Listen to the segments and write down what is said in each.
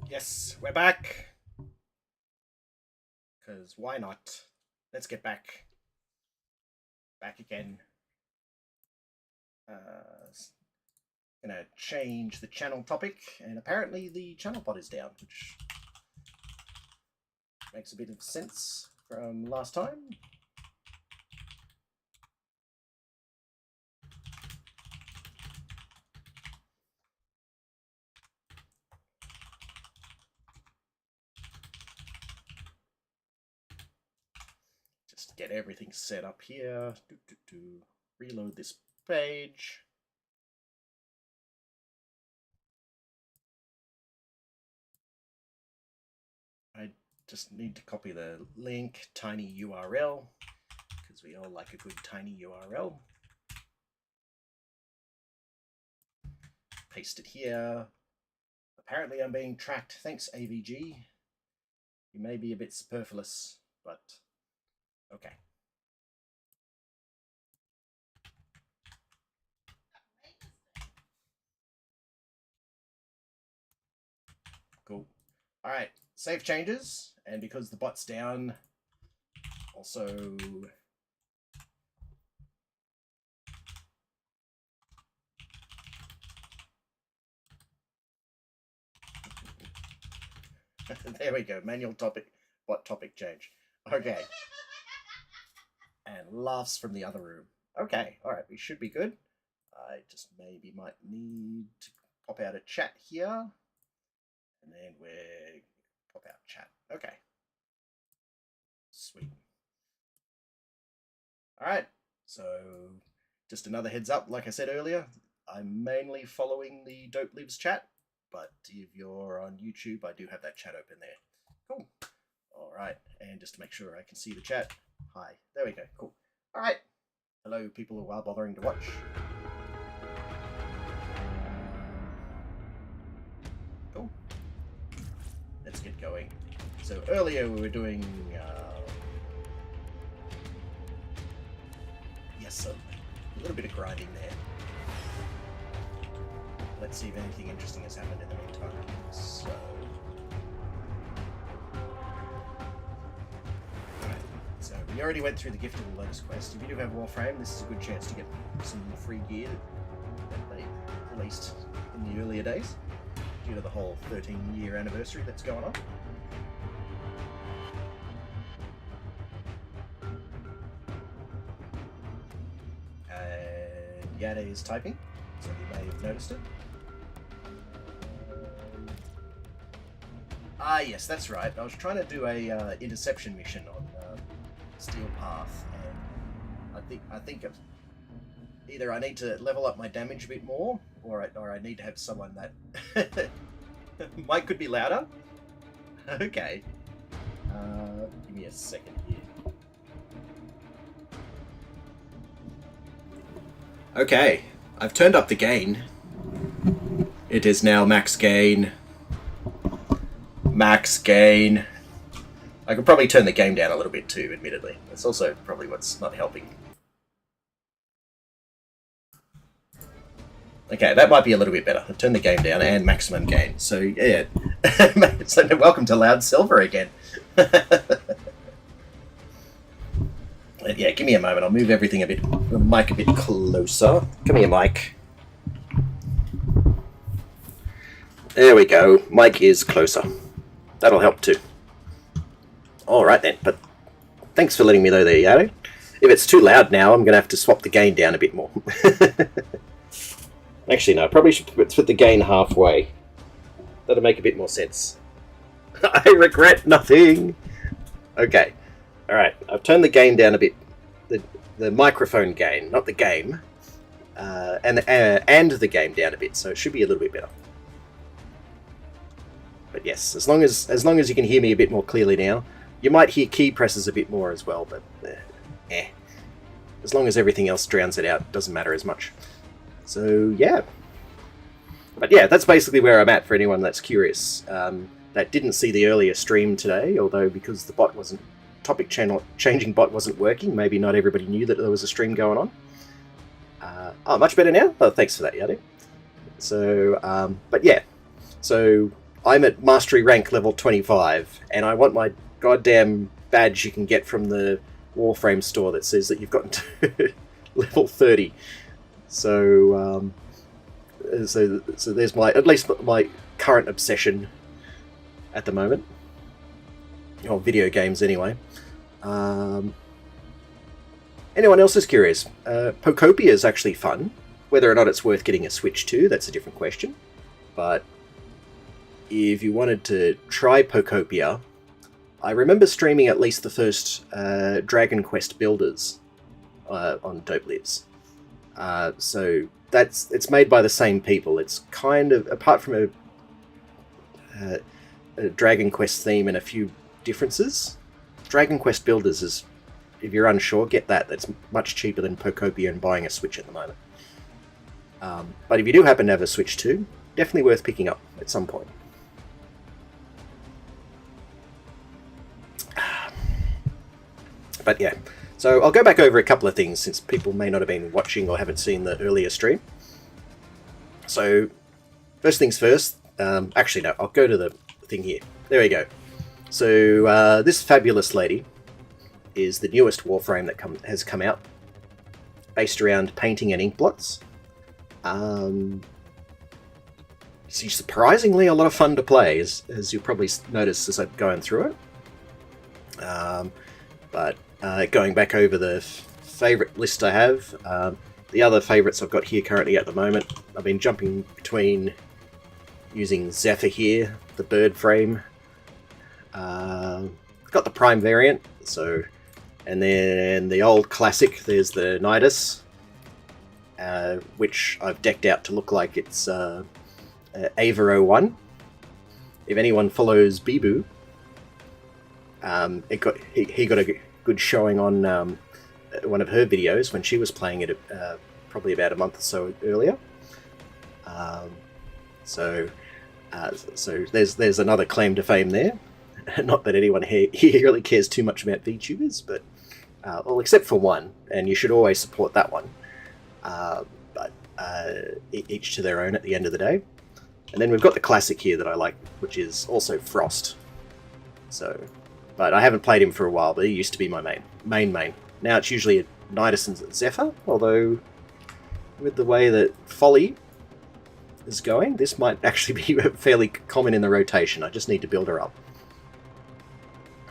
Yes, we're back. Because why not? Let's get back. Back again. Gonna change the channel topic, and apparently the channel bot is down, which makes a bit of sense from last time. Just get everything set up here. Reload this page. I just need to copy the link, tiny URL, because we all like a good tiny URL. Paste it here. Apparently I'm being tracked. Thanks, AVG. You may be a bit superfluous, but okay. Cool. All right, save changes, and because the bot's down, also there we go. Manual topic, bot topic change. Okay. And laughs from the other room. Okay, all right, we should be good. I just maybe might need to pop out a chat here. And then we're pop out chat. Okay. Sweet. All right. So just another heads up, like I said earlier, I'm mainly following the Dope Lives chat, but if you're on YouTube, I do have that chat open there. Cool. All right. And just to make sure I can see the chat. Hi. There we go. Cool. All right. Hello, people who are bothering to watch. Cool. Let's get going. So earlier we were doing yes, so a little bit of grinding there. Let's see if anything interesting has happened in the meantime. So we already went through the Gift of the Lotus quest. If you do have Warframe, this is a good chance to get some free gear that they released in the earlier days, due to the whole 13-year anniversary that's going on. And Yade is typing, so you may have noticed it. Ah, yes, that's right. I was trying to do a interception mission on Steel Path, and I think either I need to level up my damage a bit more, or I need to have someone that mic could be louder. Okay, give me a second here. Okay, I've turned up the gain. It is now max gain. Max gain. I could probably turn the game down a little bit too, admittedly. That's also probably what's not helping. Okay, that might be a little bit better. I've turned the game down and maximum gain. So, yeah. So, welcome to Loud Silver again. Yeah, give me a moment. I'll move everything a bit, the mic a bit closer. Come here, Mike. There we go. Mic is closer. That'll help too. Alright then, but thanks for letting me know there, Yado. If it's too loud now, I'm going to have to swap the gain down a bit more. Actually, no, I probably should put the gain halfway. That'll make a bit more sense. I regret nothing! Okay, alright, I've turned the gain down a bit. The microphone gain, not the game. And the game down a bit, so it should be a little bit better. But yes, as long as you can hear me a bit more clearly now. You might hear key presses a bit more as well, but as long as everything else drowns it out, it doesn't matter as much. So yeah. But yeah, that's basically where I'm at for anyone that's curious. That didn't see the earlier stream today, although because the bot wasn't, topic channel changing bot wasn't working, maybe not everybody knew that there was a stream going on. Oh, much better now? Oh, thanks for that, Yadu. So, but yeah. So I'm at mastery rank level 25, and I want my goddamn badge you can get from the Warframe store that says that you've gotten to level 30. So, so there's at least my current obsession at the moment. Or video games, anyway. Anyone else is curious? Pocopia is actually fun. Whether or not it's worth getting a Switch to, that's a different question. But if you wanted to try Pocopia, I remember streaming at least the first Dragon Quest builders on Dope Lives. So it's made by the same people. It's kind of, apart from a Dragon Quest theme and a few differences, Dragon Quest builders is, if you're unsure, get that. That's much cheaper than Pocopia and buying a Switch at the moment. But if you do happen to have a Switch too, definitely worth picking up at some point. But yeah, so I'll go back over a couple of things since people may not have been watching or haven't seen the earlier stream. So, first things first, actually no, I'll go to the thing here. There we go. So, this fabulous lady is the newest Warframe that has come out, based around painting and ink blots. She's surprisingly a lot of fun to play, as you'll probably notice as I'm going through it. But going back over the favourite list I have, the other favourites I've got here currently at the moment, I've been jumping between using Zephyr here, the bird frame. Got the Prime variant, so, and then the old classic, there's the Nidus, which I've decked out to look like it's Ava 01. If anyone follows Bibu, he got a good showing on one of her videos when she was playing it probably about a month or so earlier. So there's another claim to fame there. Not that anyone here really cares too much about VTubers, but well, except for one, and you should always support that one. But each to their own at the end of the day. And then we've got the classic here that I like, which is also Frost. So, but I haven't played him for a while, but he used to be my main. Now it's usually a Nidus and Zephyr, although with the way that Folly is going, this might actually be fairly common in the rotation. I just need to build her up.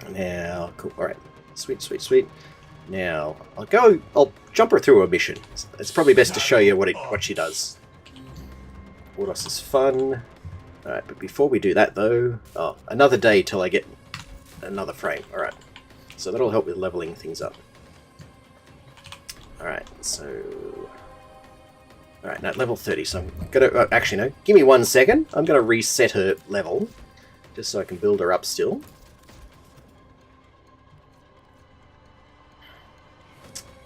Now, cool. Alright, sweet. Now, I'll jump her through a mission. It's probably best to show you what she does. Wardos is fun. Alright, but before we do that though, another day till I get another frame. Alright, so that'll help with leveling things up. Alright, so... Alright, now level 30, so I'm gonna... actually, no, give me 1 second. I'm gonna reset her level, just so I can build her up still.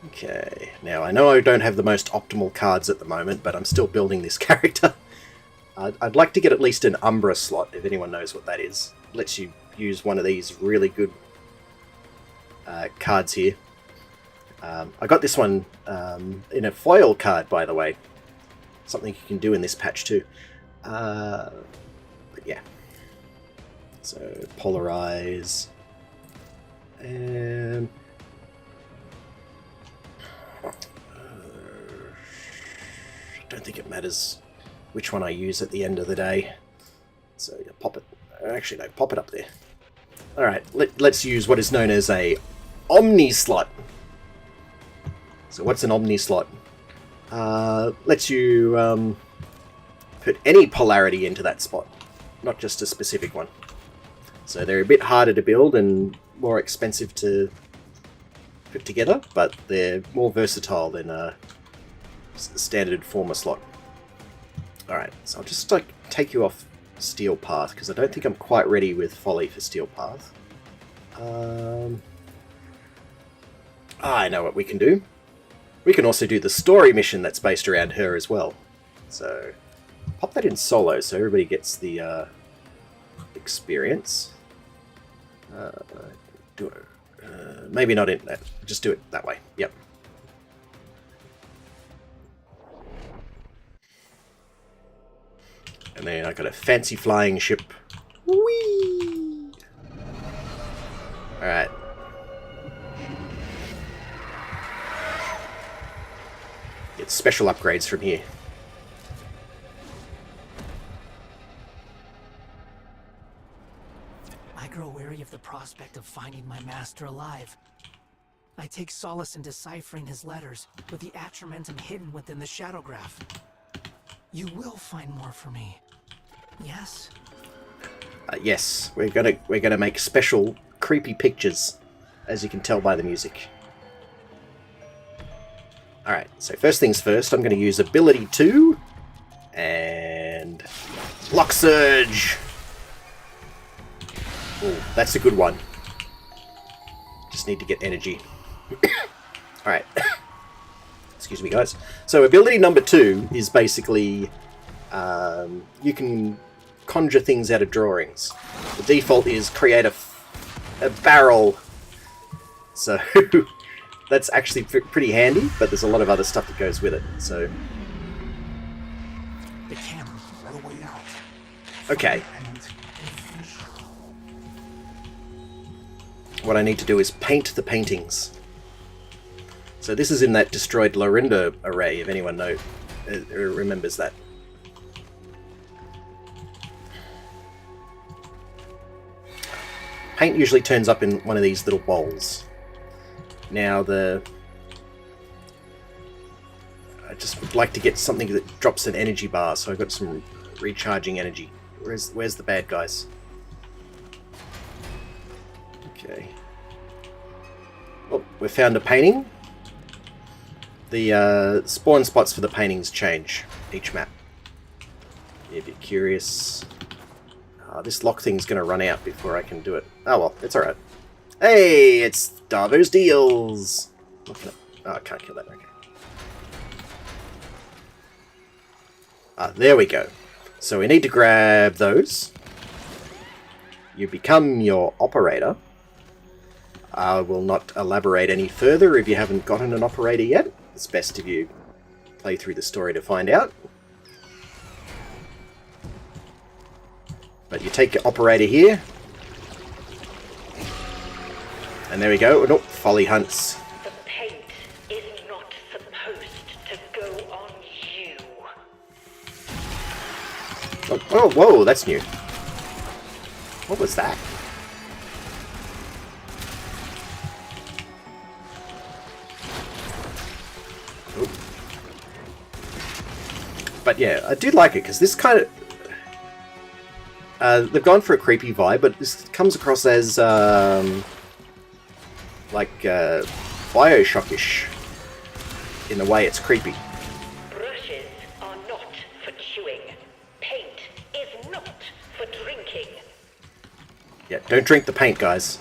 Okay, now I know I don't have the most optimal cards at the moment, but I'm still building this character. I'd like to get at least an Umbra slot, if anyone knows what that is. It lets you use one of these really good cards here. I got this one in a foil card, by the way. Something you can do in this patch too. But yeah. So, polarize. And... I don't think it matters which one I use at the end of the day. So yeah, pop it. Actually, no, pop it up there. Alright, let's use what is known as a Omni slot. So what's an Omni slot? Lets you put any polarity into that spot, not just a specific one. So they're a bit harder to build and more expensive to put together, but they're more versatile than a standard former slot. Alright, so I'll just take you off Steel Path, because I don't think I'm quite ready with Folly for Steel Path. I know what we can do. We can also do the story mission that's based around her as well. So, pop that in solo so everybody gets the experience. Maybe not in that. Just do it that way. Yep. And then I got a fancy flying ship Whee! Alright. Get special upgrades from here. I grow weary of the prospect of finding my master alive. I take solace in deciphering his letters with the atramentum hidden within the shadow graph. You will find more for me. Yes? Yes, we're gonna make special creepy pictures, as you can tell by the music. Alright, so first things first, I'm going to use ability 2 and Lock Surge. Oh, that's a good one. Just need to get energy. Alright. Excuse me, guys. So ability number 2 is basically you can conjure things out of drawings. The default is create a barrel. So that's actually pretty handy, but there's a lot of other stuff that goes with it. So the camera, the way out. Okay. What I need to do is paint the paintings. So this is in that destroyed Lorinda array, if anyone remembers that. Paint usually turns up in one of these little bowls. Now I just would like to get something that drops an energy bar, so I've got some recharging energy. Where's the bad guys? Okay. Oh, we found a painting. The spawn spots for the paintings change each map. Yeah, a bit curious. This lock thing's going to run out before I can do it. Oh well, it's alright. Hey, it's Darvo's Deals! Oh, I can't kill that, okay. There we go. So we need to grab those. You become your operator. I will not elaborate any further if you haven't gotten an operator yet. It's best if you play through the story to find out. But you take your operator here. And there we go. Nope, Folly Hunts. The paint is not supposed to go on you. Oh, whoa, that's new. What was that? Oop. But yeah, I do like it, because this kind of... they've gone for a creepy vibe, but this comes across as, Bioshock-ish in the way it's creepy. Brushes are not for chewing. Paint is not for drinking. Yeah, don't drink the paint, guys.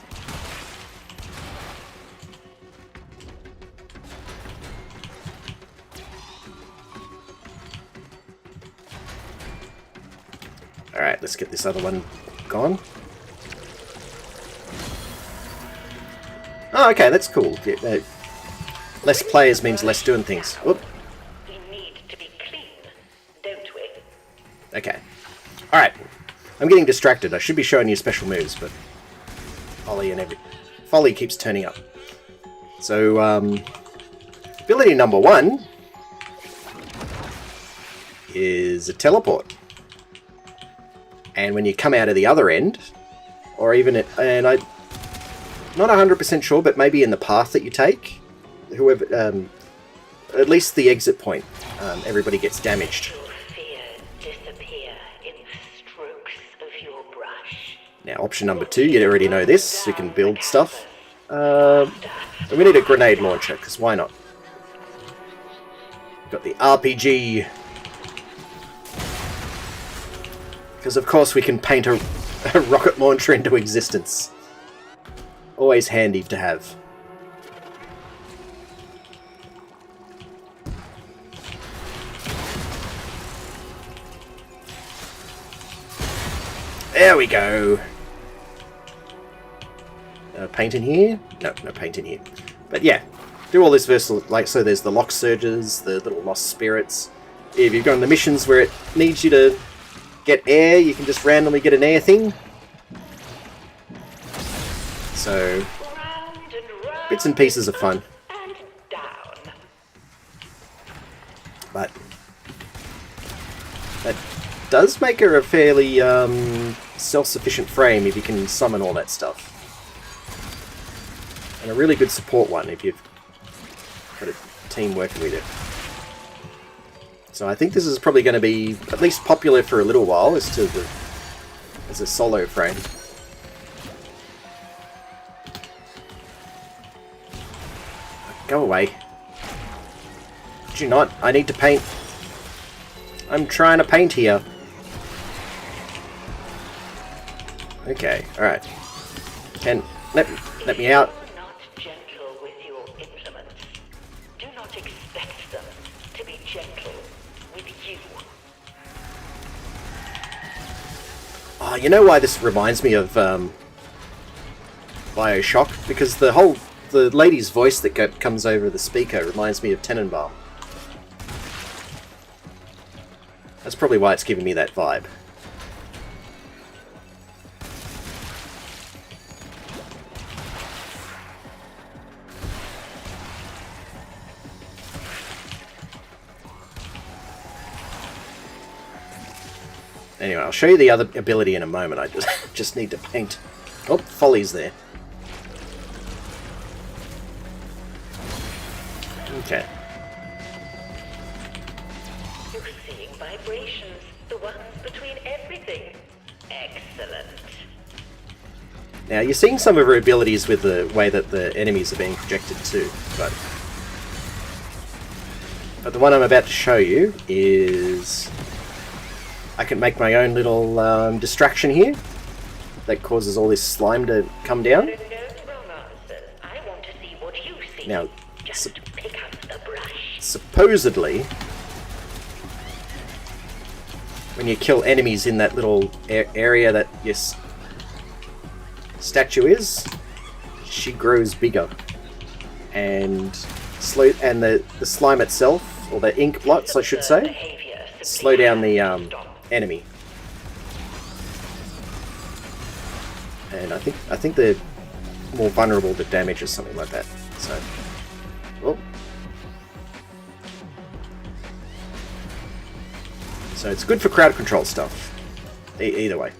Alright, let's get this other one gone. Oh, okay, that's cool. Yeah, less players means less doing things. Whoop. We need to be clean, don't we? Okay. Alright. I'm getting distracted. I should be showing you special moves, but Folly keeps turning up. So, ability number 1 is a teleport. And when you come out of the other end, or even and I'm not 100% sure, but maybe in the path that you take, whoever, at least the exit point, everybody gets damaged. Fear disappear in strokes of your brush. Now, option number 2, you already know this. You can build stuff. And we need a grenade launcher, because why not? We've got the RPG. Because of course we can paint a rocket launcher into existence. Always handy to have. There we go. Paint in here? No, no paint in here. But yeah, do all this versatile, so there's the lock surges, the little lost spirits. If you've gone the missions where it needs you to get air, you can just randomly get an air thing. So, Round and round bits and pieces are fun. and down. But that does make her a fairly self-sufficient frame if you can summon all that stuff. And a really good support one if you've got a team working with it. So I think this is probably going to be at least popular for a little while as a solo frame. Go away. Did you not? I need to paint. I'm trying to paint here. Okay, alright. Let me out. If you're not gentle with your implements, do not expect them to be gentle with you. Oh, you know why this reminds me of Bioshock? Because the lady's voice that comes over the speaker reminds me of Tenenbaum. That's probably why it's giving me that vibe. Anyway, I'll show you the other ability in a moment. I just need to paint. Oh, Folly's there. Okay. You're seeing vibrations, the ones between everything. Excellent. Now, you're seeing some of her abilities with the way that the enemies are being projected too, but the one I'm about to show you is... I can make my own little distraction here that causes all this slime to come down. No wrong answers. I want to see what you see. Now, Just pick up the brush. supposedly, when you kill enemies in that little area that your statue is, she grows bigger, and the slime itself, or the ink blots, I should say, slow down the enemy. And I think they're more vulnerable to damage or something like that. So, oh. So it's good for crowd control stuff. Either way.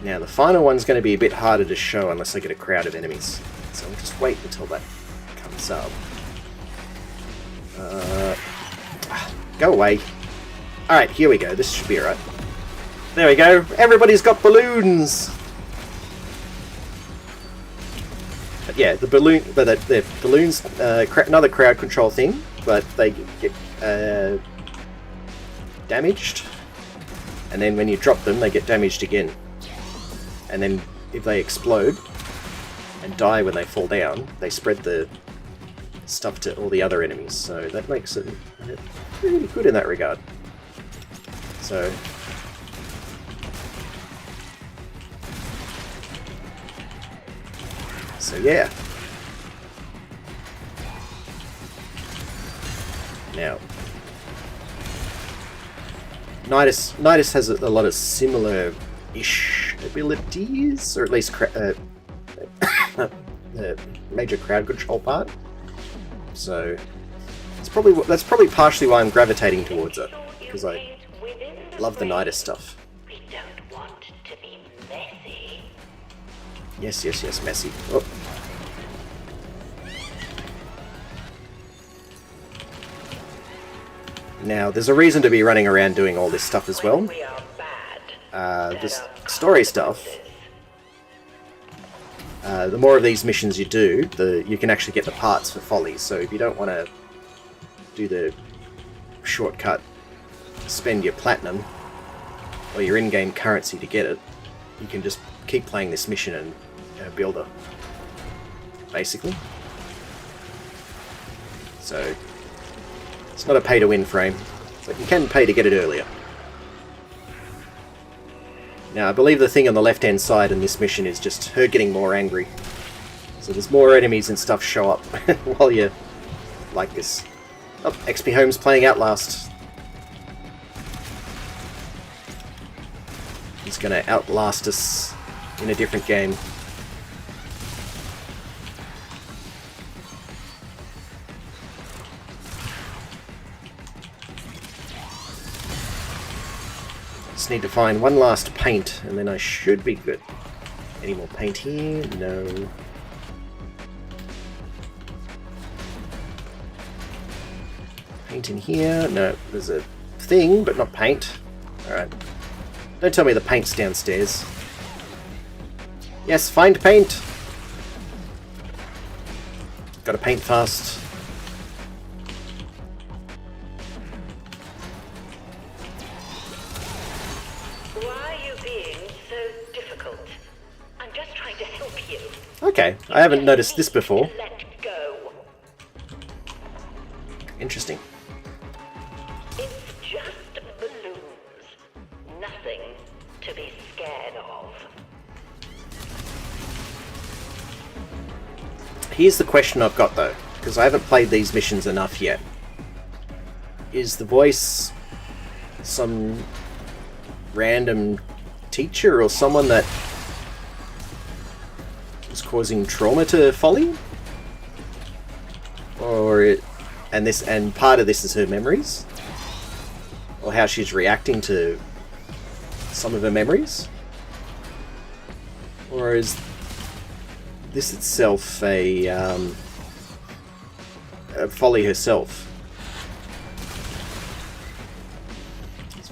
Now the final one's going to be a bit harder to show unless I get a crowd of enemies. So I'll just wait until that comes up. Go away. Alright, here we go. This should be alright. There we go. Everybody's got balloons! But yeah, the balloons, another crowd control thing, but they get damaged. And then when you drop them, they get damaged again. And then if they explode and die when they fall down, they spread the stuff to all the other enemies. So that makes it really good in that regard. So yeah. Now, Nidus has a lot of similar-ish abilities, or at least the major crowd control part. So that's probably partially why I'm gravitating towards it, because I love the Nidus stuff. We don't want to be messy. Yes, messy. Oh. Now, there's a reason to be running around doing all this stuff as well. We are bad. This story stuff, the more of these missions you do, you can actually get the parts for Folly. So if you don't want to do the shortcut, spend your platinum or your in-game currency to get it, you can just keep playing this mission and build her, basically. So it's not a pay-to-win frame, but you can pay to get it earlier. Now, I believe the thing on the left-hand side in this mission is just her getting more angry. So there's more enemies and stuff show up while you're like this. Oh, XP Home's playing Outlast. He's gonna outlast us in a different game. Just need to find one last paint, and then I should be good. Any more paint here? No. Paint in here? No. There's a thing, but not paint. Alright. Don't tell me the paint's downstairs. Yes, find paint! Gotta paint fast. Why are you being so difficult? I'm just trying to help you. Okay, I haven't noticed this before. Let go. Interesting. It's just balloons. Nothing to be scared of. Here's the question I've got though, because I haven't played these missions enough yet. Is the voice some random teacher or someone that is causing trauma to Folly? And part of this is her memories? Or how she's reacting to some of her memories? Or is this itself a Folly herself?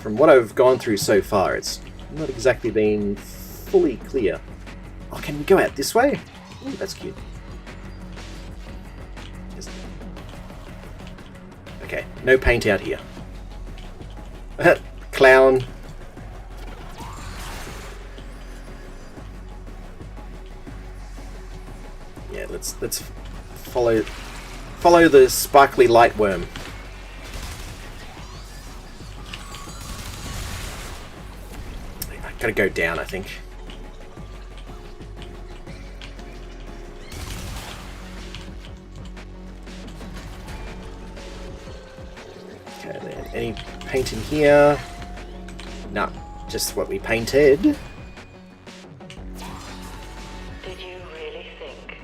From what I've gone through so far, it's not exactly been fully clear. Oh, can we go out this way? Ooh, that's cute. Okay, no paint out here. Clown. Yeah, let's follow the sparkly light worm. Gotta go down, I think. Okay, then any paint in here? No, just what we painted. Did you really think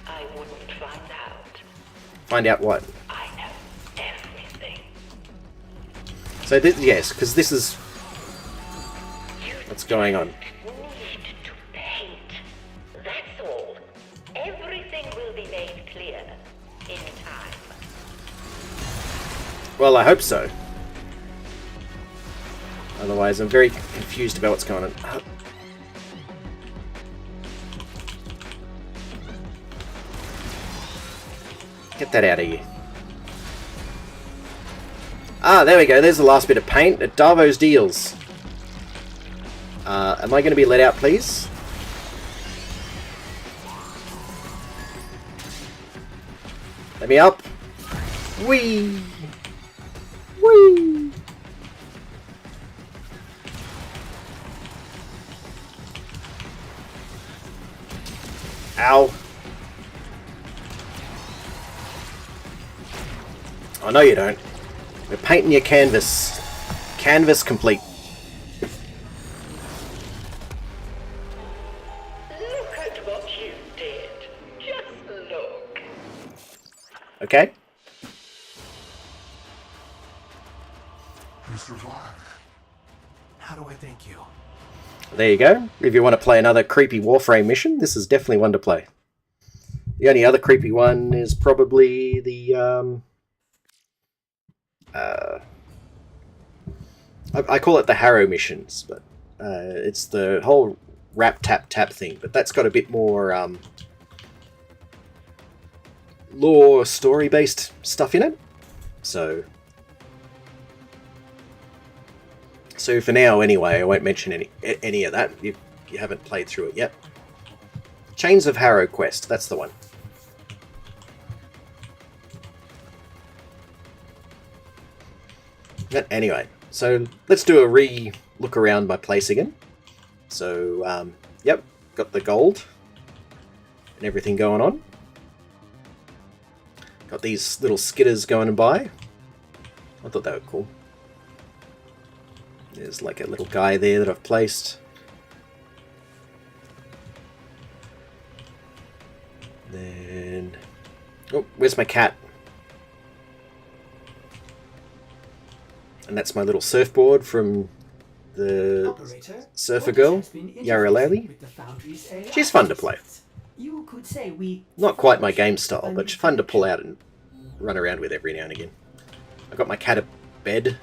I wouldn't find out? Find out what? I know everything. So yes, because this is what's going on. Need to paint. That's all. Everything will be made clear in time. Well, I hope so. Otherwise, I'm very confused about what's going on. Get that out of here. Ah, there we go. There's the last bit of paint at Darvo's Deals. Am I going to be let out, please? Let me up. Whee! Whee! Ow. Oh, no you don't. We're painting your canvas. Canvas complete. Look at what you did. Just look. Okay? You survived. How do I thank you? There you go. If you want to play another creepy Warframe mission, this is definitely one to play. The only other creepy one is probably the, I call it the Harrow missions, but it's the whole rap tap tap thing, but that's got a bit more lore story based stuff in it. So for now anyway, I won't mention any of that. You haven't played through it yet. Chains of Harrow quest, that's the one. But anyway, so let's do a look around my place again. So, yep, got the gold and everything going on. Got these little skitters going by. I thought they were cool. There's like a little guy there that I've placed. Then... Oh, where's my cat? And that's my little surfboard from the surfer girl, Yaralali. She's fun to play. You could say we... Not quite my game style, but fun to pull out and run around with every now and again. I got my cat a bed.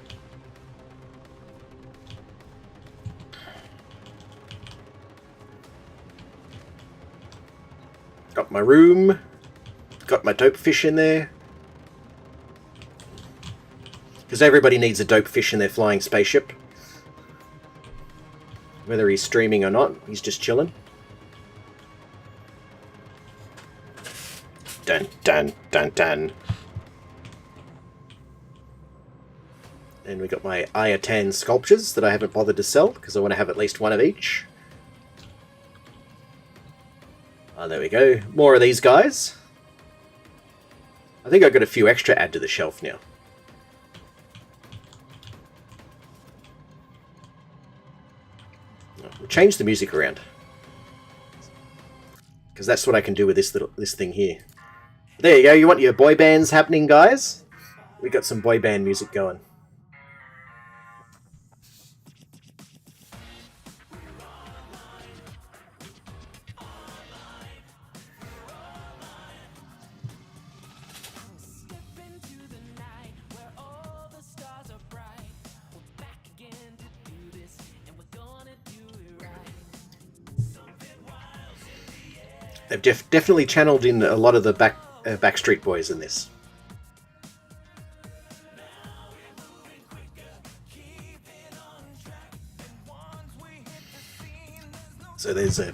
Got my room. Got my dope fish in there. Because everybody needs a dope fish in their flying spaceship. Whether he's streaming or not, he's just chilling. Dun dun dun dun. And we got my Ayatan sculptures that I haven't bothered to sell because I want to have at least one of each. Oh, there we go. More of these guys. I think I've got a few extra add to the shelf now. We'll change the music around. Because that's what I can do with this thing here. There you go, you want your boy bands happening, guys? We got some boy band music going. They've definitely channeled in a lot of the Backstreet Boys in this. So there's a...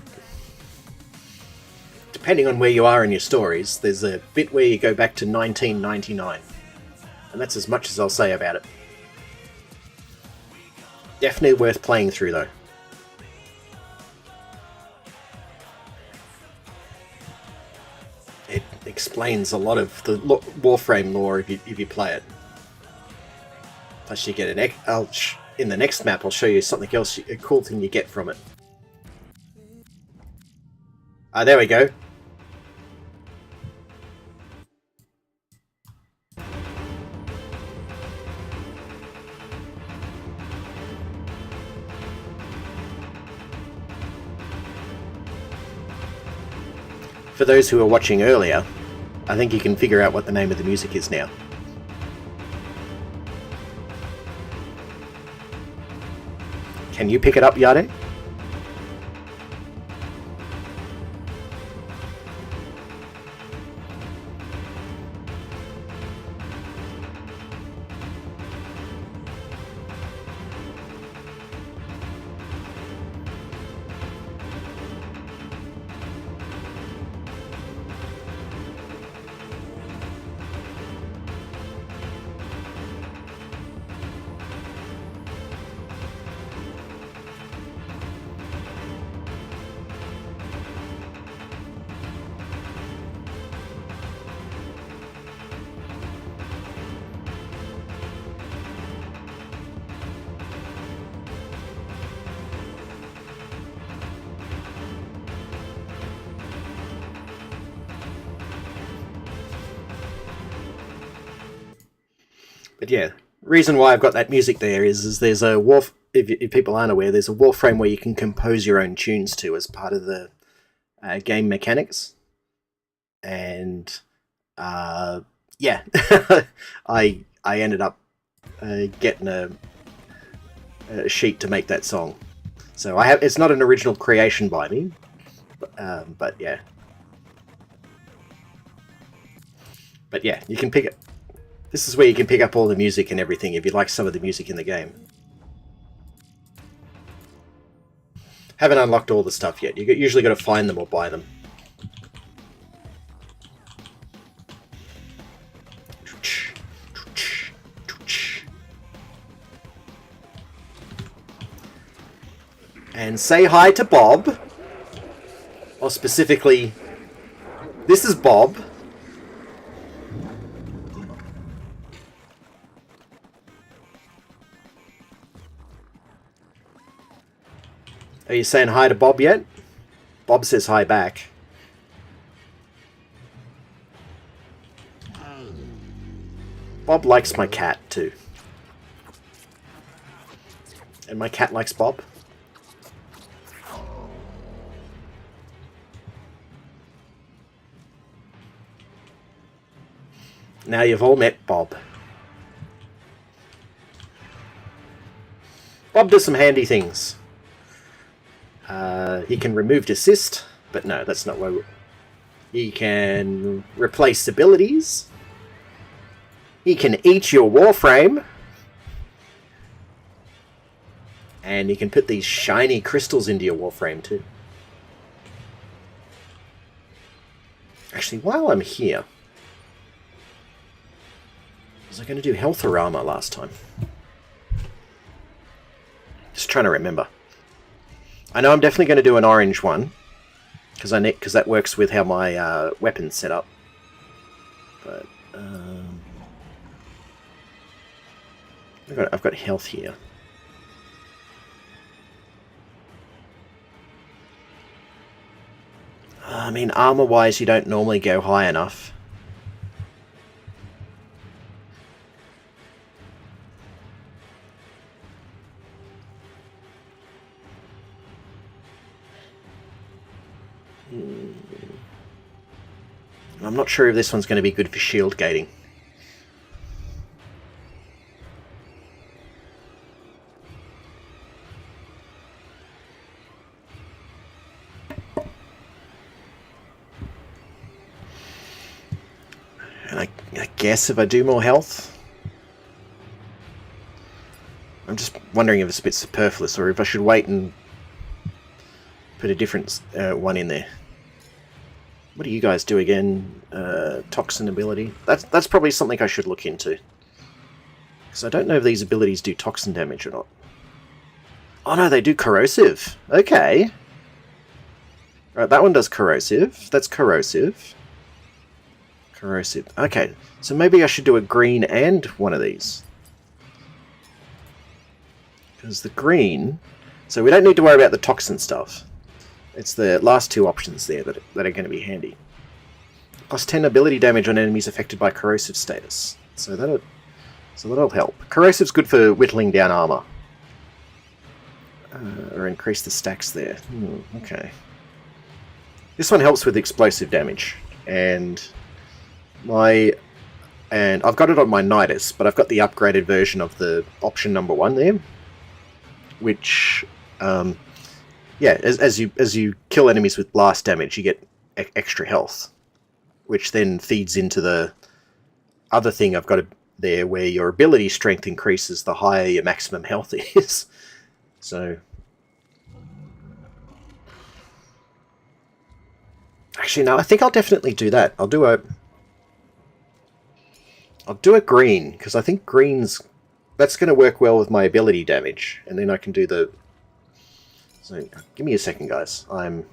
Depending on where you are in your stories, there's a bit where you go back to 1999. And that's as much as I'll say about it. Definitely worth playing through, though. It explains a lot of the Warframe lore if you play it. Plus you get an... in the next map I'll show you something else, a cool thing you get from it. Ah, there we go. For those who were watching earlier, I think you can figure out what the name of the music is now. Can you pick it up, Yade? But yeah, reason why I've got that music there is there's a if people aren't aware, there's a Warframe where you can compose your own tunes to as part of the game mechanics. And yeah, I ended up getting a sheet to make that song. So it's not an original creation by me, but yeah. But yeah, you can pick it. This is where you can pick up all the music and everything if you like some of the music in the game. Haven't unlocked all the stuff yet. You usually got to find them or buy them. And say hi to Bob. Or specifically, this is Bob. Are you saying hi to Bob yet? Bob says hi back. Bob likes my cat too. And my cat likes Bob. Now you've all met Bob. Bob does some handy things. He can remove desist, but no, that's not why. He can replace abilities. He can eat your Warframe. And he can put these shiny crystals into your Warframe too. Actually, while I'm here... Was I going to do health or armor last time? Just trying to remember. I know I'm definitely going to do an orange one. Because that works with how my weapon's set up. But... I've got health here. I mean, armor-wise, you don't normally go high enough. I'm not sure if this one's going to be good for shield gating. And I guess if I do more health... I'm just wondering if it's a bit superfluous, or if I should wait and put a different one in there. What do you guys do again? Toxin ability. That's probably something I should look into. Because I don't know if these abilities do toxin damage or not. Oh no, they do corrosive. Okay. Right, that one does corrosive. That's corrosive. Corrosive. Okay, so maybe I should do a green and one of these. Because the green... So we don't need to worry about the toxin stuff. It's the last two options there that are going to be handy. Plus 10 ability damage on enemies affected by corrosive status. So that'll help. Corrosive's good for whittling down armor. Or increase the stacks there. Okay. This one helps with explosive damage. And I've got it on my Nidus, but I've got the upgraded version of the option number 1 there. Which... yeah, as you kill enemies with blast damage, you get extra health, which then feeds into the other thing I've got there, where your ability strength increases the higher your maximum health is. So, actually, no, I think I'll definitely do that. I'll do a green, because I think that's going to work well with my ability damage, and then I can do the... So, give me a second, guys. Alright,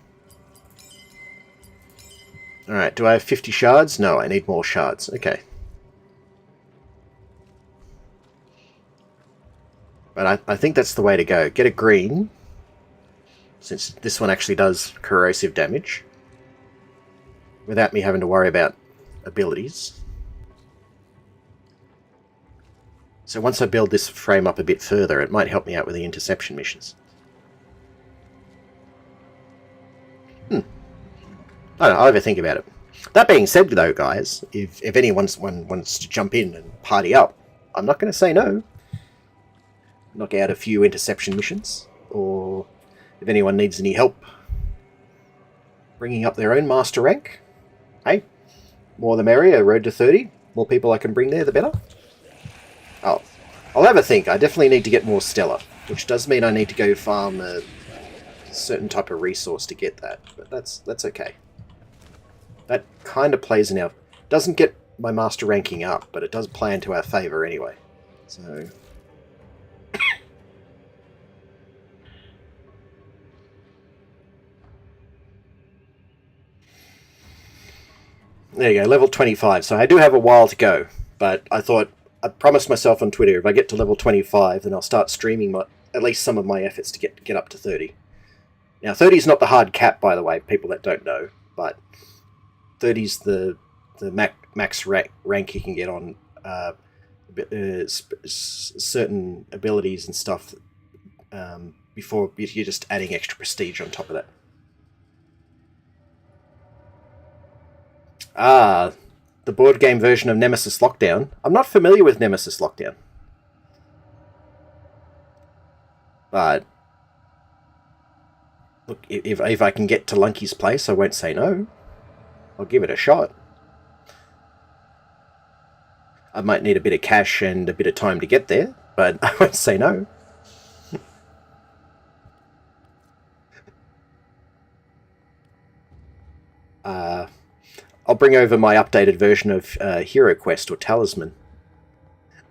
do I have 50 shards? No, I need more shards. Okay. But I think that's the way to go. Get a green, since this one actually does corrosive damage, without me having to worry about abilities. So once I build this frame up a bit further, it might help me out with the interception missions. I'll overthink about it. That being said, though, guys, if anyone wants to jump in and party up, I'm not going to say no. Knock out a few interception missions, or if anyone needs any help bringing up their own master rank, hey, more the merrier. Road to 30. More people I can bring there, the better. I'll have a think. I definitely need to get more stellar, which does mean I need to go farm a certain type of resource to get that, but that's okay. That kind of plays in our... Doesn't get my master ranking up, but it does play into our favour anyway. So... There you go, level 25. So I do have a while to go, but I thought... I promised myself on Twitter, if I get to level 25, then I'll start streaming at least some of my efforts to get up to 30. Now, 30 is not the hard cap, by the way, people that don't know, but 30 is the max rank you can get on certain abilities and stuff before you're just adding extra prestige on top of that. Ah, the board game version of Nemesis Lockdown. I'm not familiar with Nemesis Lockdown. But look, if I can get to Lunky's place, I won't say no. I'll give it a shot. I might need a bit of cash and a bit of time to get there, but I won't say no. I'll bring over my updated version of Hero Quest or Talisman.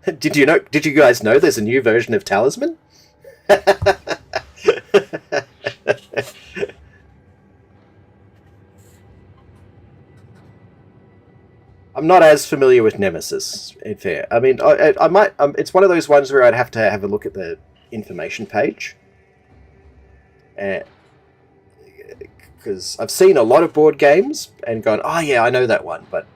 Did you guys know there's a new version of Talisman? I'm not as familiar with Nemesis, in fair. I mean, I might. It's one of those ones where I'd have to have a look at the information page, because I've seen a lot of board games and gone, oh yeah, I know that one, but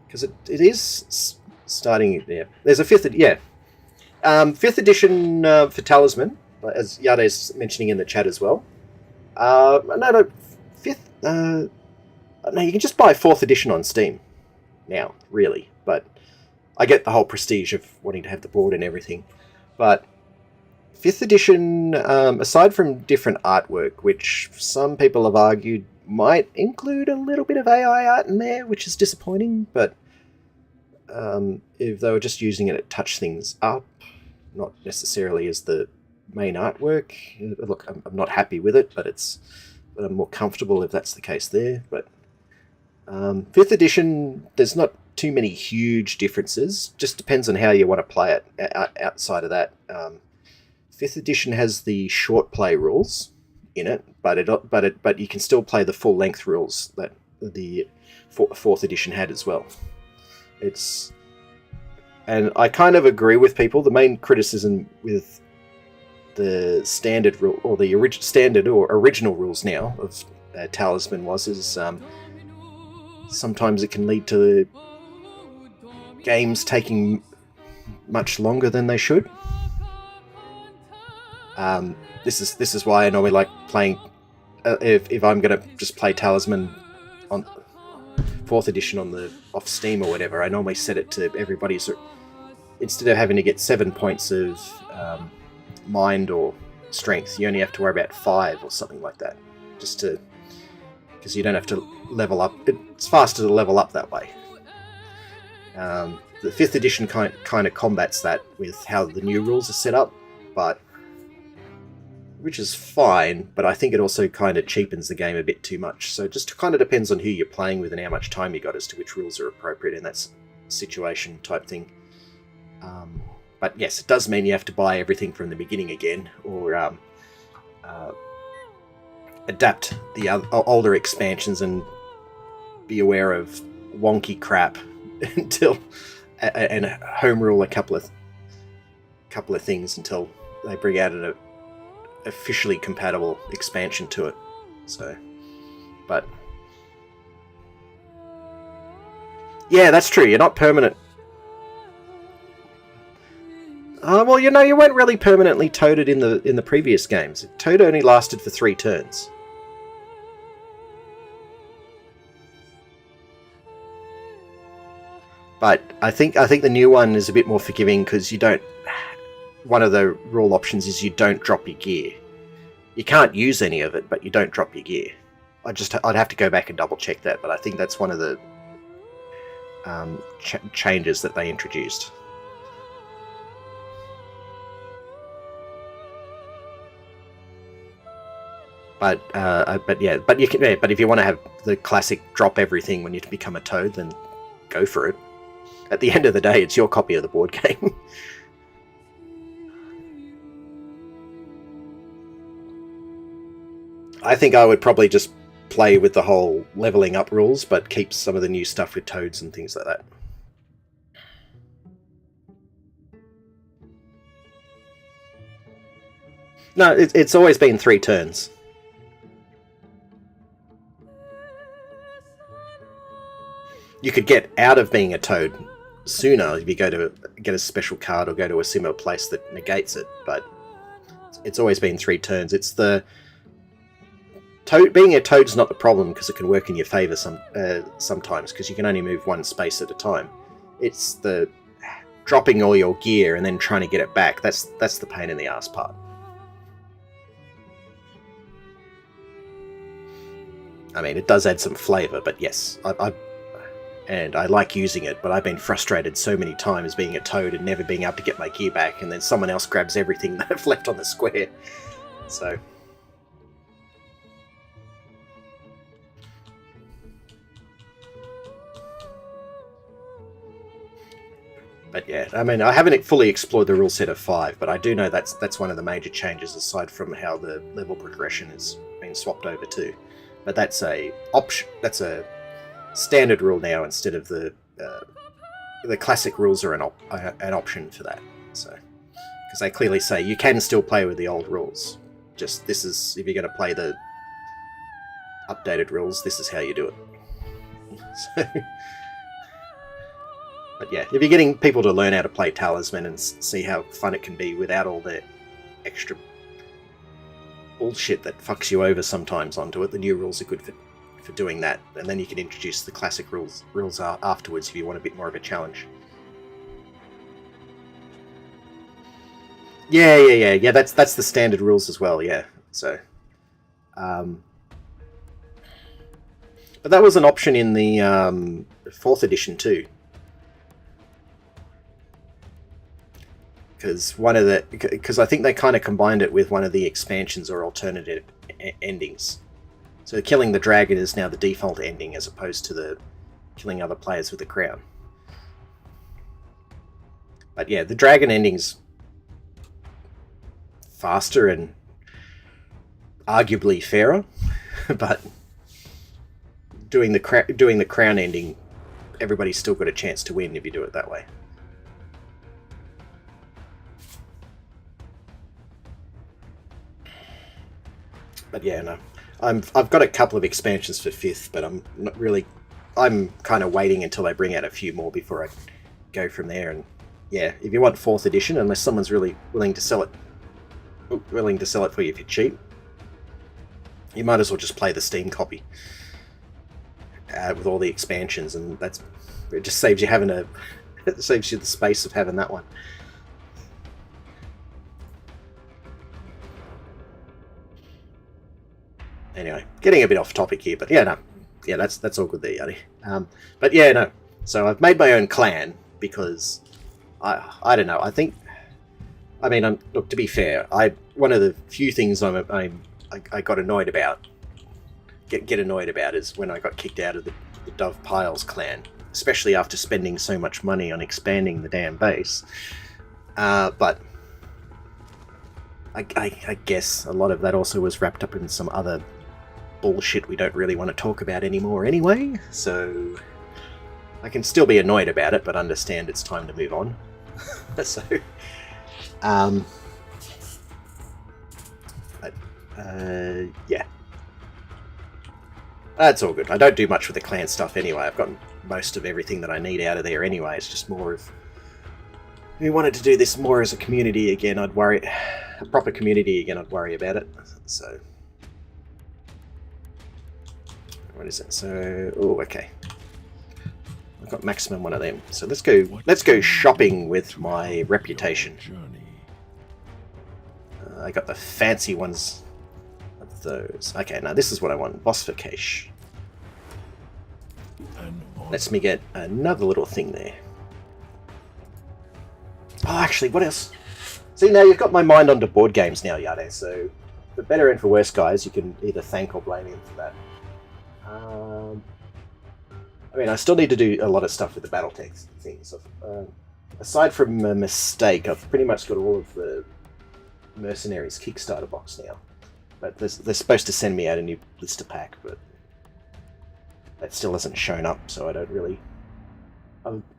because it is starting. Yeah, there's a fifth edition for Talisman, as Yade's mentioning in the chat as well. No, fifth. No, you can just buy 4th edition on Steam now, really, but I get the whole prestige of wanting to have the board and everything. But 5th edition, aside from different artwork, which some people have argued might include a little bit of AI art in there, which is disappointing, but if they were just using it to touch things up, not necessarily as the main artwork, look, I'm not happy with it, but I'm more comfortable if that's the case there. But 5th edition, there's not too many huge differences. Just depends on how you want to play it. Outside of that, 5th edition has the short play rules in it, but you can still play the full length rules that the 4th edition had as well. And I kind of agree with people. The main criticism with the standard rule or the original rules now of Talisman is sometimes it can lead to games taking much longer than they should. This is why I normally like playing. If I'm going to just play Talisman on 4th edition off Steam or whatever, I normally set it to everybody's. Instead of having to get 7 points of mind or strength, you only have to worry about 5 or something like that, because you don't have to level up. It's faster to level up that way. The 5th edition kind of combats that with how the new rules are set up, which is fine, but I think it also kind of cheapens the game a bit too much. So it just kind of depends on who you're playing with and how much time you got as to which rules are appropriate in that situation type thing. But yes, it does mean you have to buy everything from the beginning again, or adapt the older expansions and be aware of wonky crap and home rule a couple of things until they bring out an officially compatible expansion to it. So, but yeah, that's true. You're not permanent. Well, you weren't really permanently toaded in the previous games. Toad only lasted for 3 turns. But I think the new one is a bit more forgiving because you don't. One of the rule options is you don't drop your gear. You can't use any of it, but you don't drop your gear. I'd have to go back and double check that, but I think that's one of the changes that they introduced. But you can. But if you want to have the classic drop everything when you become a toad, then go for it. At the end of the day, it's your copy of the board game. I think I would probably just play with the whole leveling up rules, but keep some of the new stuff with toads and things like that. No, it's always been 3 turns. You could get out of being a toad sooner if you go to get a special card or go to a similar place that negates it, but it's always been 3 turns. It's the toad, being a toad's not the problem because it can work in your favour sometimes because you can only move 1 space at a time. It's the dropping all your gear and then trying to get it back. That's the pain in the ass part. I mean, it does add some flavour, but yes, I like using it, but I've been frustrated so many times being a toad and never being able to get my gear back, and then someone else grabs everything that I've left on the square. So... But yeah, I mean, I haven't fully explored the rule set of 5, but I do know that's one of the major changes aside from how the level progression has been swapped over too. But that's a option. That's a standard rule now instead of the classic rules are an option for that. So because they clearly say you can still play with the old rules. Just this is if you're going to play the updated rules, this is how you do it. So, but yeah, if you're getting people to learn how to play Talisman and see how fun it can be without all the extra bullshit that fucks you over sometimes onto it, the new rules are good for doing that. And then you can introduce the classic rules afterwards if you want a bit more of a challenge. Yeah. That's the standard rules as well. Yeah. So, but that was an option in the 4th edition too. Because I think they kind of combined it with one of the expansions or alternative endings. So killing the dragon is now the default ending as opposed to the killing other players with the crown. But yeah, the dragon ending's faster and arguably fairer, but doing the crown ending, everybody's still got a chance to win if you do it that way. But yeah, no, I've got a couple of expansions for 5th, but I'm not really. I'm kind of waiting until they bring out a few more before I go from there. And yeah, if you want 4th edition, unless someone's really willing to sell it for you for cheap, you might as well just play the Steam copy with all the expansions, and it just saves you it saves you the space of having that one. Anyway, getting a bit off topic here, but that's all good there, Yadi. But yeah, no. So I've made my own clan because I don't know. Look, to be fair, one of the few things I got annoyed about, get annoyed about, is when I got kicked out of the Dove Piles clan, especially after spending so much money on expanding the damn base. But I guess a lot of that also was wrapped up in some other bullshit we don't really want to talk about anymore anyway, so I can still be annoyed about it, but understand it's time to move on. So, yeah. That's all good. I don't do much with the clan stuff anyway. I've gotten most of everything that I need out of there anyway. It's just more of... If we wanted to do this more as a community again, a proper community again, I'd worry about it. So... What is it? So... Oh, okay. I've got maximum one of them. So let's go shopping with my reputation. I got the fancy ones of those. Okay, now this is what I want. Boss for cash. Lets me get another little thing there. Oh, actually, what else? See, now you've got my mind onto board games now, Yade, so for better and for worse, guys, you can either thank or blame him for that. I mean, I still need to do a lot of stuff with the Battletech things. Aside from a mistake, I've pretty much got all of the Mercenaries Kickstarter box now. But they're supposed to send me out a new blister pack, but that still hasn't shown up, so I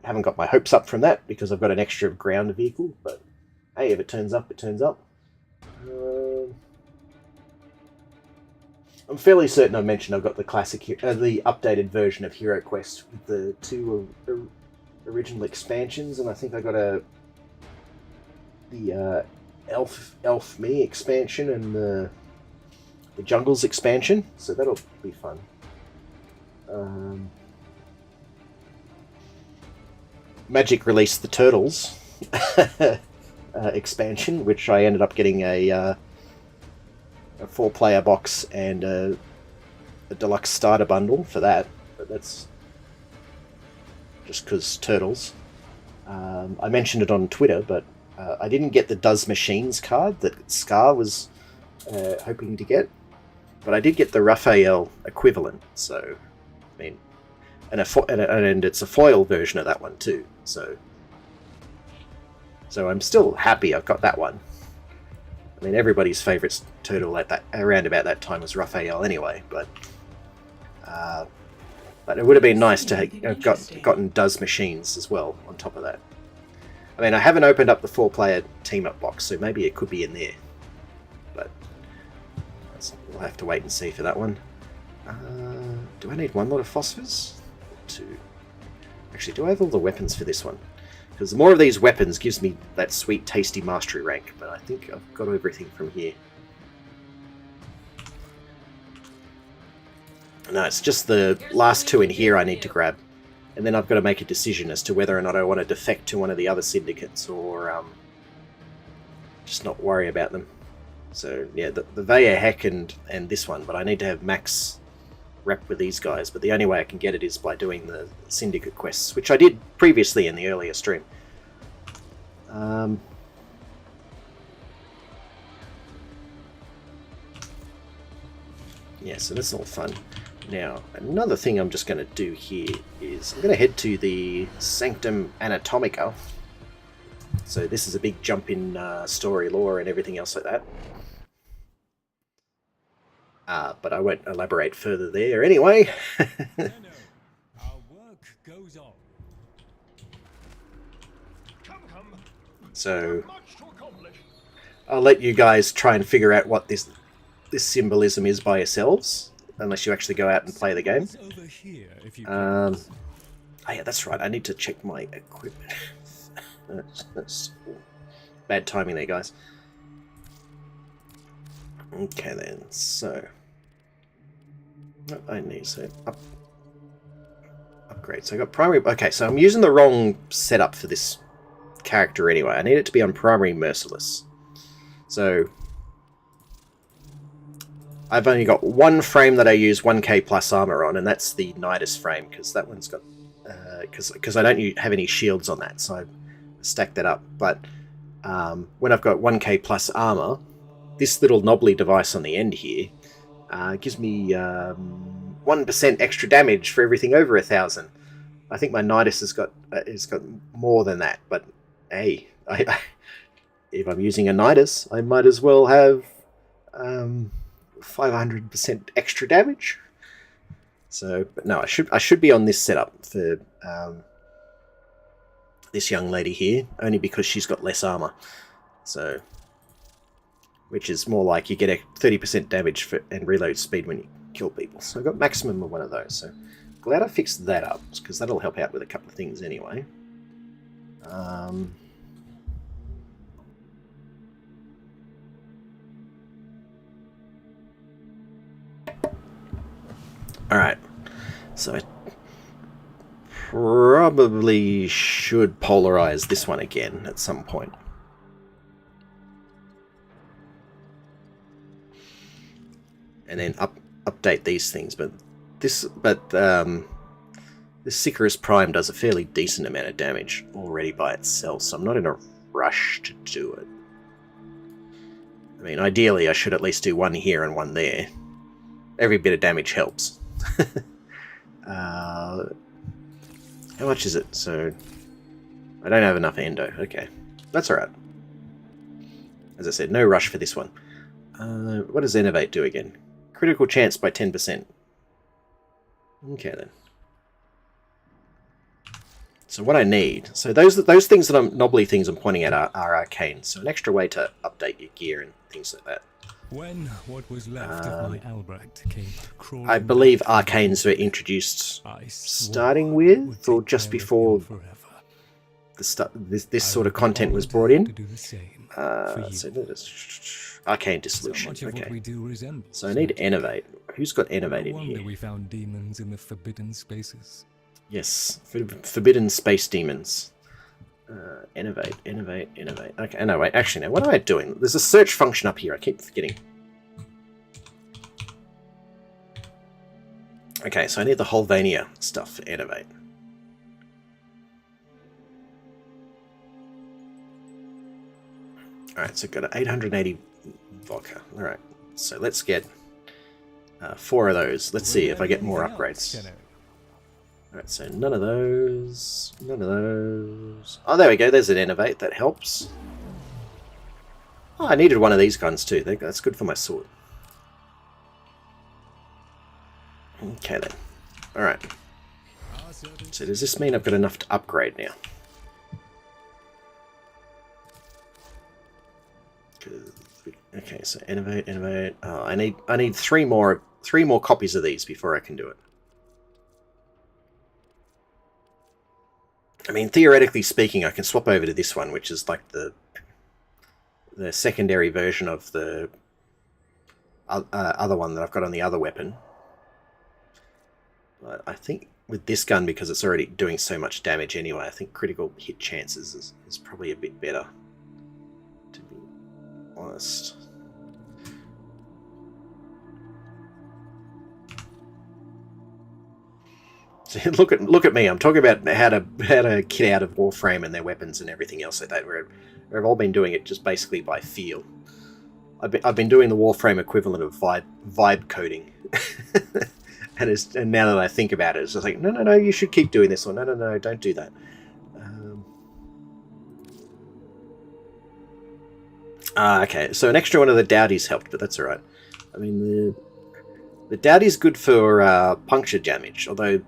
haven't got my hopes up from that, because I've got an extra ground vehicle, but hey, if it turns up, it turns up. I'm fairly certain I mentioned I've got the classic, the updated version of Hero Quest with the original expansions, and I think I got the Elf Me expansion and the Jungles expansion, so that'll be fun. Magic released the Turtles expansion, which I ended up getting a 4-player box and a deluxe starter bundle for that, but that's just because Turtles. I mentioned it on Twitter, but I didn't get the Does Machines card that Scar was hoping to get, but I did get the Raphael equivalent, so, I mean, and it's a foil version of that one too, so I'm still happy I've got that one. I mean, everybody's favourite turtle around about that time was Raphael anyway, but it would have been nice to have gotten Does Machines as well on top of that. I mean, I haven't opened up the 4-player team-up box, so maybe it could be in there, but we'll have to wait and see for that one. Do I need 1 lot of phosphors? 2. Actually, do I have all the weapons for this one? Because the more of these weapons gives me that sweet, tasty mastery rank, but I think I've got everything from here. No, it's just the last 2 in here I need to grab. And then I've got to make a decision as to whether or not I want to defect to one of the other syndicates or just not worry about them. So, yeah, the Vaya Heck and this one, but I need to have max rep with these guys, but the only way I can get it is by doing the syndicate quests, which I did previously in the earlier stream. Yeah, so that's all fun. Now, another thing I'm just going to do here is I'm going to head to the Sanctum Anatomica. So this is a big jump in story lore and everything else like that. But I won't elaborate further there anyway. Our work goes on. So I'll let you guys try and figure out what this symbolism is by yourselves, unless you actually go out and play the game. Oh yeah, that's right. I need to check my equipment. That's bad timing there, guys. Okay then, so I need to upgrade. So I got primary. Okay, so I'm using the wrong setup for this character anyway. I need it to be on primary merciless. So I've only got 1 frame that I use 1k plus armor on, and that's the Nidus frame, because that one's got because I don't have any shields on that, so I stacked that up. But when I've got 1k plus armor, this little knobbly device on the end here gives me 1% extra damage for everything over 1,000. I think my Nidus has got more than that, but hey, if I'm using a Nidus, I might as well have 500% extra damage. So, but no, I should be on this setup for this young lady here, only because she's got less armor. So, which is more like you get a 30% damage and reload speed when you kill people. So I got maximum of one of those. So glad I fixed that up, because that'll help out with a couple of things anyway. Alright, so I probably should polarize this one again at some point. And then update these things, but this Sicarus Prime does a fairly decent amount of damage already by itself, so I'm not in a rush to do it. I mean, ideally I should at least do 1 here and 1 there. Every bit of damage helps. How much is it? So I don't have enough endo. Okay, that's alright. As I said, no rush for this one. What does Innovate do again? Critical chance by 10%. Okay then. So what I need, so those things that knobbly things I'm pointing at are arcane. So an extra way to update your gear and things like that. When what was left of my Albrecht came crawling, I believe arcanes were introduced starting with or just before this I sort of would be content was honored brought to in. do the same for you. So there's arcane So dissolution. much of what Okay. we do resembles So I need magic. innovate. Who's got No innovate in wonder here? we found demons in the forbidden spaces. Yes, forbidden space demons. Innovate. Okay, no, wait, actually, no, what am I doing? There's a search function up here, I keep forgetting. Okay, so I need the Holvania stuff for innovate. Alright, so got an 880 vodka. Alright, so let's get 4 of those. Let's see if I get more upgrades. Alright, so none of those. None of those. Oh, there we go. There's an innovate. That helps. Oh, I needed one of these guns too. That's good for my sword. Okay then. Alright. So does this mean I've got enough to upgrade now? Okay, so innovate. Oh, I need three more copies of these before I can do it. I mean, theoretically speaking, I can swap over to this one, which is like the secondary version of the other one that I've got on the other weapon. But I think with this gun, because it's already doing so much damage anyway, I think critical hit chances is probably a bit better, to be honest. So look at me. I'm talking about how to kit out of Warframe and their weapons and everything else like that. We've all been doing it just basically by feel. I've been doing the Warframe equivalent of vibe coding, and now that I think about it, it's just like no, you should keep doing this, or no, don't do that. Okay, so an extra one of the dowdies helped, but that's all right. I mean the dowdy's good for puncture damage, although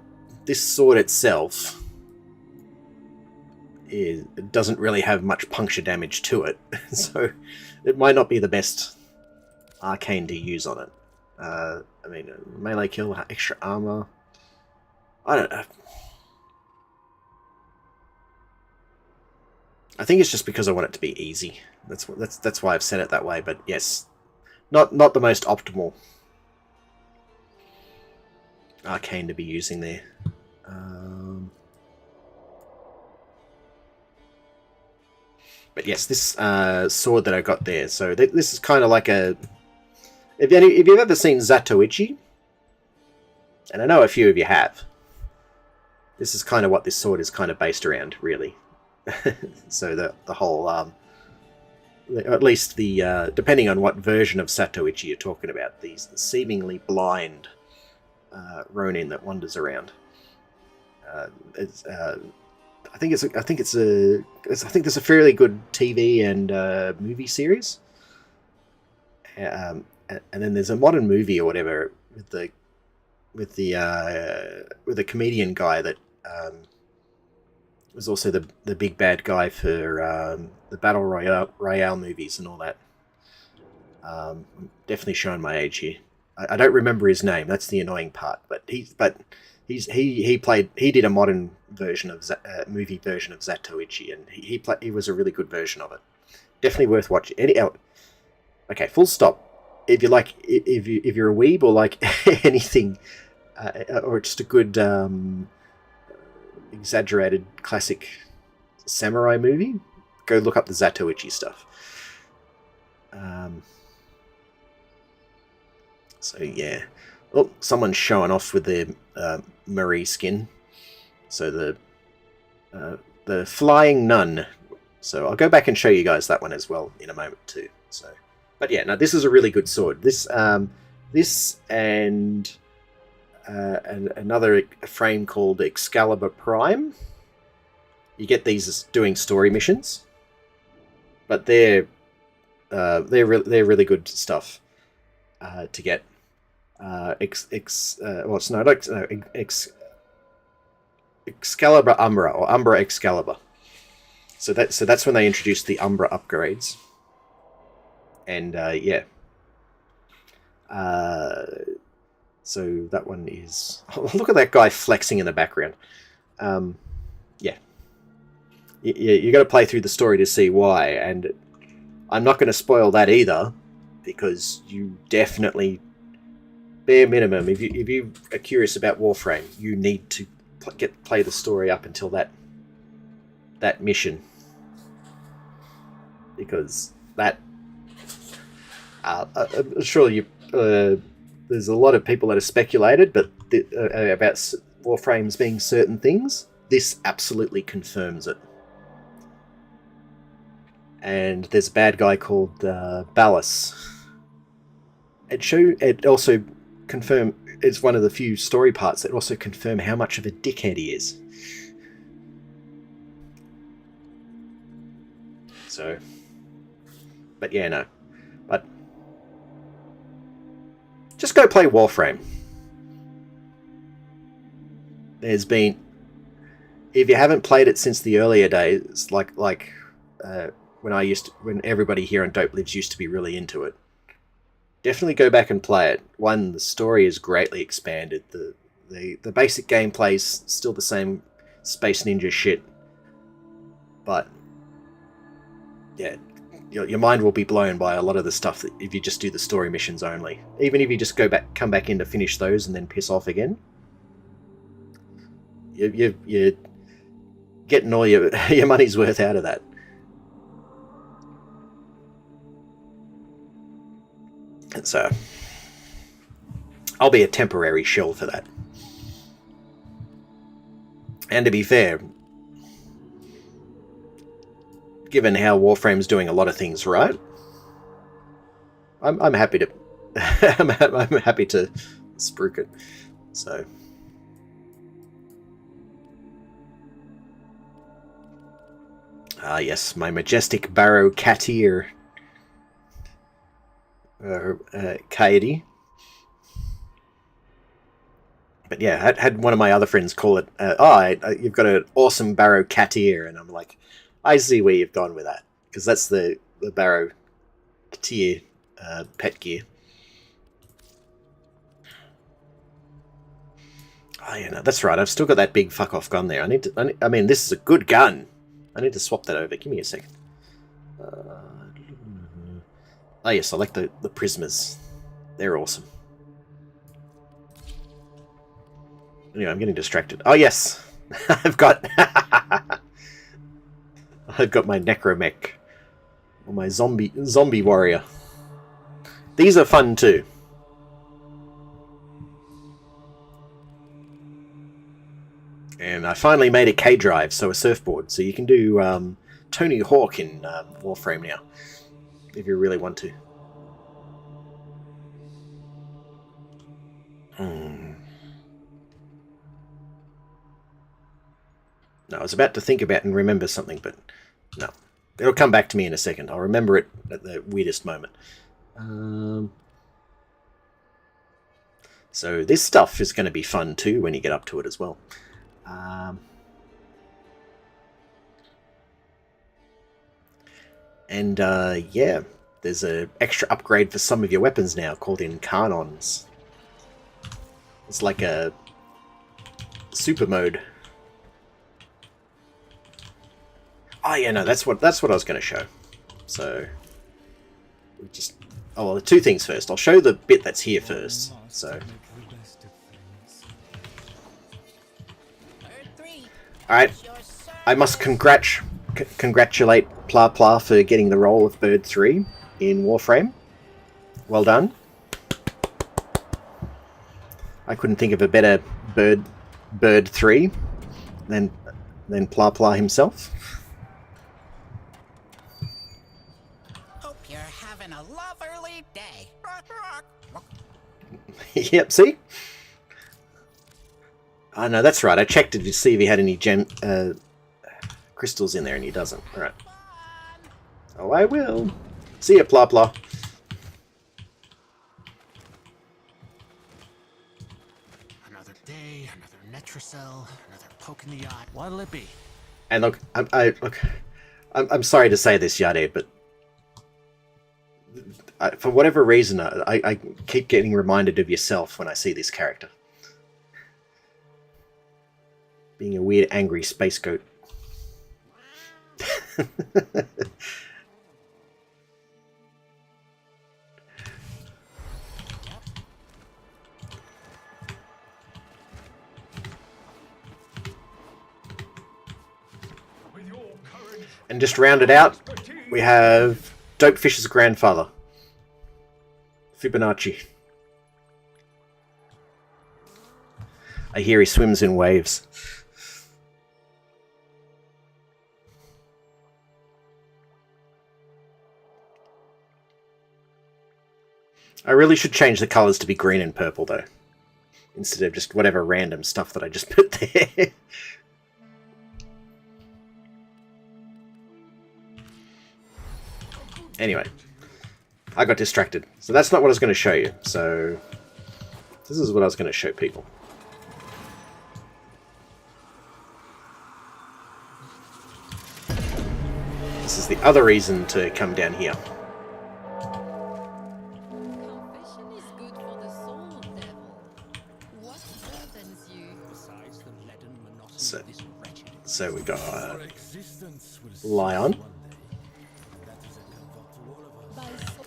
this sword itself doesn't really have much puncture damage to it, so it might not be the best arcane to use on it. I mean, melee kill, extra armor. I don't know. I think it's just because I want it to be easy. That's why I've set it that way. But yes, not the most optimal arcane to be using there. But yes, this sword that I got there. So this is kind of like a. If you've ever seen Zatoichi, and I know a few of you have, this is kind of what this sword is kind of based around, really. So the whole, at least the depending on what version of Zatoichi you're talking about, the seemingly blind Ronin that wanders around. I think there's a fairly good TV and movie series, and then there's a modern movie or whatever with the comedian guy that was also the big bad guy for the Battle Royale movies and all that. Definitely showing my age here. I don't remember his name. That's the annoying part. But he did a modern version of movie version of Zatoichi, and he was a really good version of it. Definitely worth watching. Okay, full stop. If you're a weeb or like anything, or just a good exaggerated classic samurai movie, go look up the Zatoichi stuff. So yeah, oh, someone's showing off with their Marie skin. So the Flying Nun. So I'll go back and show you guys that one as well in a moment too. So, but yeah, no, this is a really good sword. This and another frame called Excalibur Prime. You get these as doing story missions, but they're really good stuff to get. Excalibur Umbra or Umbra Excalibur. So that's when they introduced the Umbra upgrades, and yeah. So that one is. Oh, look at that guy flexing in the background. Yeah. you got to play through the story to see why, and I'm not going to spoil that either, because you definitely, bare minimum, if you are curious about Warframe, you need to play the story up until that mission, because that I'm sure there's a lot of people that have speculated, but about Warframes being certain things. This absolutely confirms it. And there's a bad guy called Ballas. It also confirm. It's one of the few story parts that also confirm how much of a dickhead he is. So, but yeah, no. But just go play Warframe. There's been, if you haven't played it since the earlier days, like when everybody here on Dope Lives used to be really into it, definitely go back and play it. One, the story is greatly expanded. The basic gameplay is still the same Space Ninja shit, but yeah, your mind will be blown by a lot of the stuff that if you just do the story missions only. Even if you just come back in to finish those and then piss off again, you're getting all your money's worth out of that. And so I'll be a temporary shill for that. And to be fair, given how Warframe's doing a lot of things right, I'm happy to I'm happy to spruik it. So yes, my majestic Barrow Katir Kaidi. But yeah, I had one of my other friends call it, you've got an awesome Barrow Katir, and I'm like, I see where you've gone with that, because that's the Barrow Katir pet gear. Oh yeah, no, that's right. I've still got that big fuck off gun there. I mean, this is a good gun. I need to swap that over. Give me a second. Oh yes, I like the Prismas. They're awesome. Anyway, I'm getting distracted. Oh yes, I've got my Necromech, or my zombie warrior. These are fun too. And I finally made a K-drive, so a surfboard, so you can do Tony Hawk in Warframe now, if you really want to. No, I was about to think about and remember something, but no. It'll come back to me in a second. I'll remember it at the weirdest moment. So this stuff is going to be fun too when you get up to it as well. Yeah, there's an extra upgrade for some of your weapons now called Incarnons. It's like a super mode. Oh yeah, no, that's what I was going to show. So we just well, the two things first. I'll show the bit that's here first. So all right, I must congratulate Pla Pla for getting the role of Bird 3 in Warframe. Well done. I couldn't think of a better Bird 3 than Pla Pla himself. Hope you're having a lovely day. Yep, see? Oh no, that's right. I checked it to see if he had any crystals in there, and he doesn't. Alright. Oh, I will. See ya, Pla Pla. Another day, another Netracell, another poke in the eye. What'll it be? And look, I'm sorry to say this, Yade, but for whatever reason, I keep getting reminded of yourself when I see this character. Being a weird, angry space goat. And just to round it out, we have Dopefish's grandfather, Fibonacci. I hear he swims in waves. I really should change the colours to be green and purple, though, instead of just whatever random stuff that I just put there. Anyway, I got distracted. So that's not what I was going to show you. So this is what I was going to show people. This is the other reason to come down here. Confession is good for the soul, devil. What burdens you? Besides the leaden monotony of this wretched So we got Lion.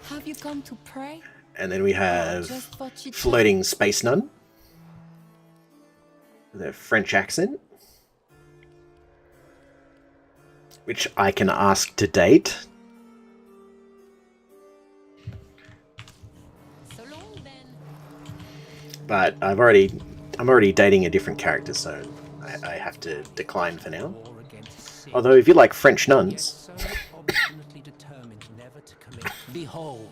Have you come to pray? And then we have Just what you Floating Space Nun. With a French accent. Which I can ask to date. So long then. But I'm already dating a different character, so I have to decline for now. Although if you like French nuns, Determined never to commit. Behold,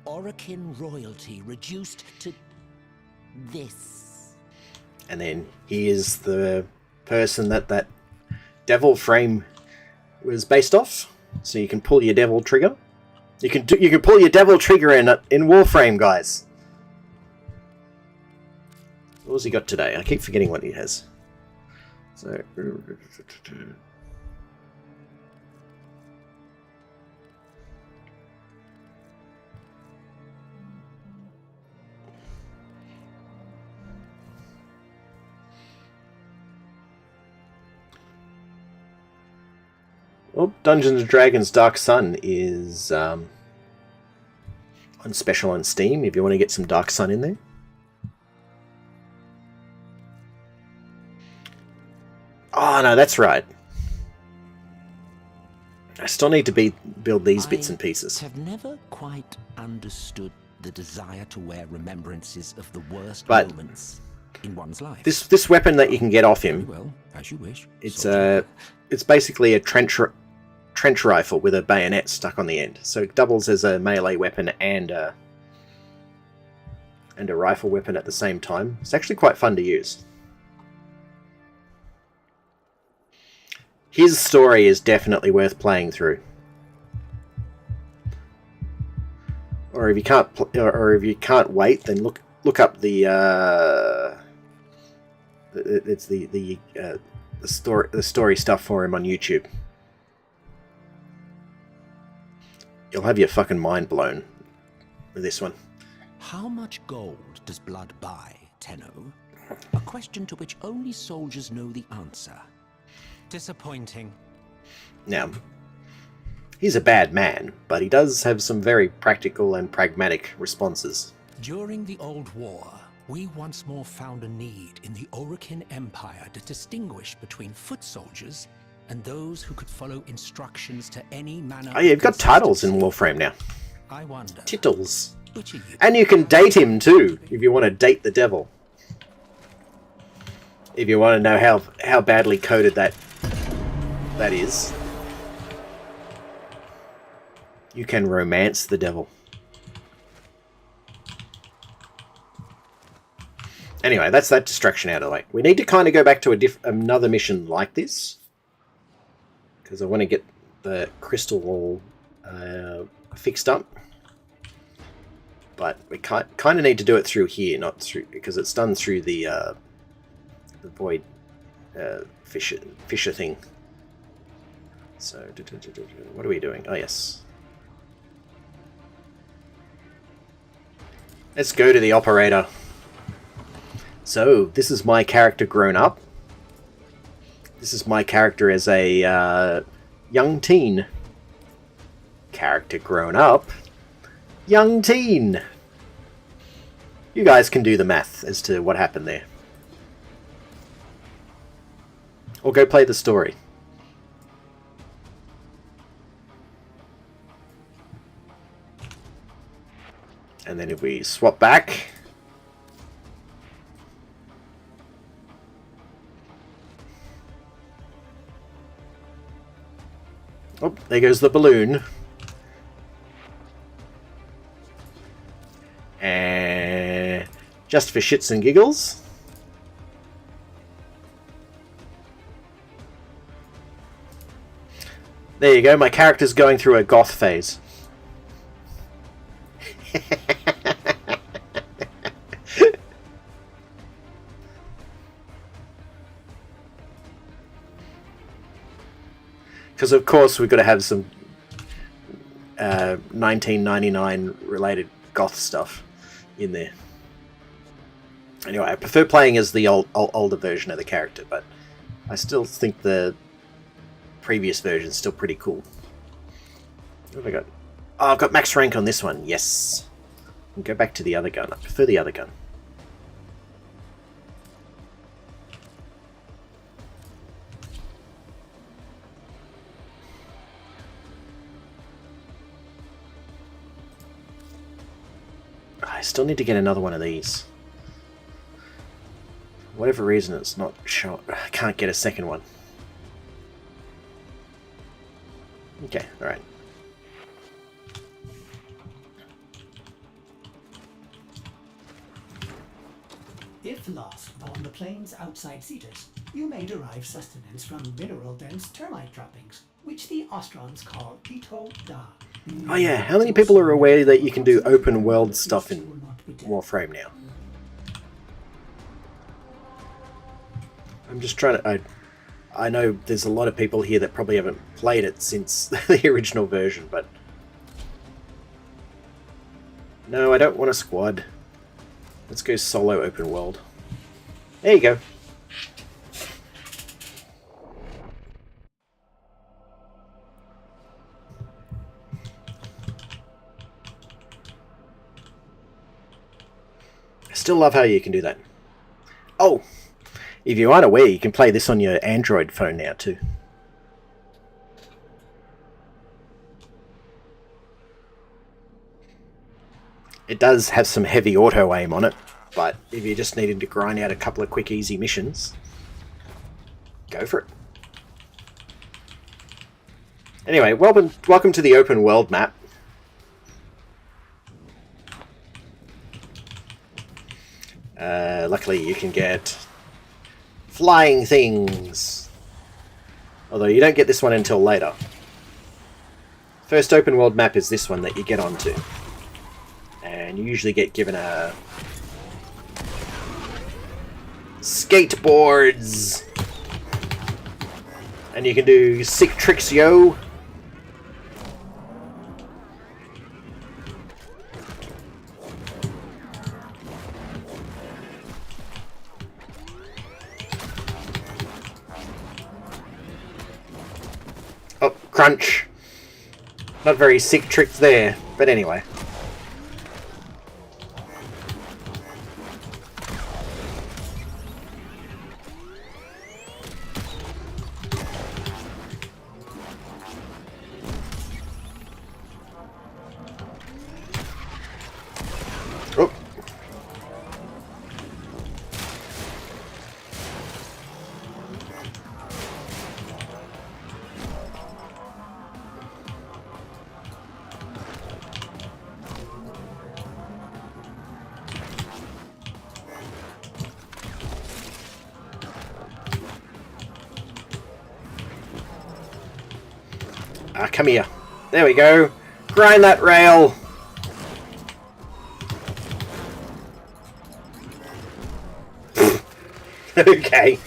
Orokin royalty reduced to this. and then he is the person that devil frame was based off. So you can pull your devil trigger. You can pull your devil trigger in Warframe, guys. What has he got today? I keep forgetting what he has. So well, Dungeons & Dragons Dark Sun is on special on Steam if you want to get some Dark Sun in there. Oh no, that's right. I still need to build these bits and pieces. I have never quite understood the desire to wear remembrances of the worst moments in one's life. This weapon that you can get off him, Well, as you wish. it's basically a trench rifle with a bayonet stuck on the end. So it doubles as a melee weapon and a rifle weapon at the same time. It's actually quite fun to use. His story is definitely worth playing through. Or if you can't wait, then look up the story stuff for him on YouTube. You'll have your fucking mind blown with this one. How much gold does blood buy, Tenno? A question to which only soldiers know the answer. Disappointing. Now, he's a bad man, but he does have some very practical and pragmatic responses. During the Old War, we once more found a need in the Orokin Empire to distinguish between foot soldiers and those who could follow instructions to any manner. Oh yeah, you've got titles in Warframe now. I wonder. Titles. Which are you? And you can date him too, if you want to date the devil. If you want to know how badly coded that is. You can romance the devil. Anyway, that's that distraction out of the way. We need to kind of go back to another mission like this. Because I want to get the crystal all fixed up. But we kind of need to do it through here, not through, because it's done through the void Fisher thing. So, what are we doing? Oh, yes. Let's go to the operator. So, this is my character grown up. This is my character as a young teen. Character grown up, young teen. You guys can do the math as to what happened there. Or go play the story. And then if we swap back... Oh, there goes the balloon. And just for shits and giggles. There you go, my character's going through a goth phase. Because of course we've got to have some 1999 related goth stuff in there. Anyway, I prefer playing as the older version of the character, but I still think the previous version is still pretty cool. What have I got? Oh, I've got max rank on this one. Yes. And go back to the other gun. I prefer the other gun. I still need to get another one of these. For whatever reason, it's not showing. I can't get a second one. Okay, alright. If lost upon the plains outside Cetus, you may derive sustenance from mineral-dense termite droppings, which the Ostrons call pt2. Oh yeah, how many people are aware that you can do open world stuff in Warframe now? I'm just trying to... I know there's a lot of people here that probably haven't played it since the original version, but... No, I don't want a squad. Let's go solo open world. There you go. I still love how you can do that. Oh! If you aren't aware, you can play this on your Android phone now too. It does have some heavy auto aim on it, but if you're just needing to grind out a couple of quick easy missions, go for it. Anyway, welcome to the open world map. Luckily you can get flying things. Although you don't get this one until later. First open world map is this one that you get onto. And you usually get given a... skateboards! And you can do sick tricks, yo! Oh, crunch! Not very sick tricks there, but anyway. Come here. There we go. Grind that rail. Okay.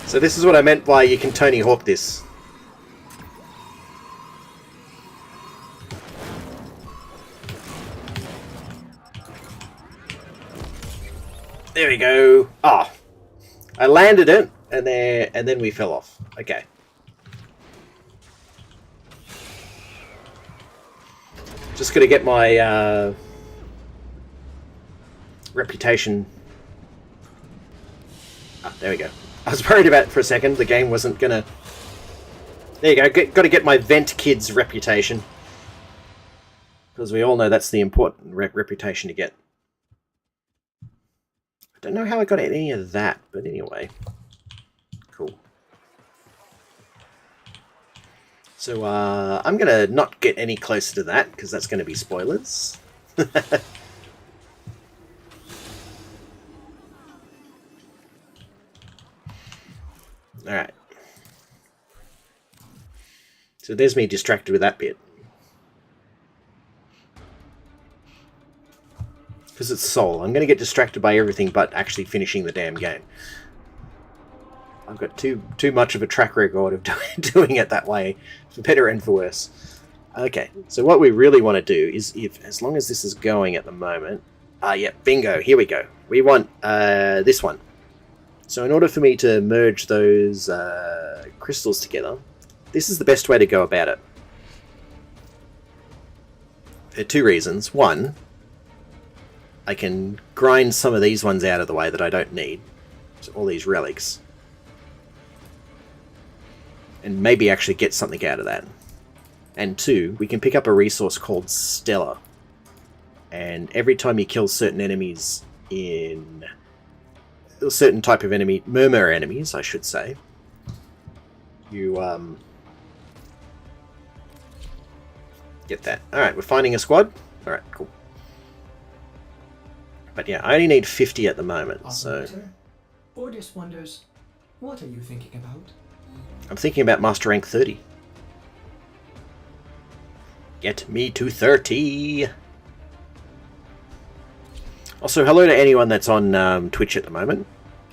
So this is what I meant by you can Tony Hawk this. we go. Oh, I landed it, and then we fell off. Okay. Just gotta get my reputation. Ah, there we go. I was worried about for a second the game wasn't gonna. There you go. Got to get my vent kid's reputation, because we all know that's the important reputation to get. I don't know how I got any of that, but anyway, cool. So I'm gonna not get any closer to that because that's gonna be spoilers. All right. So there's me distracted with that bit. Because it's Soul. I'm going to get distracted by everything but actually finishing the damn game. I've got too much of a track record of doing it that way, for better and for worse. Okay, so what we really want to do is, as long as this is going at the moment... yeah, bingo, here we go. We want this one. So in order for me to merge those crystals together, this is the best way to go about it. For two reasons. One, I can grind some of these ones out of the way that I don't need. So all these relics. And maybe actually get something out of that. And two, we can pick up a resource called Stellar. And every time you kill certain enemies in... a certain type of enemy, murmur enemies, I should say, you get that. Alright, we're finding a squad. Alright, cool. But yeah, I only need 50 at the moment, so... Ordis wonders, what are you thinking about? I'm thinking about Master Rank 30. Get me to 30! Also, hello to anyone that's on Twitch at the moment.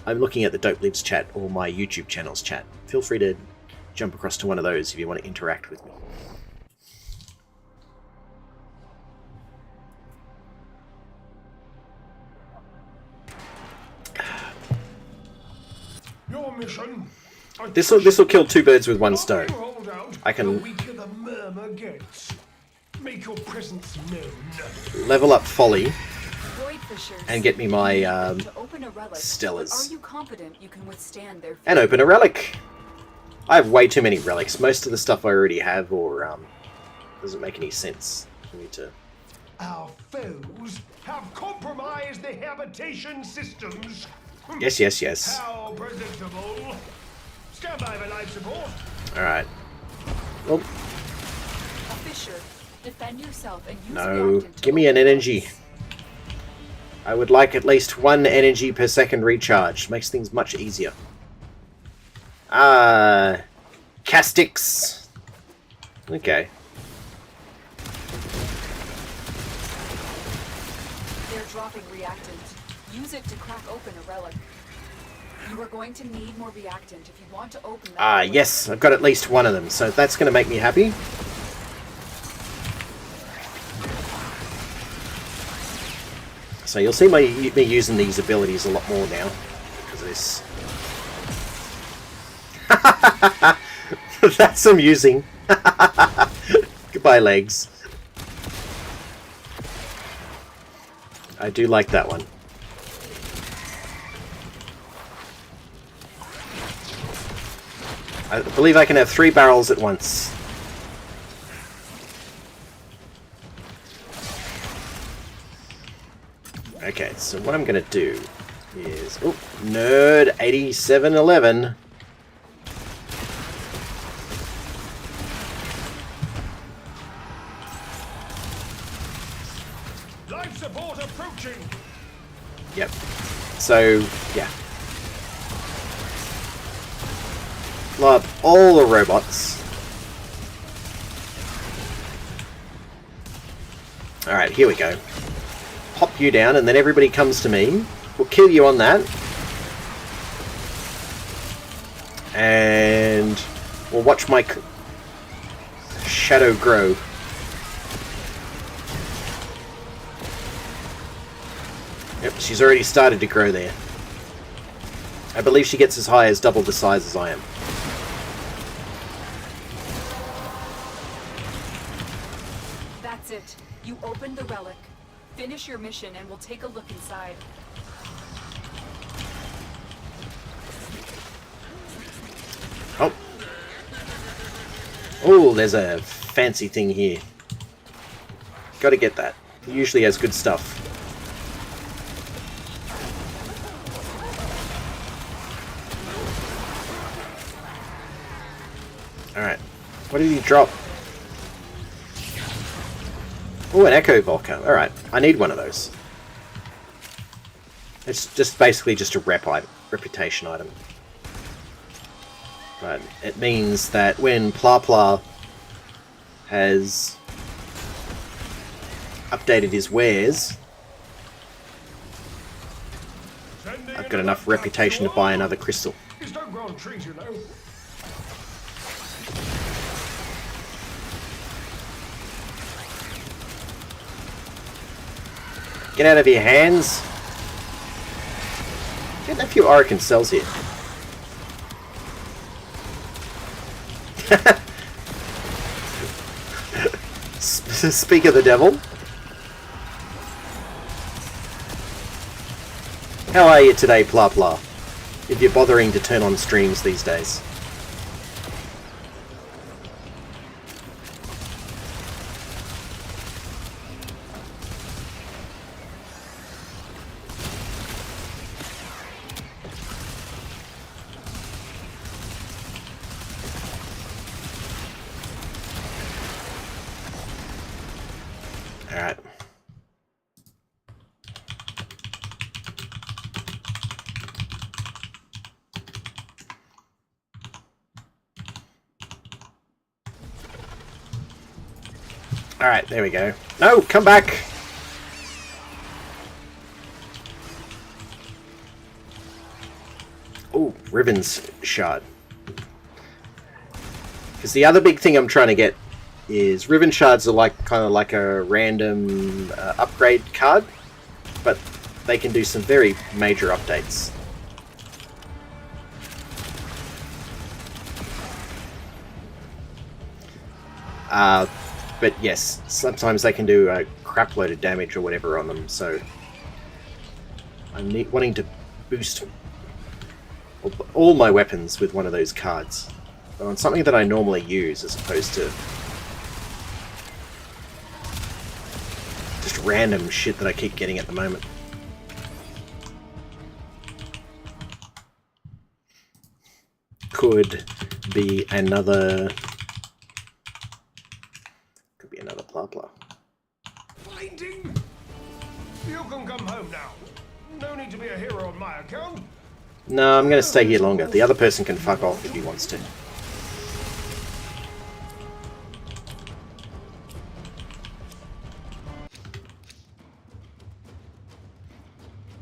I'm looking at the Dope Lives chat or my YouTube channel's chat. Feel free to jump across to one of those if you want to interact with me. Your mission. This will kill two birds with one stone. I can Make your presence known. level up Folly and get me my Stellars. Are you confident you can withstand their And open a relic. I have way too many relics. Most of the stuff I already have, or doesn't make any sense for me to. Our foes have compromised the habitation systems. Yes, yes, yes. How predictable. Stand by for life support. All right. Well, A Fisher, defend yourself and use no. reactant to Give me an open energy. I would like at least 1 energy per second recharge. Makes things much easier. Castix. Okay. They're dropping reactant. Use it to crack open a relic. You are going to need more reactant if you want to open that. relic. Yes. I've got at least one of them, so that's going to make me happy. So you'll see me using these abilities a lot more now because of this. That's amusing. Goodbye, legs. I do like that one. I believe I can have 3 barrels at once. Okay, so what I'm going to do is... Oh, nerd 8711. Life support approaching. Yep. So, yeah. Blow up all the robots. Alright, here we go. Pop you down, and then everybody comes to me. We'll kill you on that. And we'll watch my shadow grow. Yep, she's already started to grow there. I believe she gets as high as double the size as I am. That's it. You opened the relic. Finish your mission and we'll take a look inside. Oh. Oh, there's a fancy thing here. Gotta get that. It usually has good stuff. Alright. What did he drop? Oh, an Echo Volca. Alright. I need one of those. It's just basically just a reputation item. But it means that when Pla has updated his wares, I've got enough reputation to buy another crystal. Just don't grow on trees, you know. Get out of your hands. Getting a few Orokin cells here. Speak of the devil. How are you today, Pla Pla? If you're bothering to turn on streams these days. Alright. Alright, there we go. No, come back! Oh, Ribbons Shard. Because the other big thing I'm trying to get is Ribbon Shards are like kind of like a random upgrade card, but they can do some very major updates. But yes, sometimes they can do a crap load of damage or whatever on them, so I'm wanting to boost all my weapons with one of those cards. On something that I normally use as opposed to just random shit that I keep getting at the moment. Could be another Pla Pla. Blinding! You can come home now. No need to be a hero on my account. No, I'm going to stay here longer. The other person can fuck off if he wants to.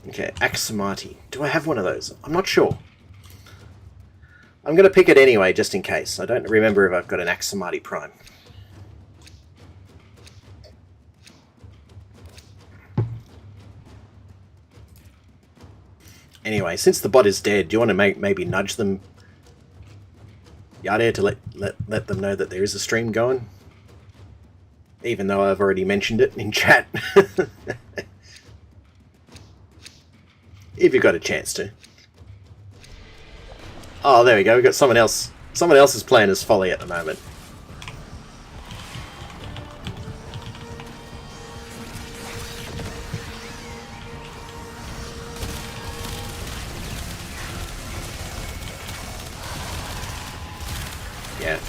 Okay, Axamati. Do I have one of those? I'm not sure. I'm going to pick it anyway, just in case. I don't remember if I've got an Axamati Prime. Anyway, since the bot is dead, do you want to maybe nudge them, Yardare, to let them know that there is a stream going? Even though I've already mentioned it in chat. If you've got a chance to. Oh, there we go. We've got someone else. Someone else is playing as Folly at the moment. Yeah.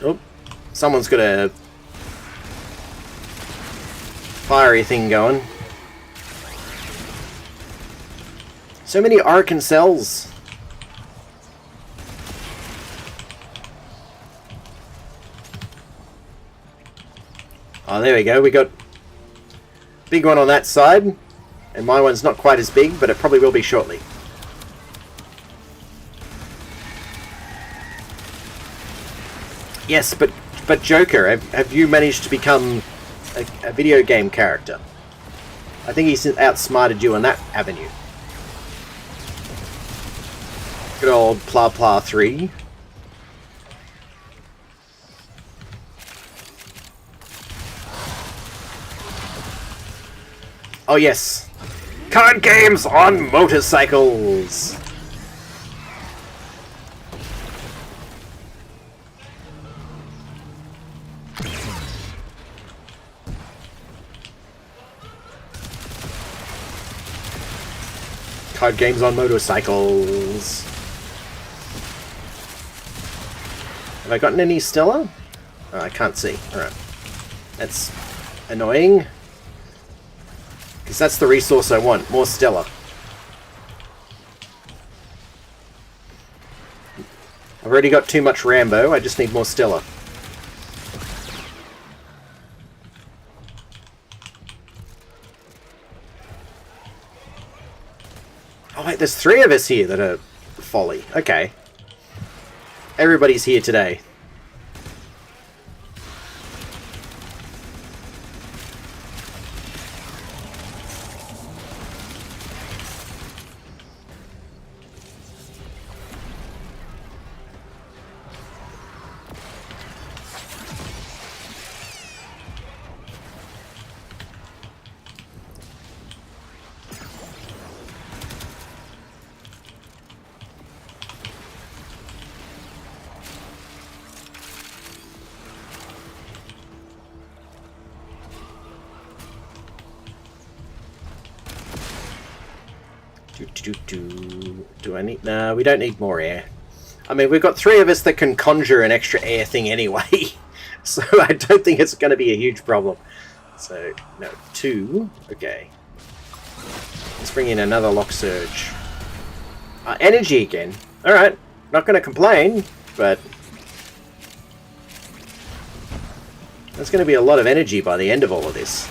Oh, someone's got a fiery thing going. So many Orokin cells. Oh, there we go. We got big one on that side. And my one's not quite as big, but it probably will be shortly. Yes, but Joker, have you managed to become a video game character. I think he's outsmarted you on that avenue. Good old Pla Pla 3. Oh yes, card games on motorcycles. Card games on motorcycles. Have I gotten any Stella? Oh, I can't see. Alright. That's annoying. Because that's the resource I want. More Stella. I've already got too much Rambo. I just need more Stella. Oh wait, there's 3 of us here that are folly. Okay. Everybody's here today. Do I need... No, we don't need more air. I mean, we've got 3 of us that can conjure an extra air thing anyway. So I don't think it's going to be a huge problem. So, no, 2. Okay. Let's bring in another Lock Surge. Energy again. Alright. Not going to complain, but... there's going to be a lot of energy by the end of all of this.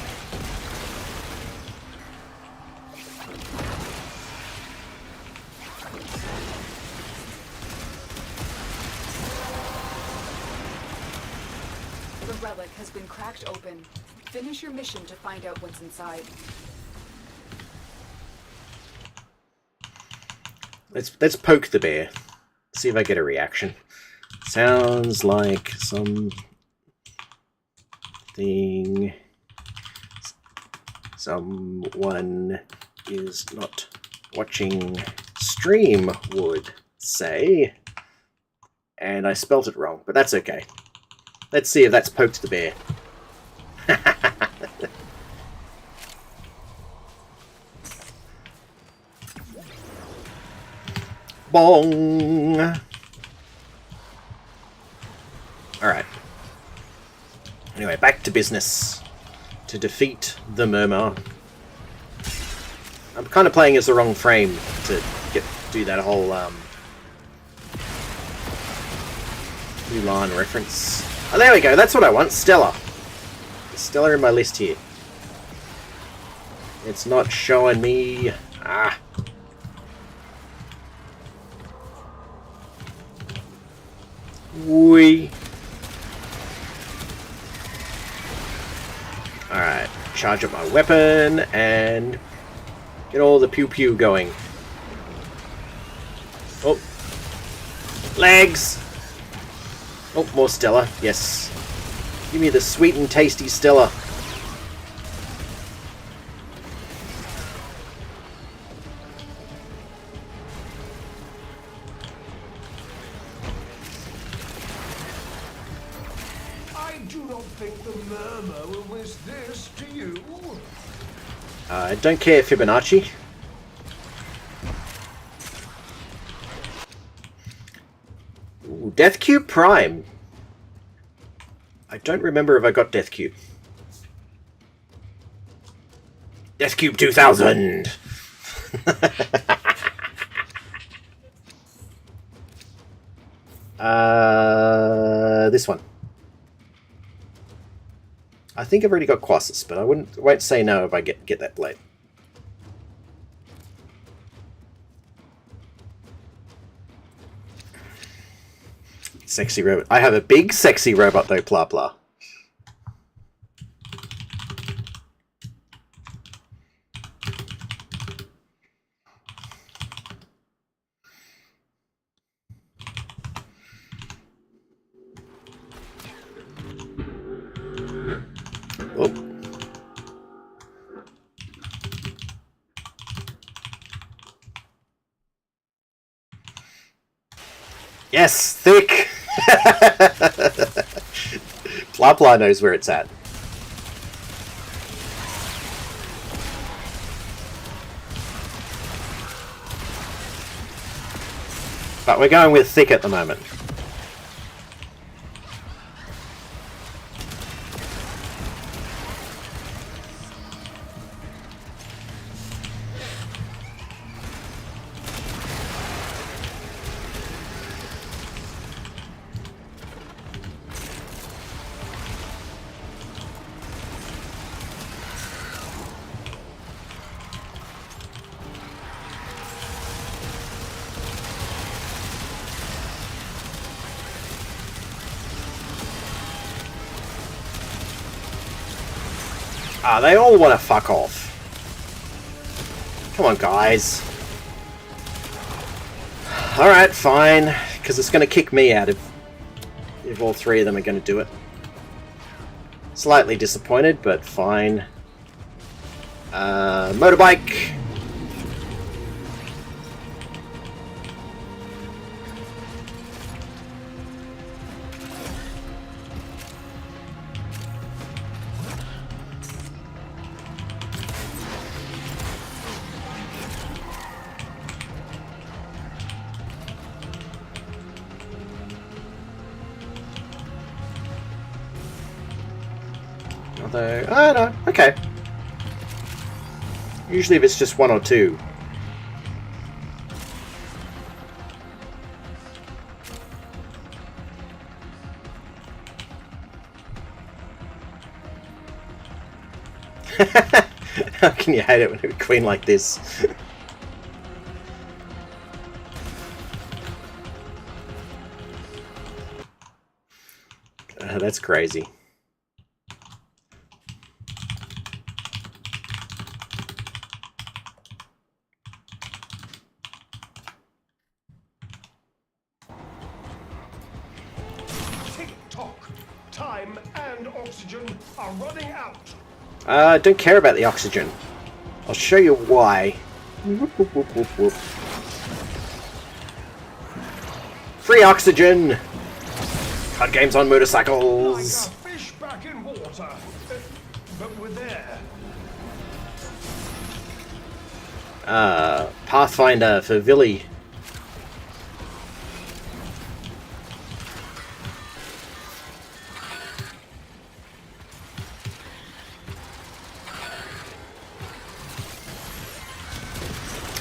Has been cracked open. Finish your mission to find out what's inside. Let's poke the bear. See if I get a reaction. Sounds like someone is not watching stream would say. And I spelt it wrong, but that's okay. Let's see if that's poked the bear. Bong! Alright. Anyway, back to business. To defeat the Murmur. I'm kind of playing as the wrong frame to do that whole Mulan reference. Oh, there we go. That's what I want. Stella. Stella in my list here. It's not showing me. Ah. Wee. Alright. Charge up my weapon and get all the pew-pew going. Oh. Legs! Oh, more Stella. Yes. Give me the sweet and tasty Stella. I do not think the Murmur will wish this to you. I don't care, Fibonacci. Ooh, Death Cube Prime. I don't remember if I got Death Cube. Death Cube 2000! This one. I think I've already got Quasis, but I won't say no if I get that blade. Sexy robot. I have a big sexy robot though, Pla Pla. Yes, thick! Blah Blah knows where it's at. But we're going with thick at the moment. Ah, they all want to fuck off. Come on, guys. Alright, fine. Because it's going to kick me out if all three of them are going to do it. Slightly disappointed, but fine. Motorbike. Although, oh no, okay. Usually if it's just one or two. How can you hate it when a queen like this? That's crazy. Tick-tock. Time and oxygen are running out. I don't care about the oxygen. I'll show you why. Whoop, whoop, whoop, whoop, whoop. Free oxygen! Card games on motorcycles! Like a fish back in water. But we're there. Pathfinder for Villy.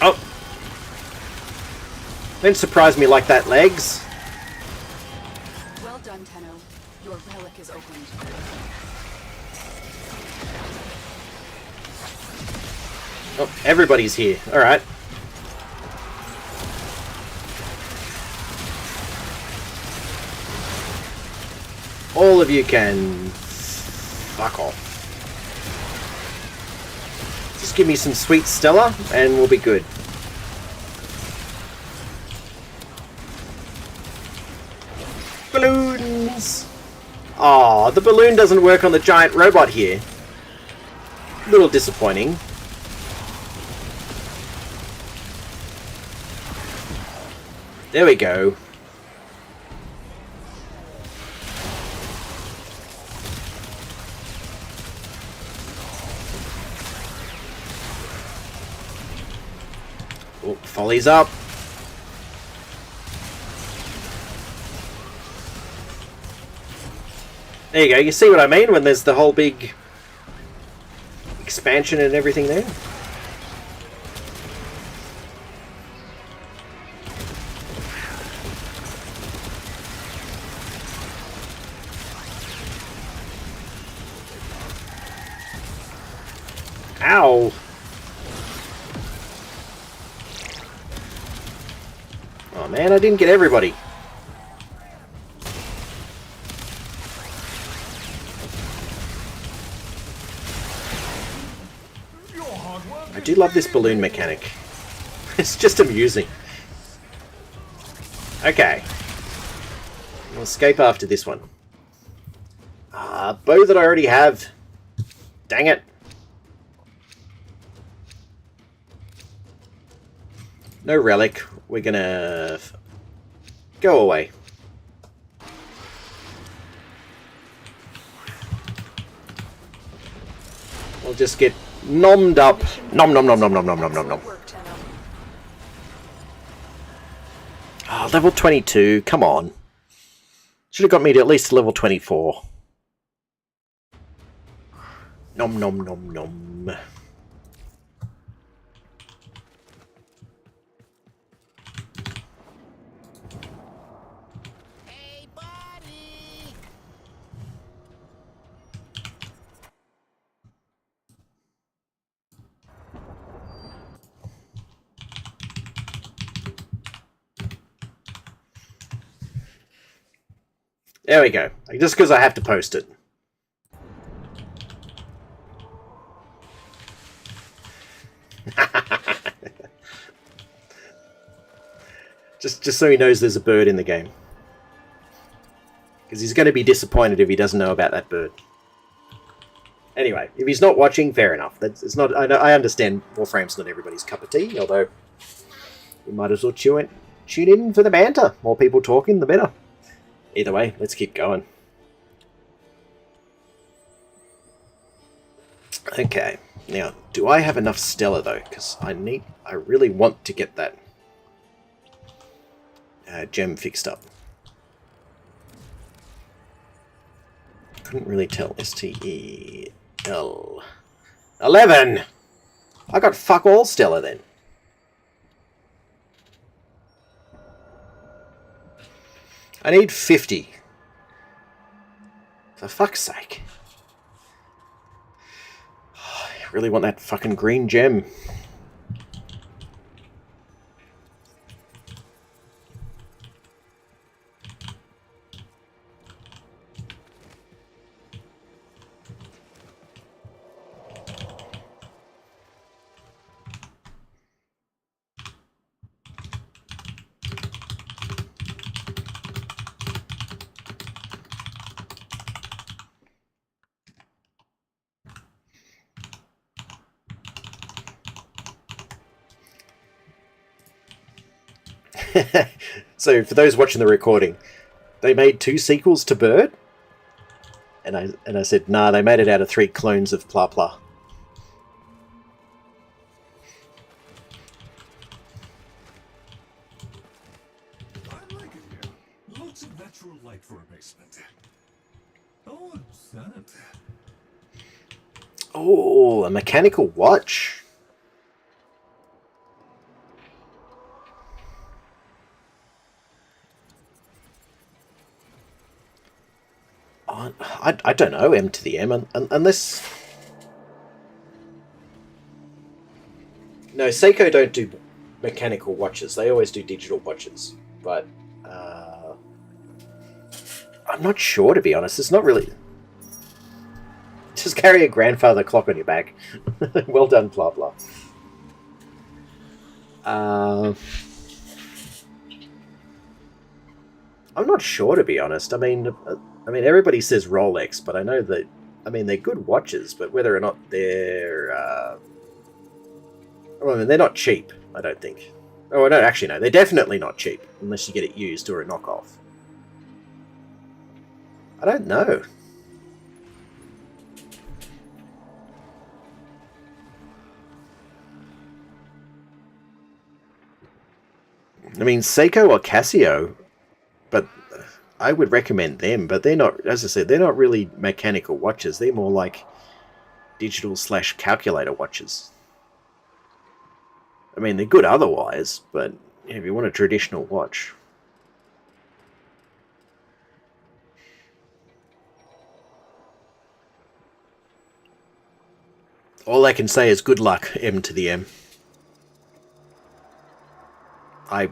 Oh! Don't surprise me like that, legs. Well done, Tenno. Your relic is opened. Oh, everybody's here. Alright. All of you can fuck off. Just give me some sweet Stella and we'll be good. Balloons! Aw, the balloon doesn't work on the giant robot here. A little disappointing. There we go. Oh, Folly's up. There you go. You see what I mean when there's the whole big expansion and everything there? Ow! Oh man, I didn't get everybody. I do love this balloon mechanic. It's just amusing. Okay. I'll escape after this one. Bow that I already have. Dang it. No relic. We're gonna Go away. We'll just get nommed up. Nom nom nom nom nom nom nom nom nom. Ah, level 22. Come on. Should have got me to at least level 24. Nom nom nom nom. Hey, buddy! There we go. Just because I have to post it. just so he knows there's a bird in the game. Because he's going to be disappointed if he doesn't know about that bird. Anyway, if he's not watching, fair enough. It's not. I understand Warframe's not everybody's cup of tea, although you might as well tune in for the banter. More people talking, the better. Either way, let's keep going. Okay, now, do I have enough Stellar though? Because I really want to get that gem fixed up. Couldn't really tell. STEL 11. I got fuck all Stellar then. I need 50. For fuck's sake. I really want that fucking green gem. So, for those watching the recording, they made 2 sequels to Bird, and I said, nah, they made it out of 3 clones of Pla Pla. I like it here. Lots of natural light for a basement. Oh, that. Oh, a mechanical watch. I don't know, M to the M, unless... No, Seiko don't do mechanical watches. They always do digital watches. But, I'm not sure, to be honest. It's not really... Just carry a grandfather clock on your back. Well done, blah, blah. I'm not sure, to be honest. I mean, everybody says Rolex, but I know that... I mean, they're good watches, but whether or not they're... Well, I mean, they're not cheap, I don't think. Oh, no, actually, no. They're definitely not cheap, unless you get it used or a knockoff. I don't know. I mean, Seiko or Casio, but I would recommend them, but they're not, as I said, they're not really mechanical watches. They're more like digital/calculator watches. I mean, they're good otherwise, but if you want a traditional watch. All I can say is good luck, M to the M. I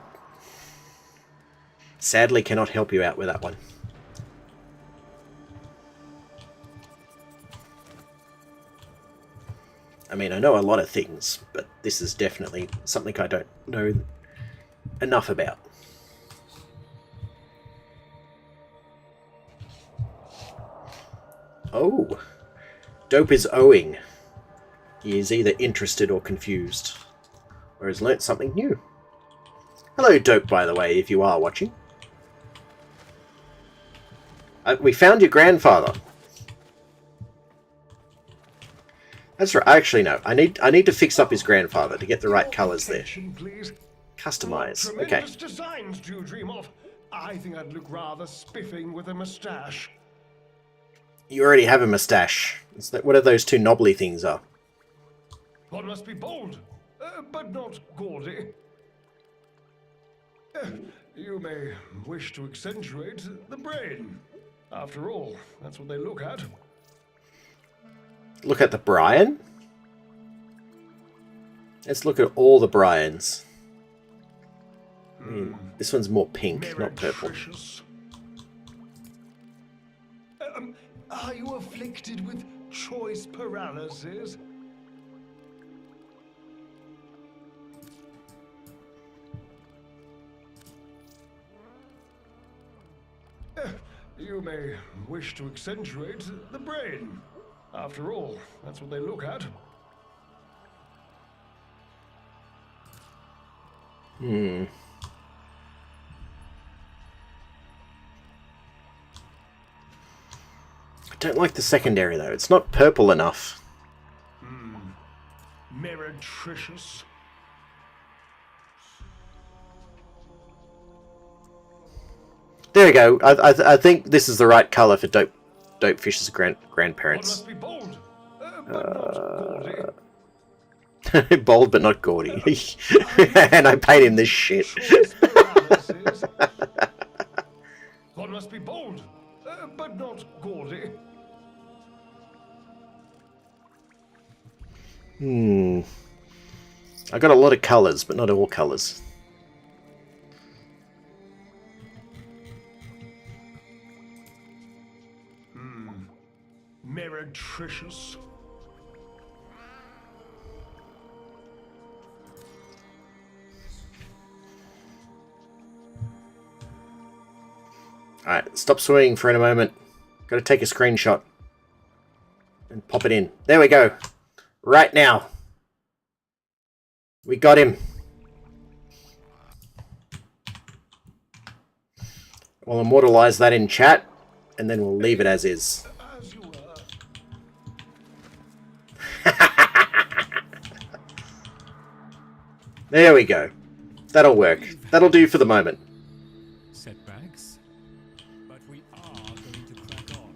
sadly cannot help you out with that one. I mean, I know a lot of things, but this is definitely something I don't know enough about. Oh, Dope is owing. He is either interested or confused, or has learnt something new. Hello, Dope, by the way, if you are watching. We found your grandfather. That's right. Actually, no. I need to fix up his grandfather to get the right colours there. Please. Customize. What Okay. tremendous designs do you dream of? I think I'd look rather spiffing with a moustache. You already have a moustache. Whatever those two knobbly things are. One must be bold, but not gaudy. You may wish to accentuate the brain. After all, that's what they look at. Look at the Brian. Let's look at all the Brians. I mean, this one's more pink, not purple. Are you afflicted with choice paralysis? You may wish to accentuate the brain. After all, that's what they look at. I don't like the secondary though. It's not purple enough. Meretricious. There we go. I think this is the right colour for Dopefish's grandparents. One must be bold, but not gaudy. Bold but not gaudy. And I paid him this shit. One must be bold, but not gaudy. I got a lot of colours, but not all colours. Meretricious. Alright, stop swinging for a moment. Gotta take a screenshot. And pop it in. There we go. Right now. We got him. We'll immortalize that in chat, and then we'll leave it as is. As you were. There we go. That'll work. That'll do for the moment. Setbacks, but we are going to crack on.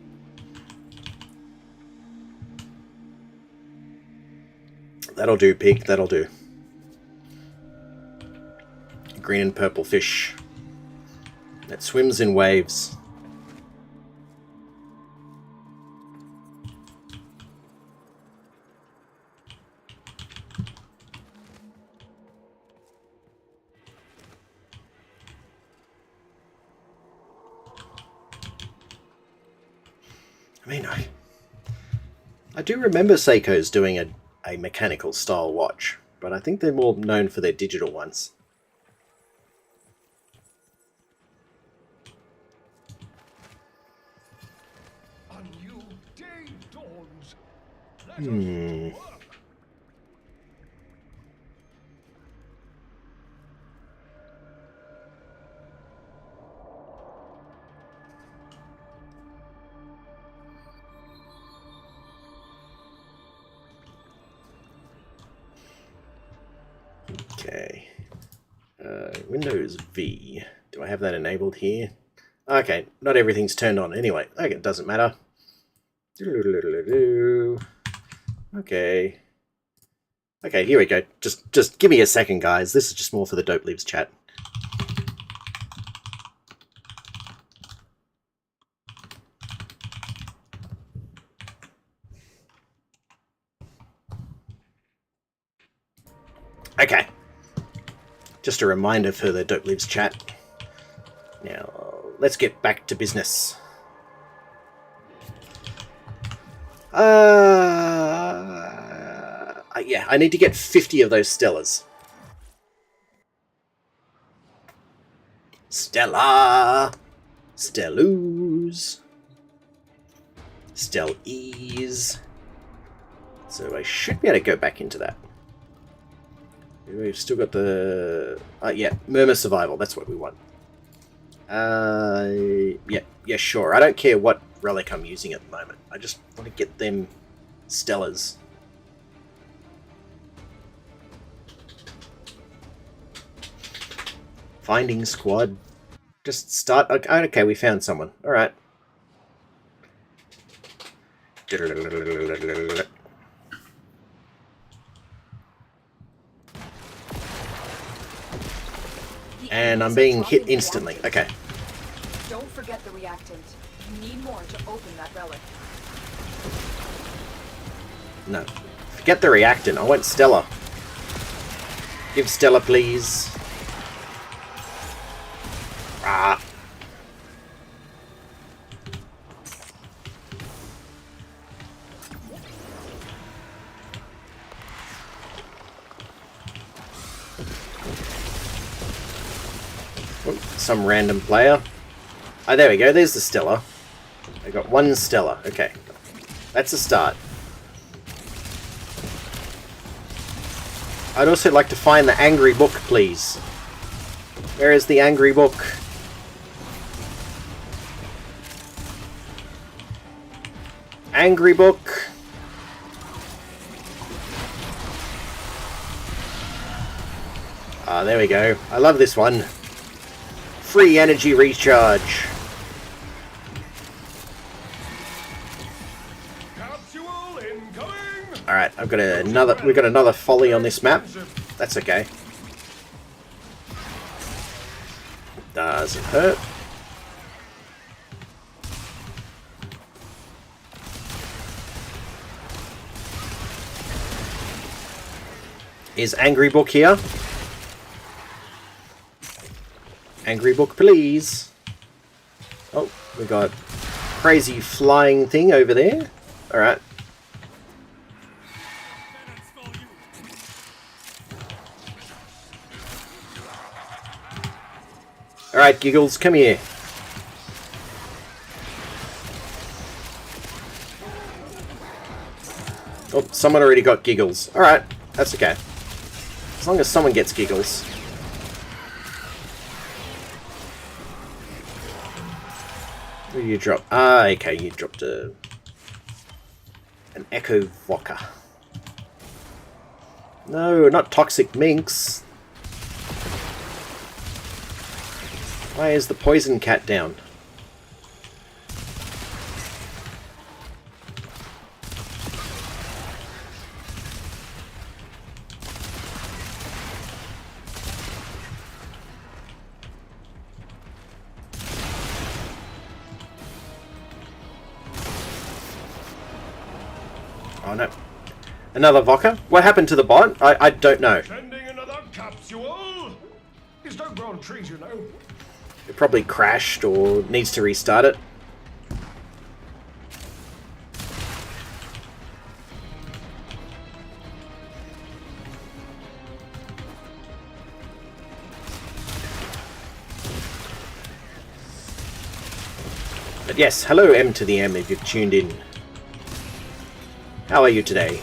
That'll do, pig. That'll do. Green and purple fish that swims in waves. I mean, I do remember Seiko's doing a mechanical style watch, but I think they're more known for their digital ones. A new day dawns. Let us get to work. Okay. Windows V. Do I have that enabled here? Okay, not everything's turned on anyway. Okay, it doesn't matter. Okay. Okay, here we go. Just give me a second, guys. This is just more for the Dope Leaves chat. Okay. Just a reminder for the Dope Leaves chat. Now, let's get back to business. Yeah, I need to get 50 of those Stellas. Stella! Stellus! Stellees. So I should be able to go back into that. We've still got the... yeah, Murmur Survival. That's what we want. Yeah, yeah, sure. I don't care what relic I'm using at the moment. I just want to get them Stellars. Finding squad. Just start. Okay, we found someone. Alright. And I'm being hit instantly. Okay. Don't forget the reactant. You need more to open that relic. No. Forget the reactant. I want Stella. Give Stella, please. Ah. Some random player. Oh, there we go. There's the Stella. I got one Stella. Okay. That's a start. I'd also like to find the angry book, please. Where is the angry book? Angry book. Ah, there we go. I love this one. Free energy recharge. Alright, I've got another. We've got another folly on this map. That's okay. Doesn't hurt. Is Angry Book here? Angry Book, please. Oh, we got crazy flying thing over there. Alright. Alright, Giggles, come here. Oh, someone already got Giggles. Alright, that's okay. As long as someone gets Giggles. What did you drop? Ah, okay, you dropped an Echo Vodka. No, not Toxic Minx. Why is the poison cat down? Oh no. Another vodka? What happened to the bot? I don't know. Sending another capsule? It's no grand treat, you know. It probably crashed or needs to restart it. But yes, hello M to the M if you've tuned in. How are you today?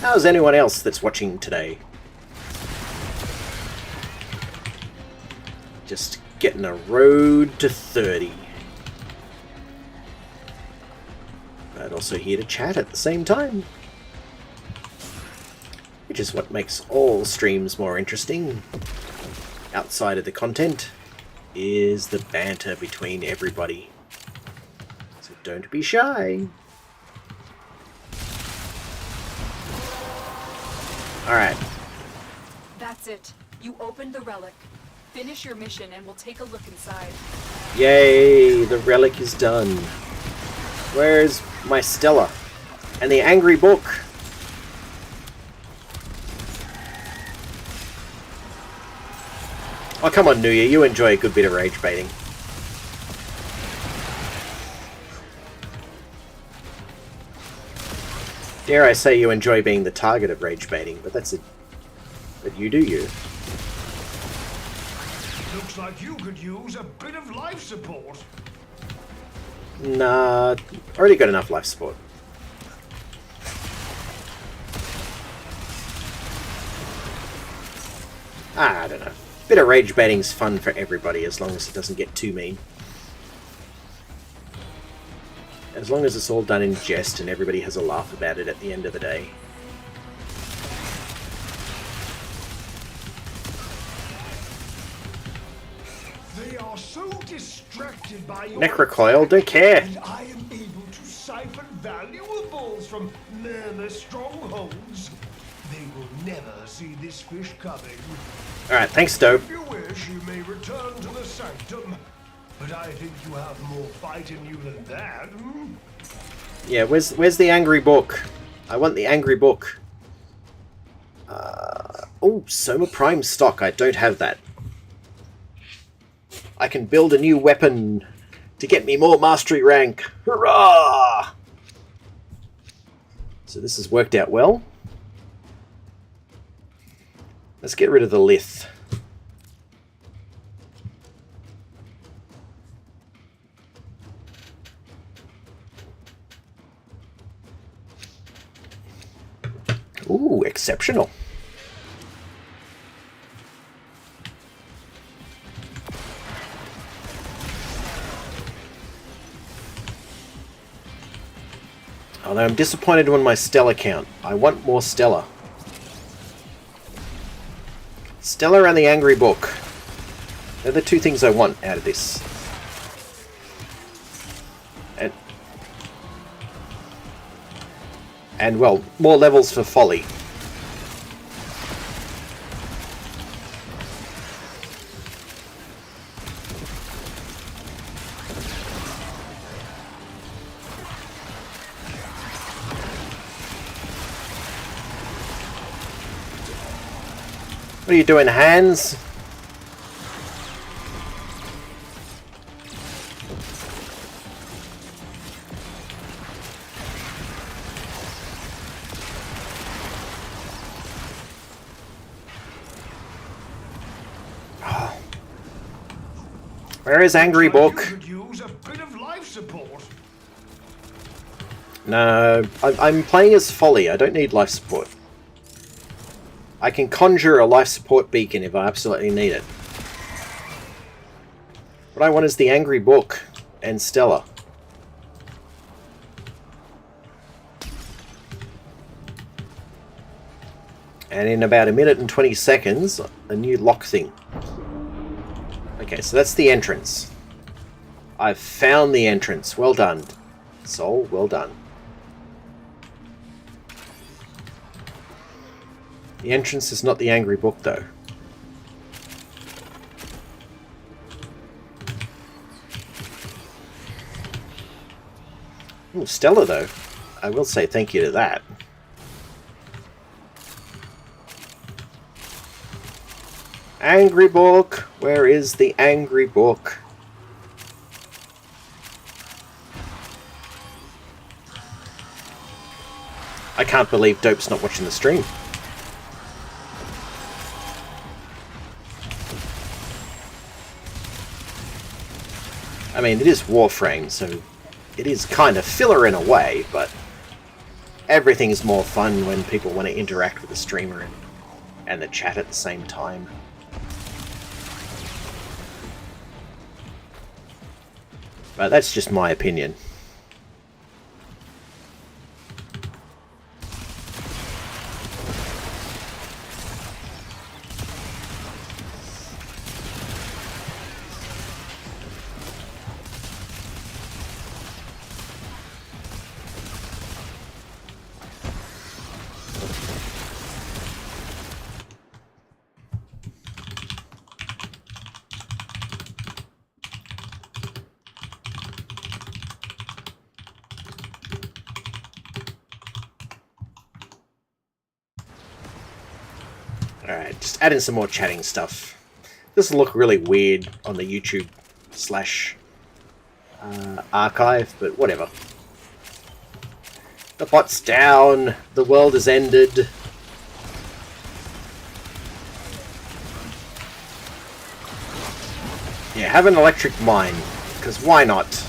How's anyone else that's watching today? Just getting a road to 30. But also here to chat at the same time. Which is what makes all streams more interesting. Outside of the content is the banter between everybody. So don't be shy. Alright. That's it. You opened the relic. Finish your mission and we'll take a look inside. Yay! The relic is done. Where's my Stella? And the angry book? Oh, come on, New Year. You enjoy a good bit of rage baiting. Dare I say you enjoy being the target of rage baiting, but that's it. But you do you. Looks like you could use a bit of life support. Nah, already got enough life support. I don't know. Bit of rage baiting's fun for everybody as long as it doesn't get too mean. As long as it's all done in jest and everybody has a laugh about it at the end of the day. They are so distracted by your Necrocoil, don't care. and I am able to siphon valuables from murmur strongholds. They will never see this fish coming. Alright, thanks, Dope. If you wish, you may return to the sanctum. But I think you have more fight in you than that. Yeah, where's the angry book? I want the angry book. Oh, Soma Prime stock. I don't have that. I can build a new weapon to get me more mastery rank. Hurrah! So this has worked out well. Let's get rid of the lith. Ooh, exceptional. Although I'm disappointed on my Stellar count. I want more Stellar. Stellar and the Angry Book. They're the two things I want out of this. And well, more levels for Folly. What are you doing, Hans? Where is Angry Book? You could use a bit of life support. No, I'm playing as Folly. I don't need life support. I can conjure a life support beacon if I absolutely need it. What I want is the Angry Book and Stella. And in about 1 minute and 20 seconds, a new lock thing. Okay, so that's the entrance. I've found the entrance. Well done, Soul. Well done. The entrance is not the Angry Book, though. Ooh, Stella, though. I will say thank you to that. Angry Book! Where is the Angry Book? I can't believe Dope's not watching the stream. I mean, it is Warframe, so it is kind of filler in a way, but everything is more fun when people want to interact with the streamer and the chat at the same time. But that's just my opinion. Alright, just add in some more chatting stuff. This will look really weird on the YouTube / archive, but whatever. The bot's down, the world has ended. Yeah, have an electric mine, because why not?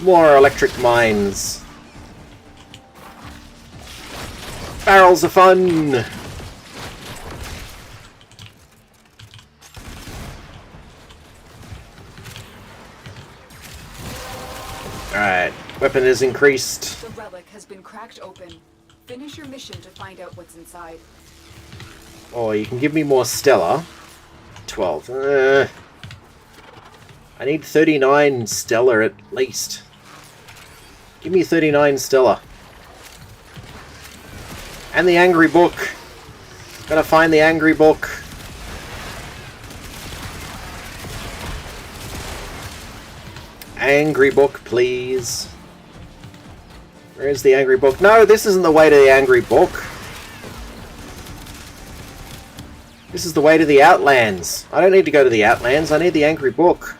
More electric mines. Barrels of fun! Weapon has increased. The relic has been cracked open. Finish your mission to find out what's inside. Oh, you can give me more Stellar. 12. I need 39 Stellar at least. Give me 39 Stellar. And the Angry Book. Gotta find the Angry Book. Angry Book, please. Where's the Angry Book? No, this isn't the way to the Angry Book. This is the way to the Outlands. I don't need to go to the Outlands, I need the Angry Book.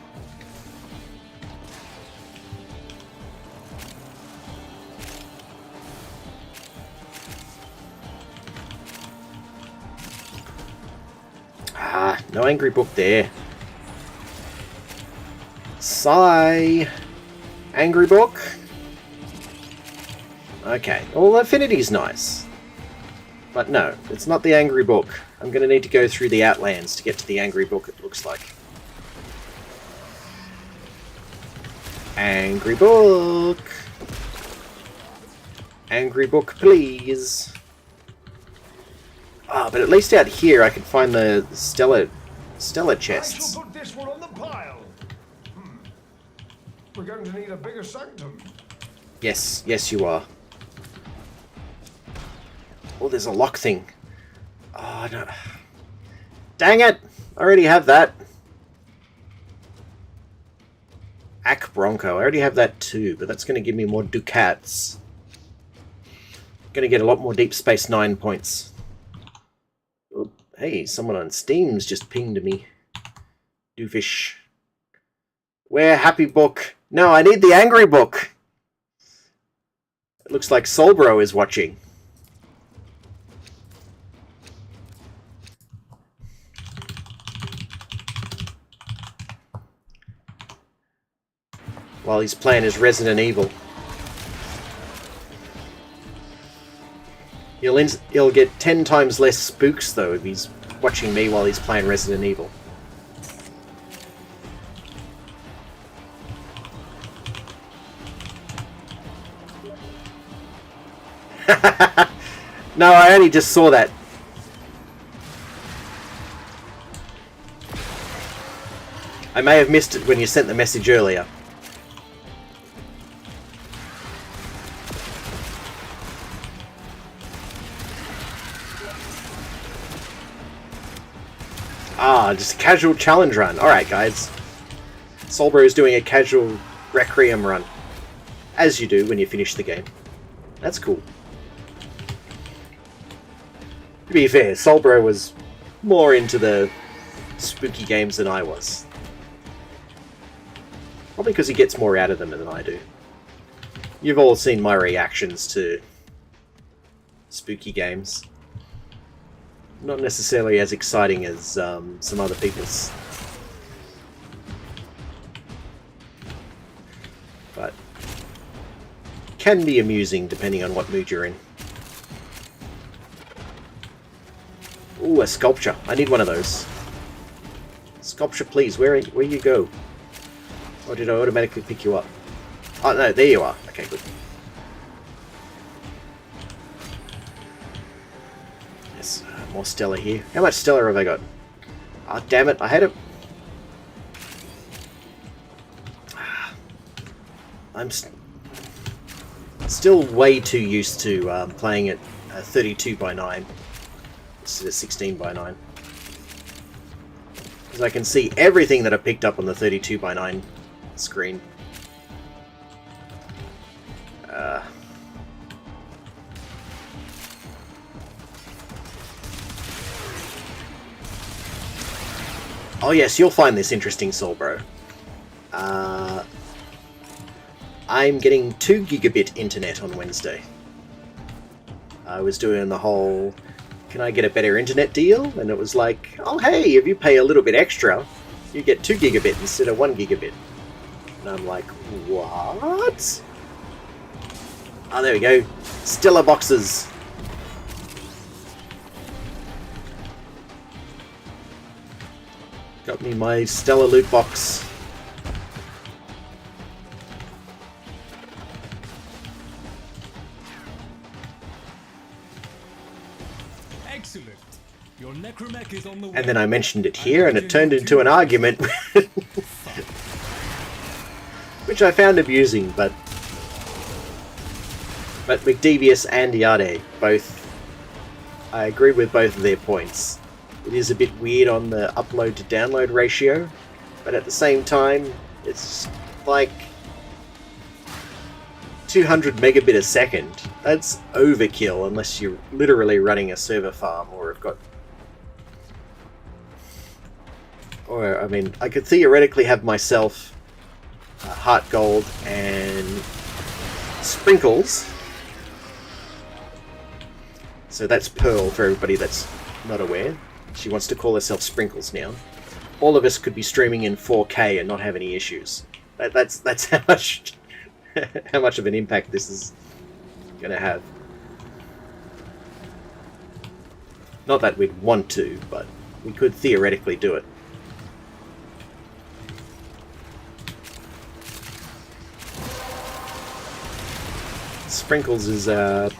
Ah, no Angry Book there. Sigh. Angry Book. Okay, well, Affinity's nice. But no, it's not the Angry Book. I'm going to need to go through the Outlands to get to the Angry Book, it looks like. Angry Book. Angry Book, please. Ah, but at least out here I can find the stellar chests. I shall put this one on the pile. We're going to need a bigger sanctum. Yes, yes you are. Oh, there's a lock thing. Oh, no. Dang it! I already have that. Ak Bronco. I already have that too, but that's going to give me more ducats. Going to get a lot more Deep Space Nine points. Oh, hey, someone on Steam's just pinged me. Doofish. Where Happy Book? No, I need the Angry Book. It looks like Solbro is watching. While he's playing his Resident Evil. He'll get 10 times less spooks though if he's watching me while he's playing Resident Evil. No, I only just saw that. I may have missed it when you sent the message earlier. Ah, just a casual challenge run. Alright, guys. Solbro is doing a casual Requiem run. As you do when you finish the game. That's cool. To be fair, Solbro was more into the spooky games than I was. Probably because he gets more out of them than I do. You've all seen my reactions to spooky games. Not necessarily as exciting as some other people's. But can be amusing depending on what mood you're in. Ooh, a sculpture. I need one of those. Sculpture, please. Where you go? Or did I automatically pick you up? Oh, no, there you are. Okay, good. Yes, more Stellar here. How much Stellar have I got? Oh, damn it. I had it. I'm still way too used to playing at 32:9 instead of 16:9. Because I can see everything that I picked up on the 32:9 screen. Oh yes, you'll find this interesting, Solbro. I'm getting 2 gigabit internet on Wednesday. I was doing the whole, can I get a better internet deal? And it was like, oh hey, if you pay a little bit extra, you get 2 gigabit instead of 1 gigabit. And I'm like, what? Oh, there we go. Stellar boxes. Got me my Stellar loot box. Excellent. Your necromech is on the way. And then I mentioned it here, and it turned into an argument, which I found amusing. But McDevious and Yade both, I agree with both of their points. It is a bit weird on the upload to download ratio, but at the same time, it's like 200 megabit a second. That's overkill unless you're literally running a server farm or have got... Or, I mean, I could theoretically have myself Heart Gold and Sprinkles. So that's Pearl for everybody that's not aware. She wants to call herself Sprinkles now. All of us could be streaming in 4K and not have any issues. That's how much how much of an impact this is going to have. Not that we'd want to, but we could theoretically do it. Sprinkles is a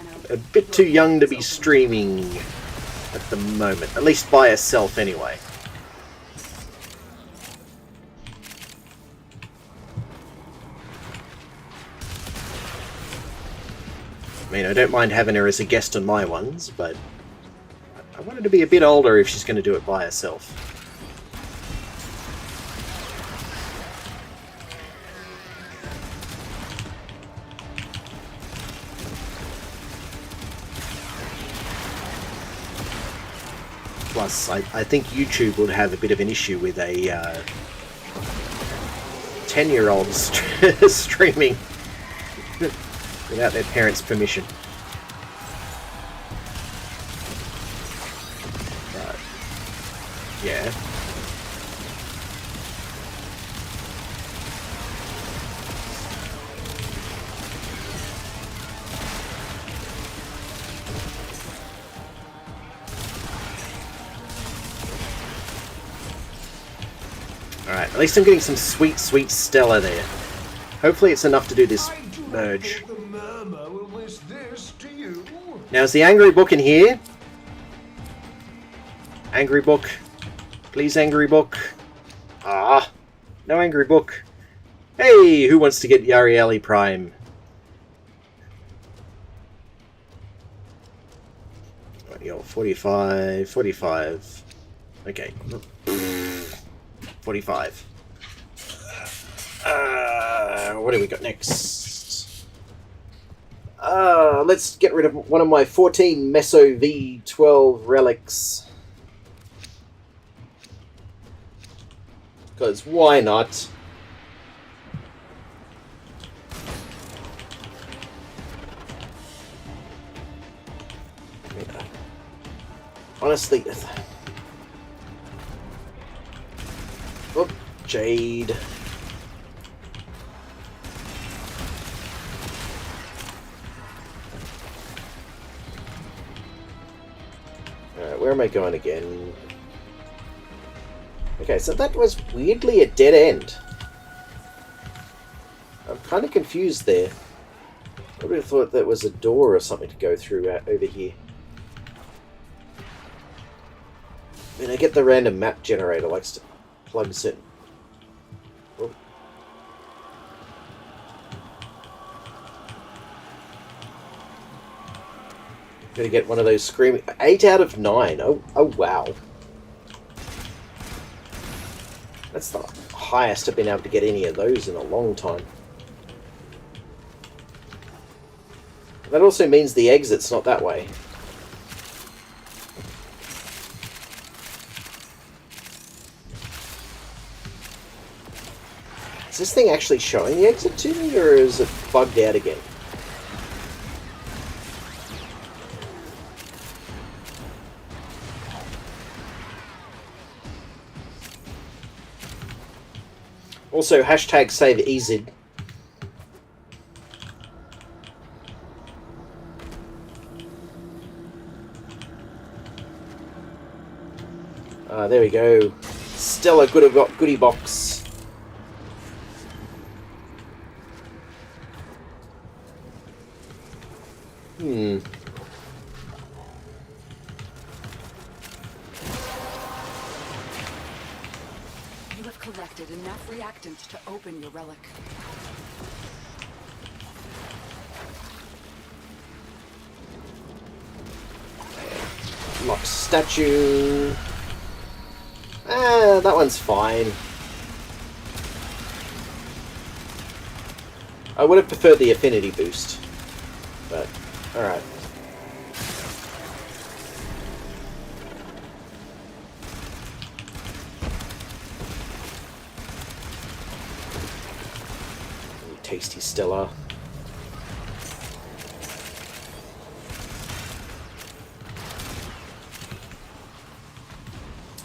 bit too young to be streaming at the moment, at least by herself anyway. I mean, I don't mind having her as a guest on my ones, but I want her to be a bit older if she's going to do it by herself. Plus, I think YouTube would have a bit of an issue with a 10-year-old streaming without their parents' permission. But, yeah. Alright, at least I'm getting some sweet, sweet Stella there. Hopefully it's enough to do this merge. Now is the Angry Book in here? Angry Book. Please, Angry Book. Ah, no Angry Book. Hey, who wants to get Yarieli Prime? Right, yo, 45, 45. Okay. 45. What do we got next? Let's get rid of one of my 14 Meso V12 relics. Because why not? Honestly... Oh, Jade. Alright, where am I going again? Okay, so that was weirdly a dead end. I'm kind of confused there. I would have thought that was a door or something to go through over here. I mean, I get the random map generator likes to plugs in. Oh. Gonna get one of those screaming... 8 out of 9. Oh wow. That's the highest I've been able to get any of those in a long time. That also means the exit's not that way. Is this thing actually showing the exit to me, or is it bugged out again? Also, hashtag save EZID. There we go. Stella goodie box. collected enough reactant to open your relic. Lock statue. Ah, that one's fine. I would have preferred the affinity boost, but alright. Tasty Stella.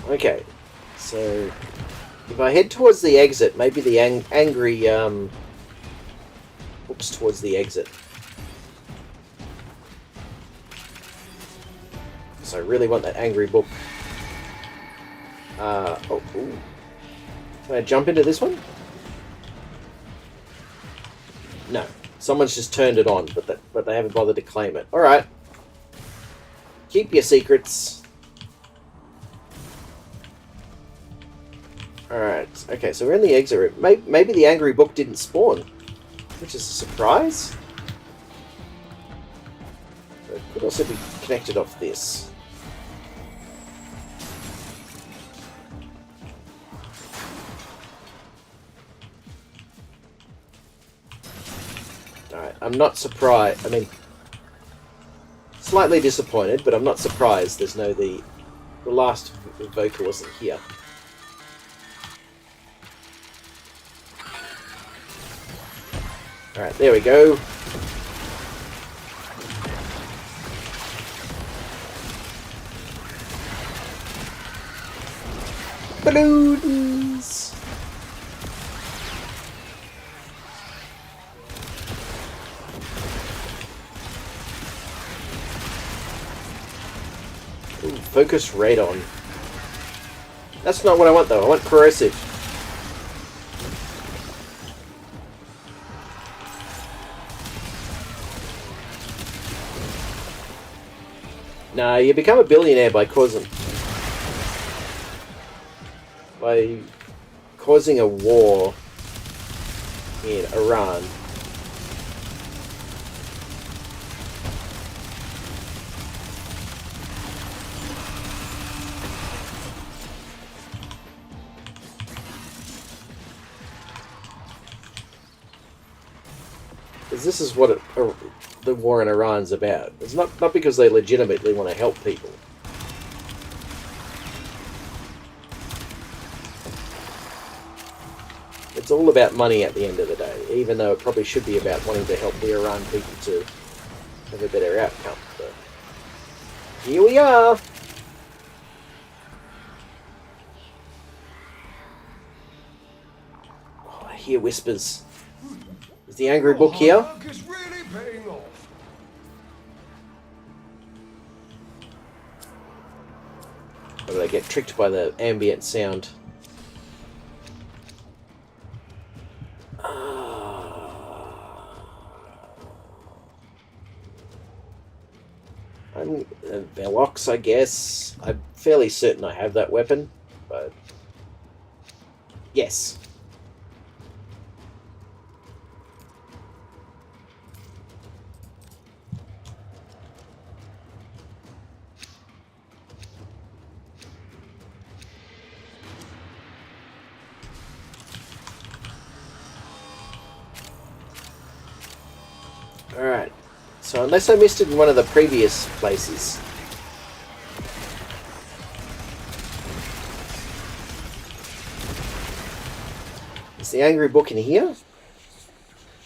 Okay, so if I head towards the exit, maybe the angry looks towards the exit. So I really want that angry book. Oh, ooh. Can I jump into this one? No, someone's just turned it on, but they haven't bothered to claim it. All right, keep your secrets. Alright, okay, so we're in the exit room. Maybe the angry book didn't spawn, which is a surprise. But it could also be connected off this. Alright, I'm not surprised. I mean, slightly disappointed, but I'm not surprised there's no the last evoker wasn't here. Alright, there we go. Balloons! Ooh, focus radon. That's not what I want though, I want corrosive. Nah, you become a billionaire by causing a war in Iran. Because this is what the war in Iran's about. It's not because they legitimately want to help people. It's all about money at the end of the day, even though it probably should be about wanting to help the Iran people to have a better outcome. But here we are! Oh, I hear whispers. Is the angry book here? Work is really paying off. Or did I get tricked by the ambient sound? I'm Velox, I guess. I'm fairly certain I have that weapon, but yes. Alright, so unless I missed it in one of the previous places. Is the angry book in here?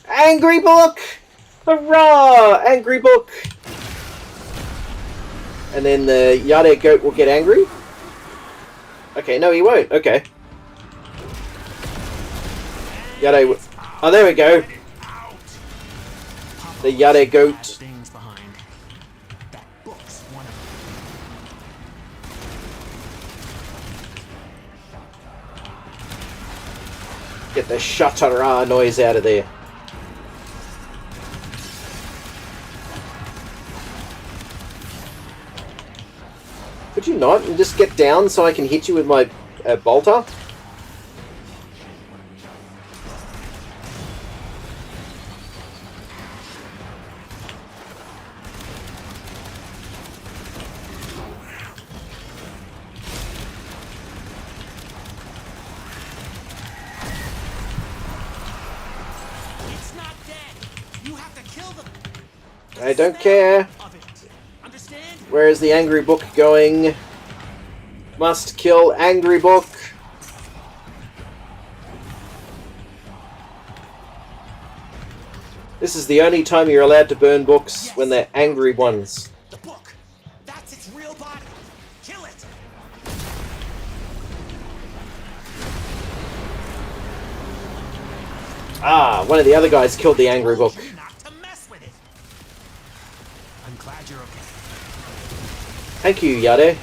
Angry book! Hurrah! Angry book! And then the Yade goat will get angry? Okay, no he won't, okay. Yade... Oh, there we go! The Yade goat. Get the shatara noise out of there. Could you not? And just get down so I can hit you with my bolter? I don't care. Where is the angry book going? Must kill angry book. This is the only time you're allowed to burn books, when they're angry ones. The book. That's its real body. Kill it. Ah, one of the other guys killed the angry book. Not to mess with it. I'm glad you're okay. Thank you, Yade.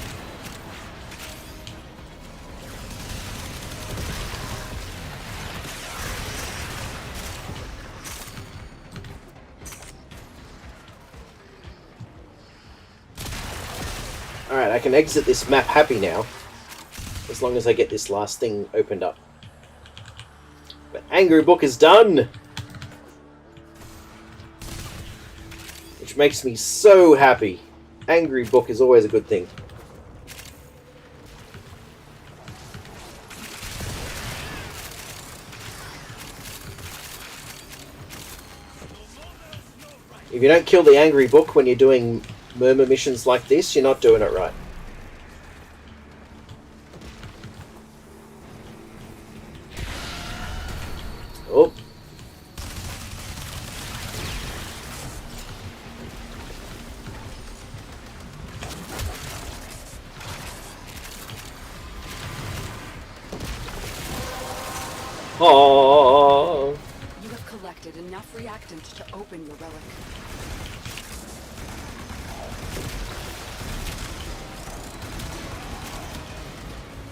Alright, I can exit this map happy now. As long as I get this last thing opened up. But Angry Book is done! Which makes me so happy. Angry Book is always a good thing. If you don't kill the Angry Book when you're doing murmur missions like this, you're not doing it right. Oh. Oh. You have collected enough reactant to open your relic.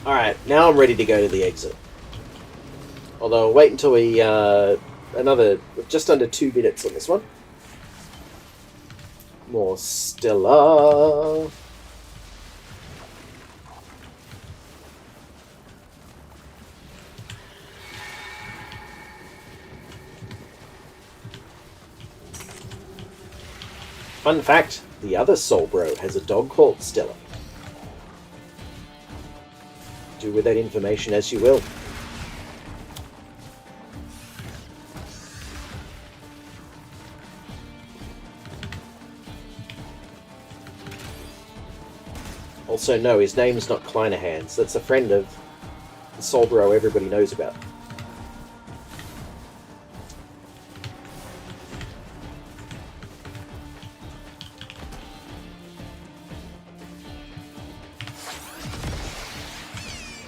Alright, now I'm ready to go to the exit. Although, I'll wait until we, just under 2 minutes on this one. More Stella. Fun fact, the other Soul Bro has a dog called Stella. Do with that information as you will. Also, no, his name's not Kleinerhands. That's a friend of the Soul Bro everybody knows about.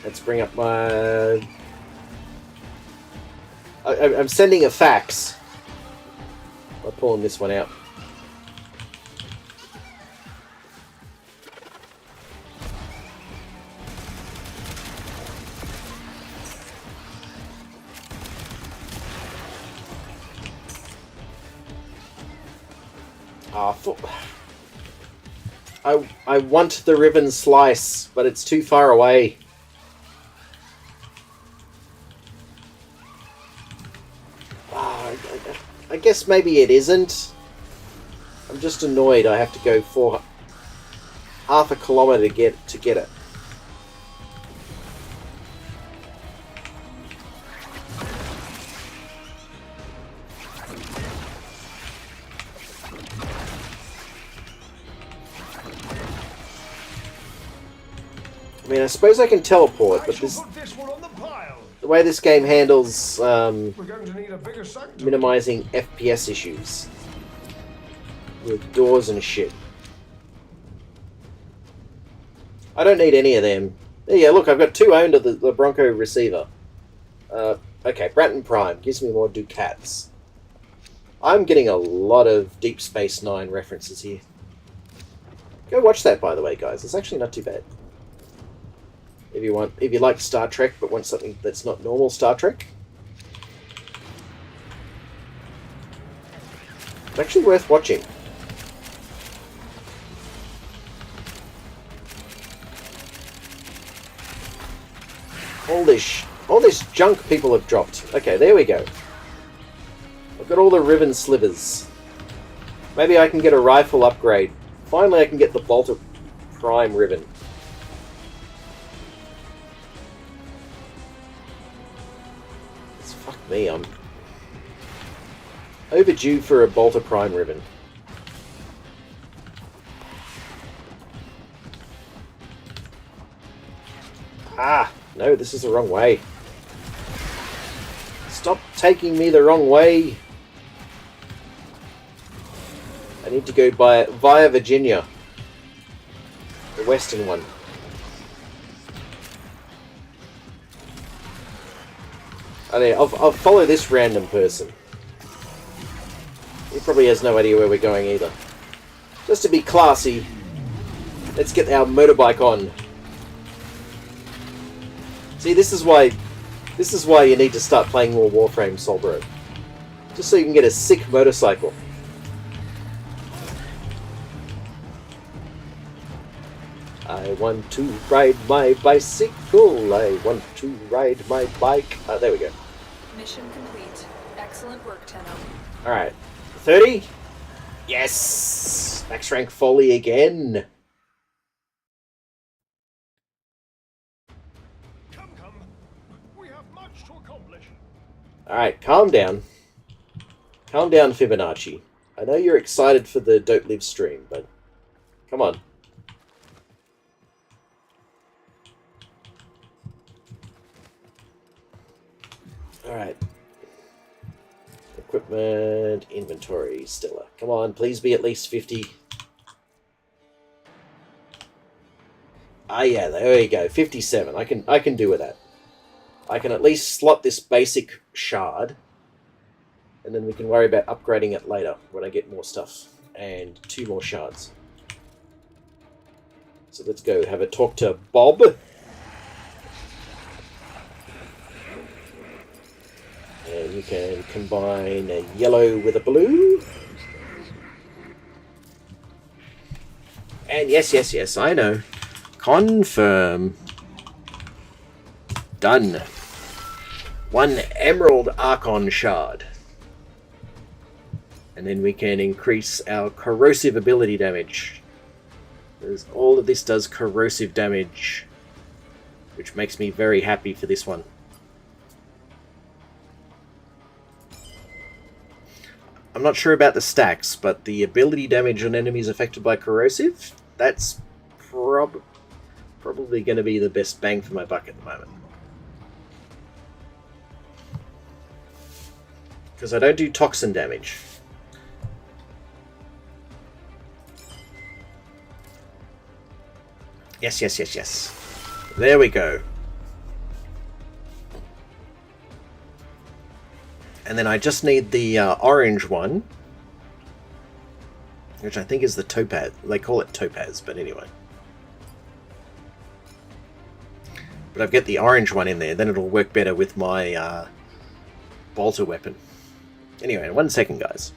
Let's bring up my... I'm sending a fax by pulling this one out. I want the Riven Slice, but it's too far away. I guess maybe it isn't. I'm just annoyed I have to go for half a kilometre to get it. I mean, I suppose I can teleport, but the way this game handles minimizing FPS issues with doors and shit. I don't need any of them. There you go, look, I've got 2 owned of the Bronco receiver. Okay, Bratton Prime gives me more ducats. I'm getting a lot of Deep Space Nine references here. Go watch that, by the way, guys. It's actually not too bad. If you like Star Trek but want something that's not normal Star Trek. It's actually worth watching. All this junk people have dropped. Okay, there we go. I've got all the Riven slivers. Maybe I can get a rifle upgrade. Finally I can get the Bolter Prime Riven. Me, I'm overdue for a Bolter Prime Ribbon. Ah, no, this is the wrong way. Stop taking me the wrong way. I need to go via Virginia. The western one. I'll follow this random person. He probably has no idea where we're going either. Just to be classy, let's get our motorbike on. See, this is why you need to start playing more Warframe, Solbro. Just so you can get a sick motorcycle. I want to ride my bicycle. I want to ride my bike. There we go. Mission complete. Excellent work, Tenno. Alright. 30? Yes! Max rank Foley again. Come. We have much to accomplish. Alright, calm down. Calm down, Fibonacci. I know you're excited for the Don't Live stream, but come on. Alright. Equipment, inventory, Stella. Come on, please be at least 50. Ah, yeah, there you go. 57. I can do with that. I can at least slot this basic shard, and then we can worry about upgrading it later when I get more stuff. And 2 more shards. So let's go have a talk to Bob. And you can combine a yellow with a blue. And yes, I know. Confirm. Done. 1 Emerald Archon shard. And then we can increase our corrosive ability damage. Because all of this does corrosive damage, which makes me very happy for this one. I'm not sure about the stacks, but the ability damage on enemies affected by corrosive, that's probably going to be the best bang for my buck at the moment. Because I don't do toxin damage. Yes. There we go. And then I just need the orange one, which I think is the topaz. They call it topaz, but anyway. But I've got the orange one in there, then it'll work better with my bolter weapon. Anyway, 1 second, guys.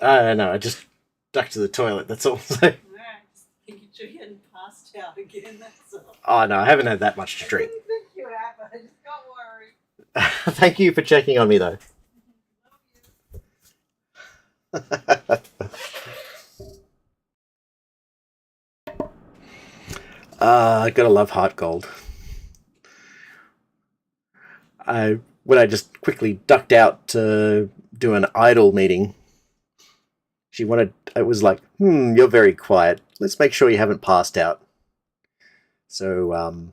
No, I just ducked to the toilet, that's all. So. Alright, just making sure you hadn't passed out again, that's all. Oh no, I haven't had that much to drink. I didn't think you had, but don't worry. Thank you for checking on me, though. Gotta love Heart Gold. When I just quickly ducked out to do an idol meeting, it was like, you're very quiet. Let's make sure you haven't passed out. So,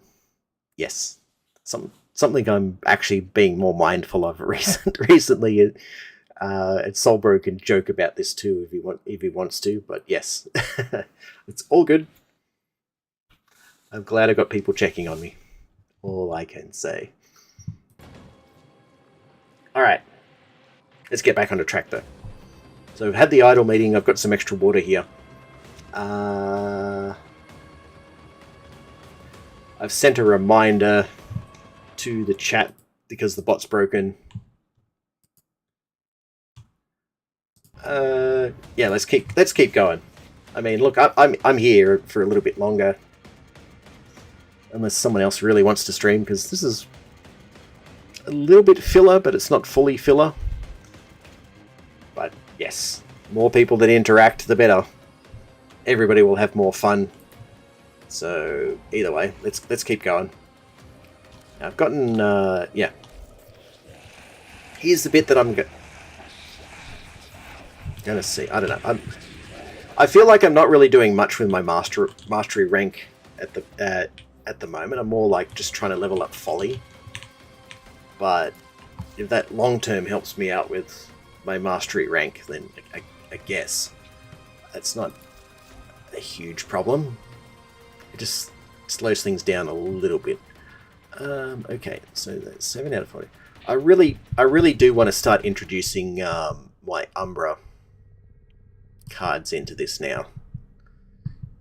yes. Something I'm actually being more mindful of recently. Solbro can joke about this too if he wants to, but yes. It's all good. I'm glad I got people checking on me. All I can say. Alright. Let's get back on the track though. So I've had the idle meeting, I've got some extra water here. I've sent a reminder to the chat because the bot's broken. Yeah, let's keep going. I mean, look, I'm here for a little bit longer. Unless someone else really wants to stream, because this is a little bit filler, but it's not fully filler. But yes, more people that interact, the better. Everybody will have more fun. So either way, let's keep going. Now, I've gotten yeah. Here's the bit that I'm gonna see. I don't know. I feel like I'm not really doing much with my mastery rank at the moment. I'm more like just trying to level up Folly. But if that long term helps me out with my mastery rank, then I guess that's not a huge problem. It just slows things down a little bit. Okay, so that's 7 out of 40. I really do want to start introducing my Umbra cards into this now,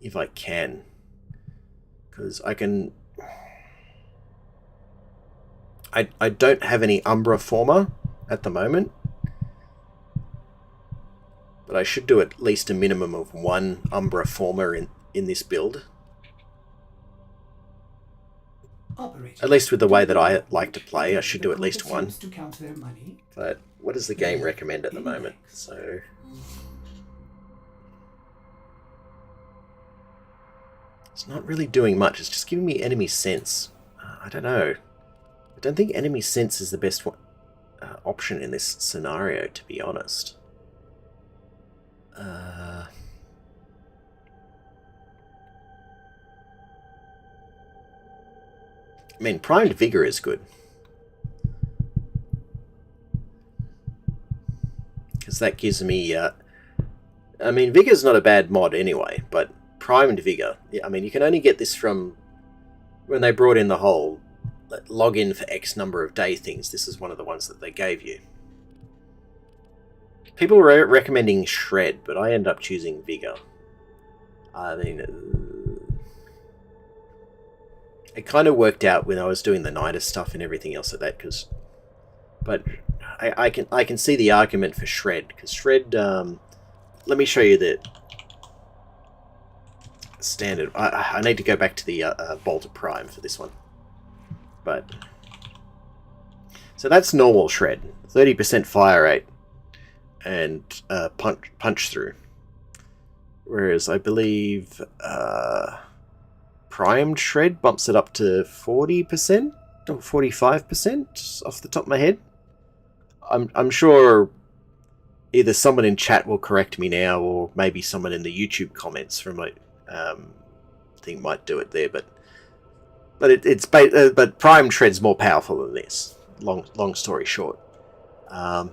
if I can, because I can. I don't have any Umbra Former at the moment, but I should do at least a minimum of one Umbra Former in this build. Operator. At least with the way that I like to play, I should do at least one. To count their money. But what does the game recommend at the moment? So it's not really doing much. It's just giving me enemy sense. I don't know. I don't think enemy sense is the best option in this scenario, to be honest. I mean, primed vigor is good. Because that gives me... I mean, vigor's not a bad mod anyway, but primed vigor... Yeah, I mean, you can only get this from... When they brought in the whole login for X number of day things, this is one of the ones that they gave you. People were recommending Shred, but I end up choosing Vigor. I mean... It kind of worked out when I was doing the Nidus stuff and everything else like that, because... But I can see the argument for Shred, because Shred... let me show you the standard. I need to go back to the Bolter Prime for this one. But... So that's normal Shred. 30% fire rate. And punch through. Whereas I believe... primed Shred bumps it up to 40% or 45% off the top of my head. I'm sure either someone in chat will correct me now, or maybe someone in the YouTube comments from my thing might do it there. But but primed Shred's more powerful than this. Long story short, and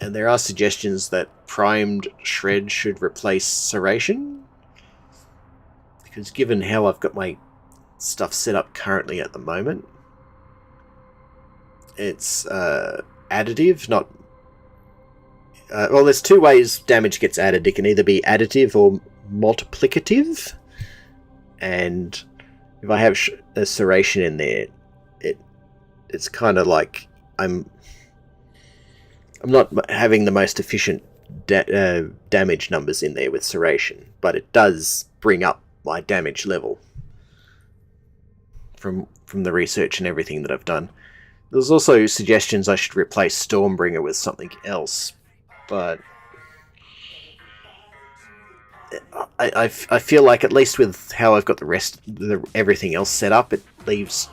there are suggestions that primed Shred should replace Serration. Because given how I've got my stuff set up currently at the moment, it's additive, not... well, there's two ways damage gets added. It can either be additive or multiplicative. And if I have a Serration in there, it's kind of like I'm not having the most efficient damage numbers in there with serration, but it does bring up my damage level from the research and everything that I've done. There's also suggestions I should replace Stormbringer with something else, but I feel like, at least with how I've got everything else set up, it leaves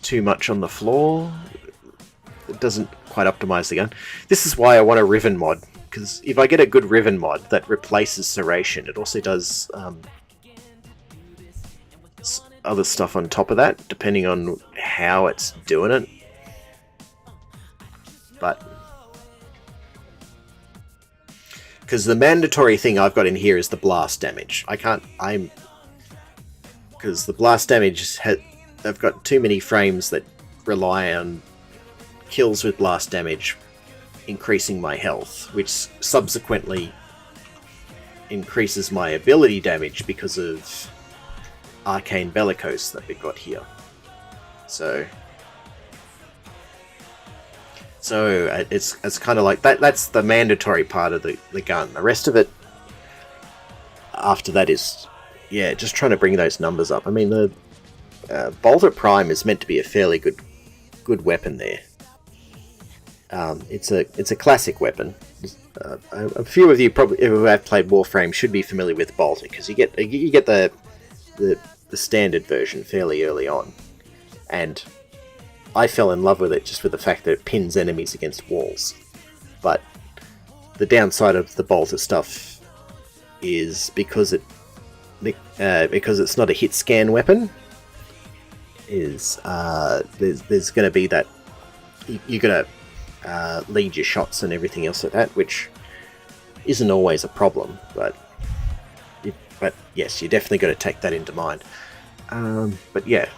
too much on the floor. It doesn't quite optimize the gun. This is why I want a Riven mod, because if I get a good Riven mod that replaces serration, it also does other stuff on top of that, depending on how it's doing it. But because the mandatory thing I've got in here is the blast damage. Because the blast damage I've got too many frames that rely on kills with blast damage increasing my health, which subsequently increases my ability damage because of Arcane Bellicose that we've got here. So it's kind of like that. That's the mandatory part of the gun. The rest of it after that is, yeah, just trying to bring those numbers up. I mean, the Bolter Prime is meant to be a fairly good weapon there. It's a classic weapon. A few of you probably who have played Warframe should be familiar with Bolter, because you get the standard version fairly early on, and I fell in love with it just with the fact that it pins enemies against walls. But the downside of the Bolter stuff is because it's not a hit scan weapon, is there's going to be that you're going to lead your shots and everything else like that, which isn't always a problem, but yes, you definitely got to take that into mind. But yeah,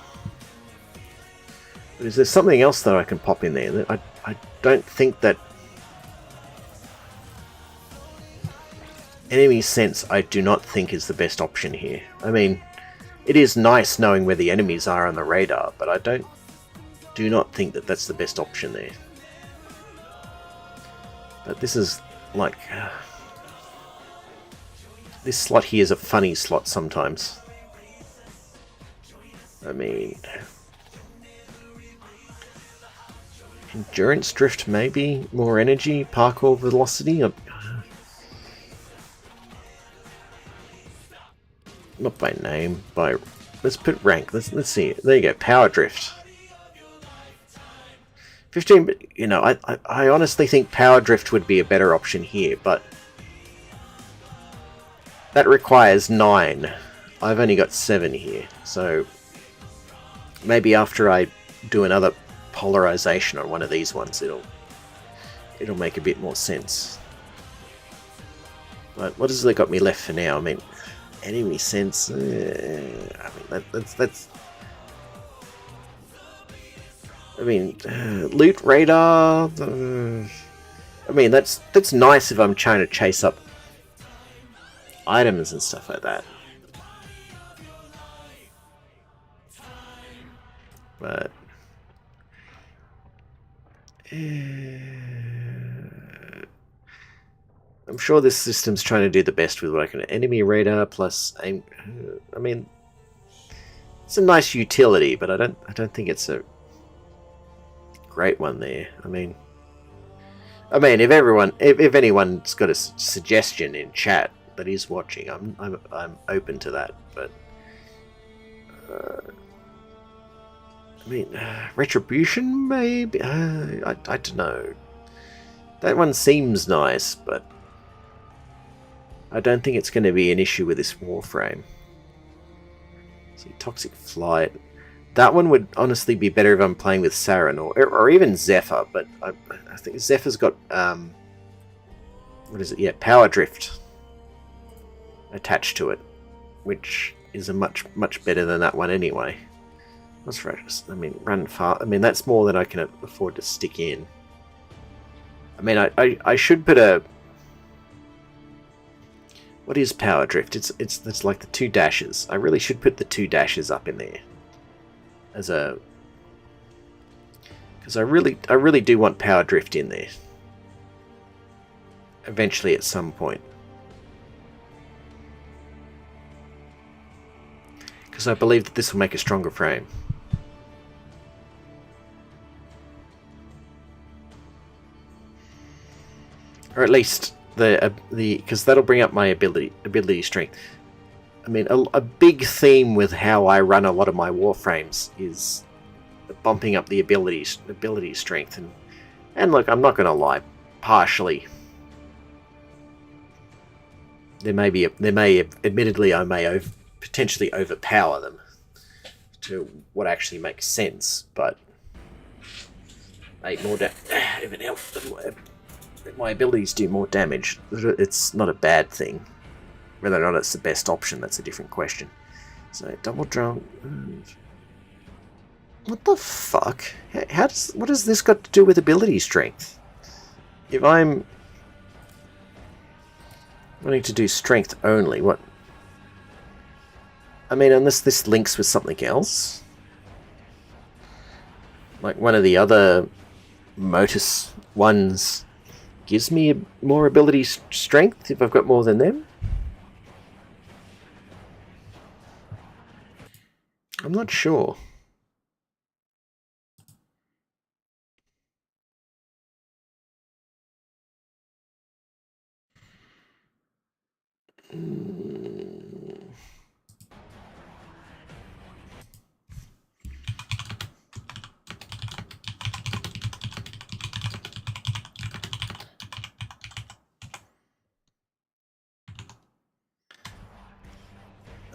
is there something else that I can pop in there? I don't think that enemy sense, I do not think is the best option here. I mean, it is nice knowing where the enemies are on the radar, but I do not think that that's the best option there. But this is like this slot here is a funny slot sometimes. I mean, endurance drift, maybe more energy, parkour velocity. Not by name, by let's put rank. Let's see. There you go. Power drift. 15. But you know, I honestly think power drift would be a better option here, but that requires 9. I've only got 7 here, so maybe after I do another polarization on one of these ones, it'll make a bit more sense. But what has they got me left for now? I mean, enemy sense. I mean, that's. I mean, loot radar. I mean, that's nice if I'm trying to chase up items and stuff like that. But I'm sure this system's trying to do the best with what I can. Enemy radar plus aim. I mean, it's a nice utility, but I don't think it's a great one there. I mean, if anyone's got a suggestion in chat that is watching, I'm open to that. But I mean, retribution maybe. I don't know. That one seems nice, but I don't think it's going to be an issue with this Warframe. See, toxic flight. That one would honestly be better if I'm playing with Saren or even Zephyr, but I think Zephyr's got what is it? Yeah, power drift attached to it, which is a much better than that one anyway. What's right? I mean, run far. I mean, that's more than I can afford to stick in. I mean, I should put a. What is power drift? It's like the 2 dashes. I really should put the 2 dashes up in there as a, because I really do want power drift in there. eventually at some point. Because I believe that this will make a stronger frame. Or at least the because that'll bring up my ability strength. I mean, a big theme with how I run a lot of my Warframes is bumping up the ability strength, and look, I'm not going to lie, partially. Admittedly, I may potentially overpower them to what actually makes sense, but make more my abilities do more damage. It's not a bad thing. Whether or not it's the best option, that's a different question. So, double drunk. What the fuck? What has this got to do with ability strength? If I'm wanting to do strength only, what? I mean, unless this links with something else? Like one of the other Motus ones gives me more ability strength if I've got more than them? I'm not sure.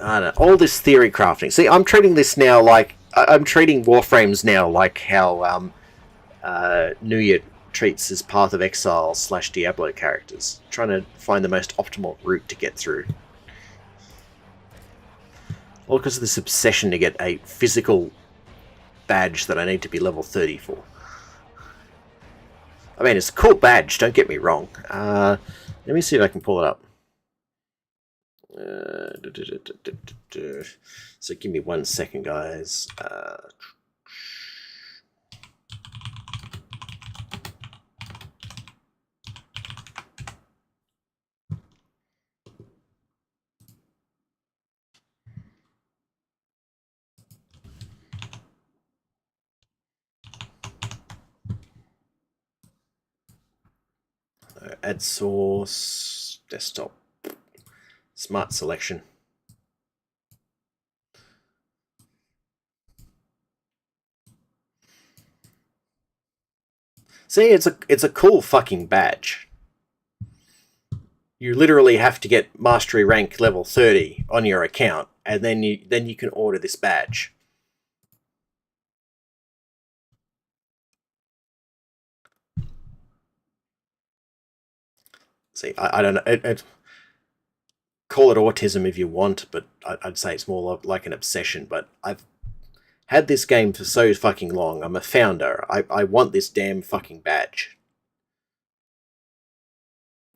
I don't know. All this theory crafting. See, I'm treating this now like... I'm treating Warframes now like how Nuya treats his Path of Exile / Diablo characters. Trying to find the most optimal route to get through. All because of this obsession to get a physical badge that I need to be level 30 for. I mean, it's a cool badge, don't get me wrong. Let me see if I can pull it up. So give me 1 second, guys. Add source, desktop, smart selection. See, it's a cool fucking badge. You literally have to get mastery rank level 30 on your account, and then you can order this badge. See, I don't know. Call it autism if you want, but I'd say it's more like an obsession. But I've had this game for so fucking long. I'm a founder. I want this damn fucking badge.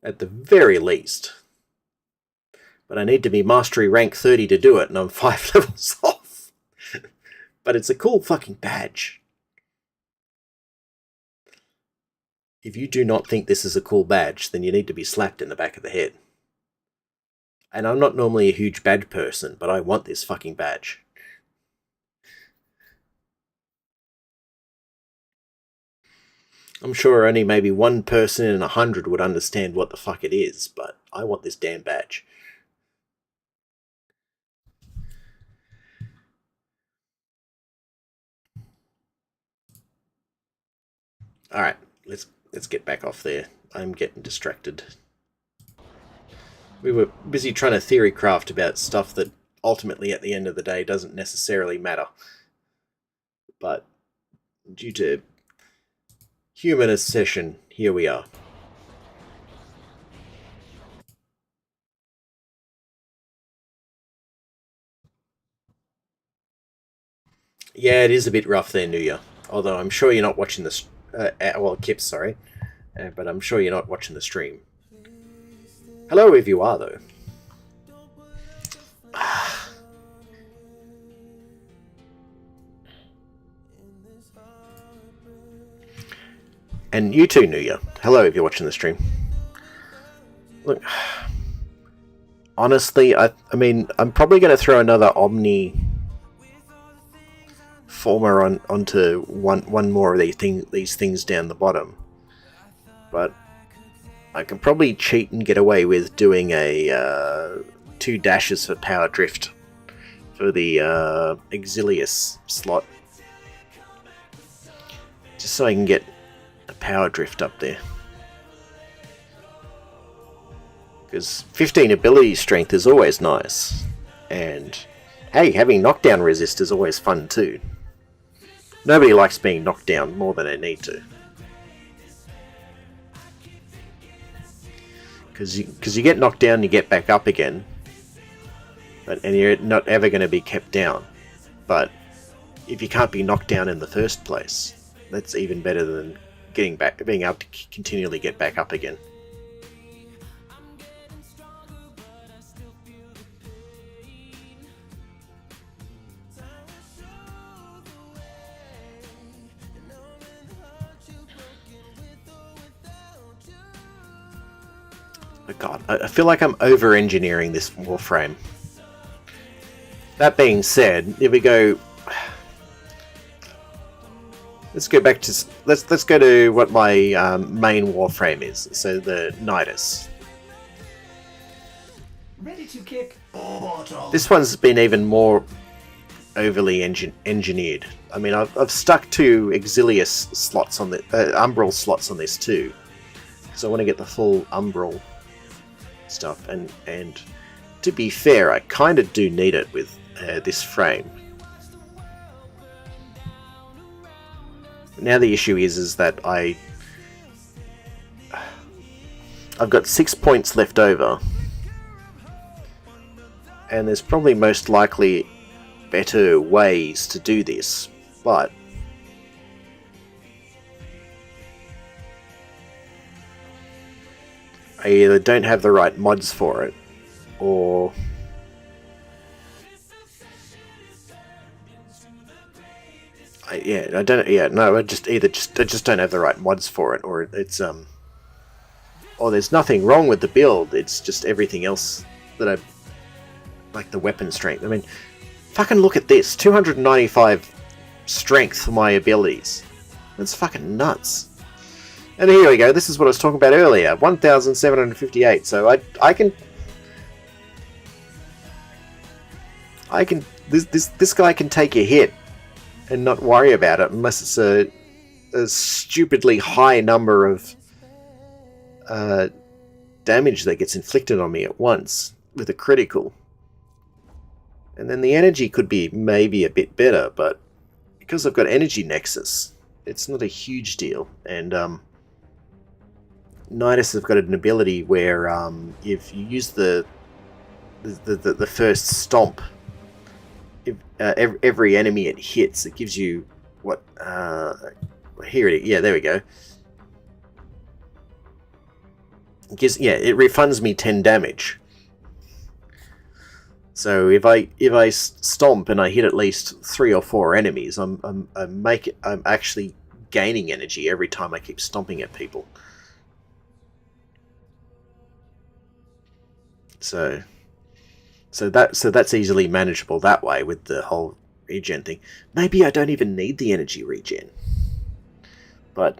At the very least. But I need to be mastery rank 30 to do it, and I'm 5 levels off. But it's a cool fucking badge. If you do not think this is a cool badge, then you need to be slapped in the back of the head. And I'm not normally a huge badge person, but I want this fucking badge. I'm sure only maybe one person in 100 would understand what the fuck it is, but I want this damn badge. Alright, let's get back off there. I'm getting distracted. We were busy trying to theory craft about stuff that ultimately at the end of the day doesn't necessarily matter. But due to human obsession, here we are. Yeah, it is a bit rough there, Nuya. Although I'm sure you're not watching this... well, Kip, sorry. But I'm sure you're not watching the stream. Hello if you are, though. And you too, Nuya. Hello if you're watching the stream. Look, honestly, I mean, I'm probably going to throw another Omni former onto one more of these things down the bottom, but I can probably cheat and get away with doing a 2 dashes for power drift for the Exilius slot, just so I can get a power drift up there. Because 15 ability strength is always nice, and hey, having knockdown resist is always fun too. Nobody likes being knocked down more than they need to. Because you get knocked down, you get back up again, and you're not ever going to be kept down. But if you can't be knocked down in the first place, that's even better than being able to continually get back up again. But God, I feel like I'm over-engineering this Warframe. That being said, if we go, let's go back to let's go to what my main Warframe is. So the Nidus. Ready to kick. This one's been even more overly engineered. I mean, I've stuck 2 Exilius slots on the Umbral slots on this too, because I want to get the full Umbral stuff, and to be fair, I kind of do need it with this frame. Now the issue is that I've got 6 points left over, and there's probably most likely better ways to do this, but I either don't have the right mods for it, or I just don't have the right mods for it, or it's or there's nothing wrong with the build. It's just everything else that I like, the weapon strength. I mean, fucking look at this, 295 strength for my abilities. That's fucking nuts. And here we go, this is what I was talking about earlier, 1,758, so I can this guy can take a hit and not worry about it unless it's a stupidly high number of damage that gets inflicted on me at once with a critical. And then the energy could be maybe a bit better, but because I've got Energy Nexus, it's not a huge deal. And Nidus have got an ability where if you use the first stomp, if, every enemy it hits, it gives you what? Here it is. Yeah, there we go. It refunds me 10 damage. So if I stomp and I hit at least 3 or 4 enemies, I'm actually gaining energy every time I keep stomping at people. So that's easily manageable that way with the whole regen thing. Maybe I don't even need the energy regen, but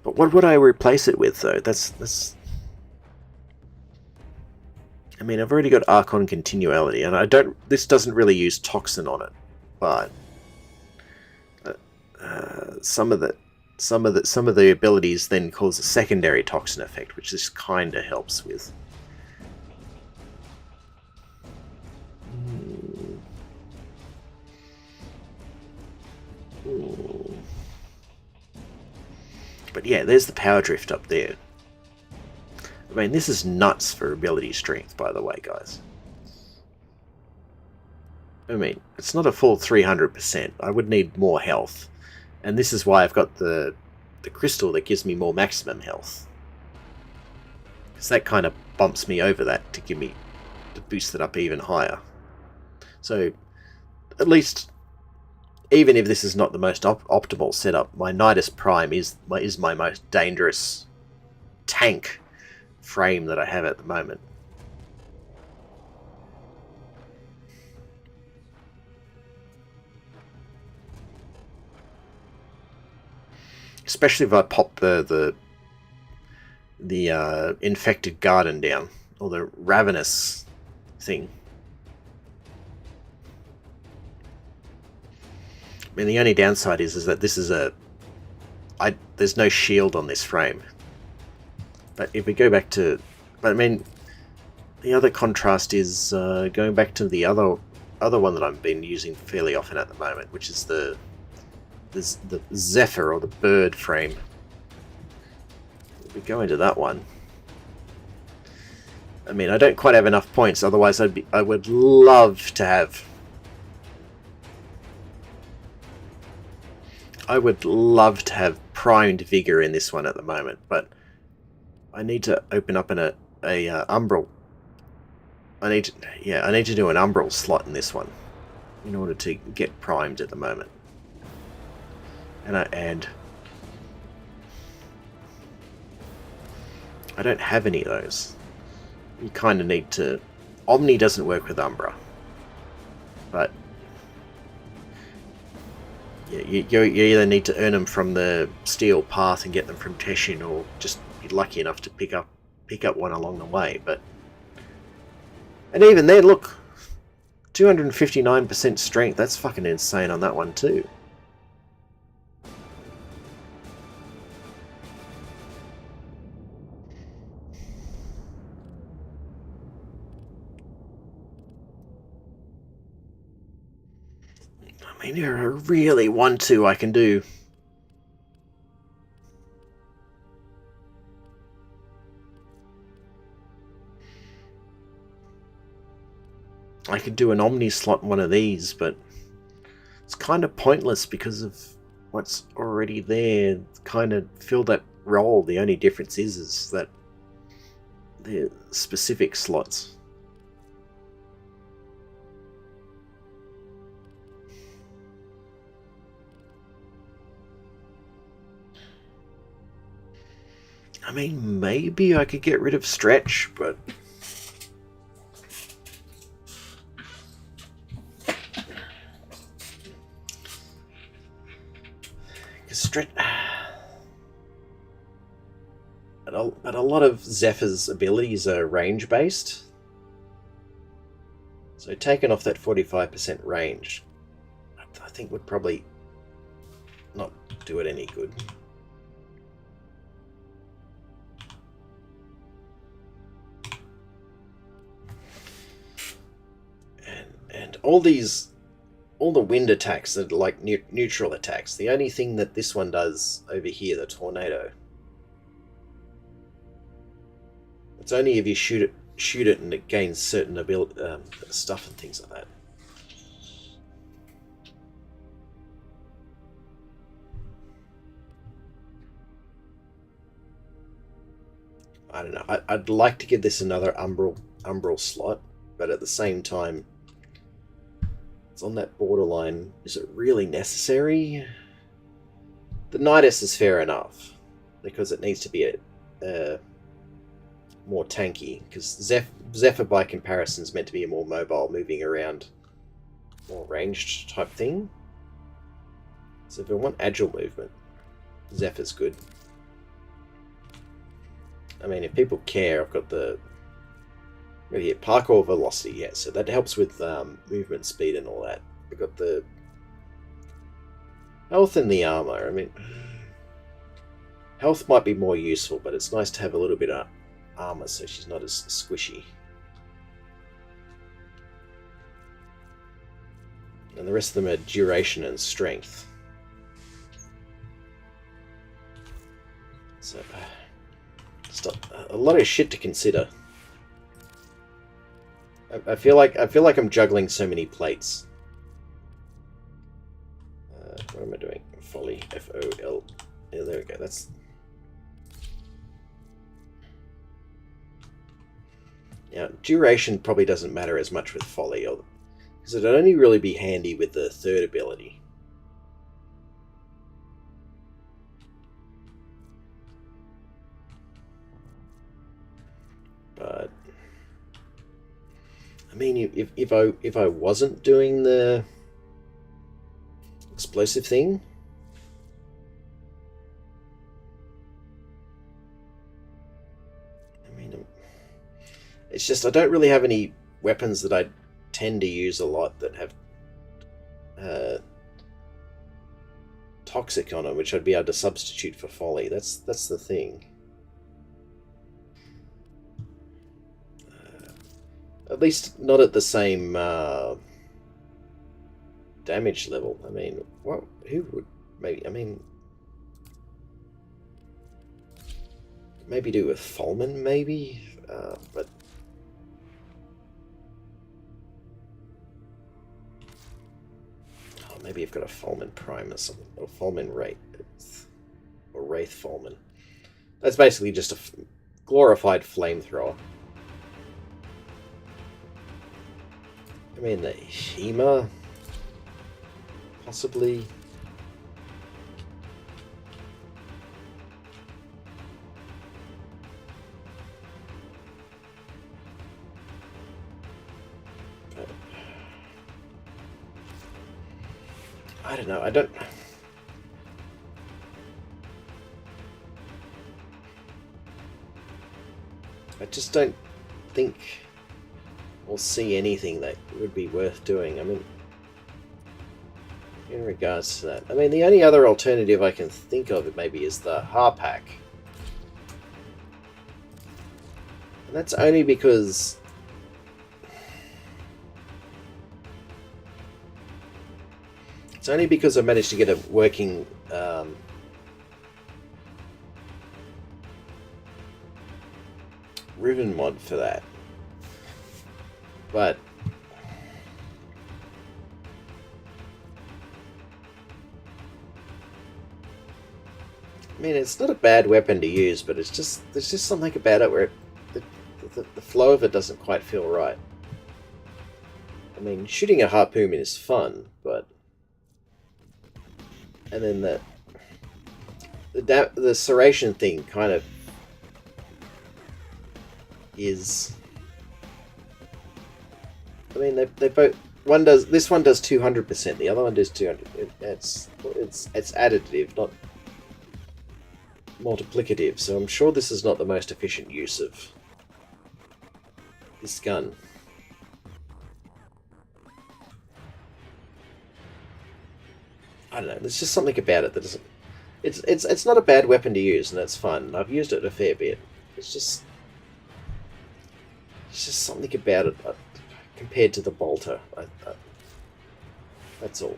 what would I replace it with though? That's. I mean, I've already got Archon Continuality, and this doesn't really use Toxin on it, but some of the abilities then cause a secondary toxin effect, which this kind of helps with. But yeah, there's the power drift up there. I mean, this is nuts for ability strength, by the way, guys. I mean, it's not a full 300%. I would need more health. And this is why I've got the crystal that gives me more maximum health. Because that kind of bumps me over that to boost it up even higher. So, at least even if this is not the most optimal setup, my Nidus Prime is my most dangerous tank frame that I have at the moment. Especially if I pop the infected garden down, or the ravenous thing. I mean, the only downside is that this is there's no shield on this frame. But if we go back to, but I mean, the other contrast is going back to the other one that I've been using fairly often at the moment, which is the Zephyr, or the bird frame. If we go into that one, I mean, I don't quite have enough points. Otherwise, I would love to have. I would love to have primed vigor in this one at the moment, but I need to open up a umbral. I need to do an umbral slot in this one in order to get primed at the moment. And I don't have any of those. You kind of need to. Omni doesn't work with Umbra, but yeah, you either need to earn them from the Steel Path and get them from Teshin, or just be lucky enough to pick up one along the way. But and even then, look, 259% strength. That's fucking insane on that one too. I mean, you're a really 1-2 I can do. I could do an Omni slot in one of these, but it's kind of pointless because of what's already there. Kind of fill that role. The only difference is that they're specific slots. I mean, maybe I could get rid of Stretch, but Stretch. But a lot of Zephyr's abilities are range based, so taking off that 45% range, I think would probably not do it any good. And all the wind attacks that are like neutral attacks. The only thing that this one does over here, the tornado, it's only if you shoot it and it gains certain ability stuff and things like that. I don't know. I'd like to give this another umbral slot, but at the same time, it's on that borderline. Is it really necessary? The Nidus is fair enough, because it needs to be a more tanky, because Zephyr by comparison is meant to be a more mobile, moving around, more ranged type thing. So if I want agile movement, Zephyr's good. I mean, if people care, I've got the parkour velocity, yeah, so that helps with movement speed and all that. We've got the health and the armor. I mean, health might be more useful, but it's nice to have a little bit of armor so she's not as squishy. And the rest of them are duration and strength. So, just a lot of shit to consider. I feel like I'm juggling so many plates. What am I doing? Folly, F-O-L. Yeah, there we go. That's. Yeah, duration probably doesn't matter as much with Folly, because it'd only really be handy with the third ability. mean, if I wasn't doing the explosive thing, I mean, it's just I don't really have any weapons that I tend to use a lot that have toxic on them, which I'd be able to substitute for folly. That's the thing. At least not at the same damage level. I mean, what? Who would maybe? I mean, maybe do with Folman, maybe, but. Maybe I've got a Folman Prime or something, or Folman Wraith, or Wraith Folman. That's basically just a glorified flamethrower. I mean, the Hema, possibly. I don't know, I just don't think or see anything that would be worth doing. I mean, in regards to that, I mean, the only other alternative I can think of maybe is the Harpack. And that's only because I managed to get a working Riven mod for that. But I mean, it's not a bad weapon to use, but it's just there's just something about it where the flow of it doesn't quite feel right. I mean, shooting a harpoon is fun, but and then the serration thing kind of is. I mean, they both. This one does 200%. The other one does 200. It's additive, not multiplicative. So I'm sure this is not the most efficient use of this gun. I don't know. There's just something about it that doesn't. It's not a bad weapon to use, and that's fun. I've used it a fair bit. It's just something about it compared to the bolter. That's all.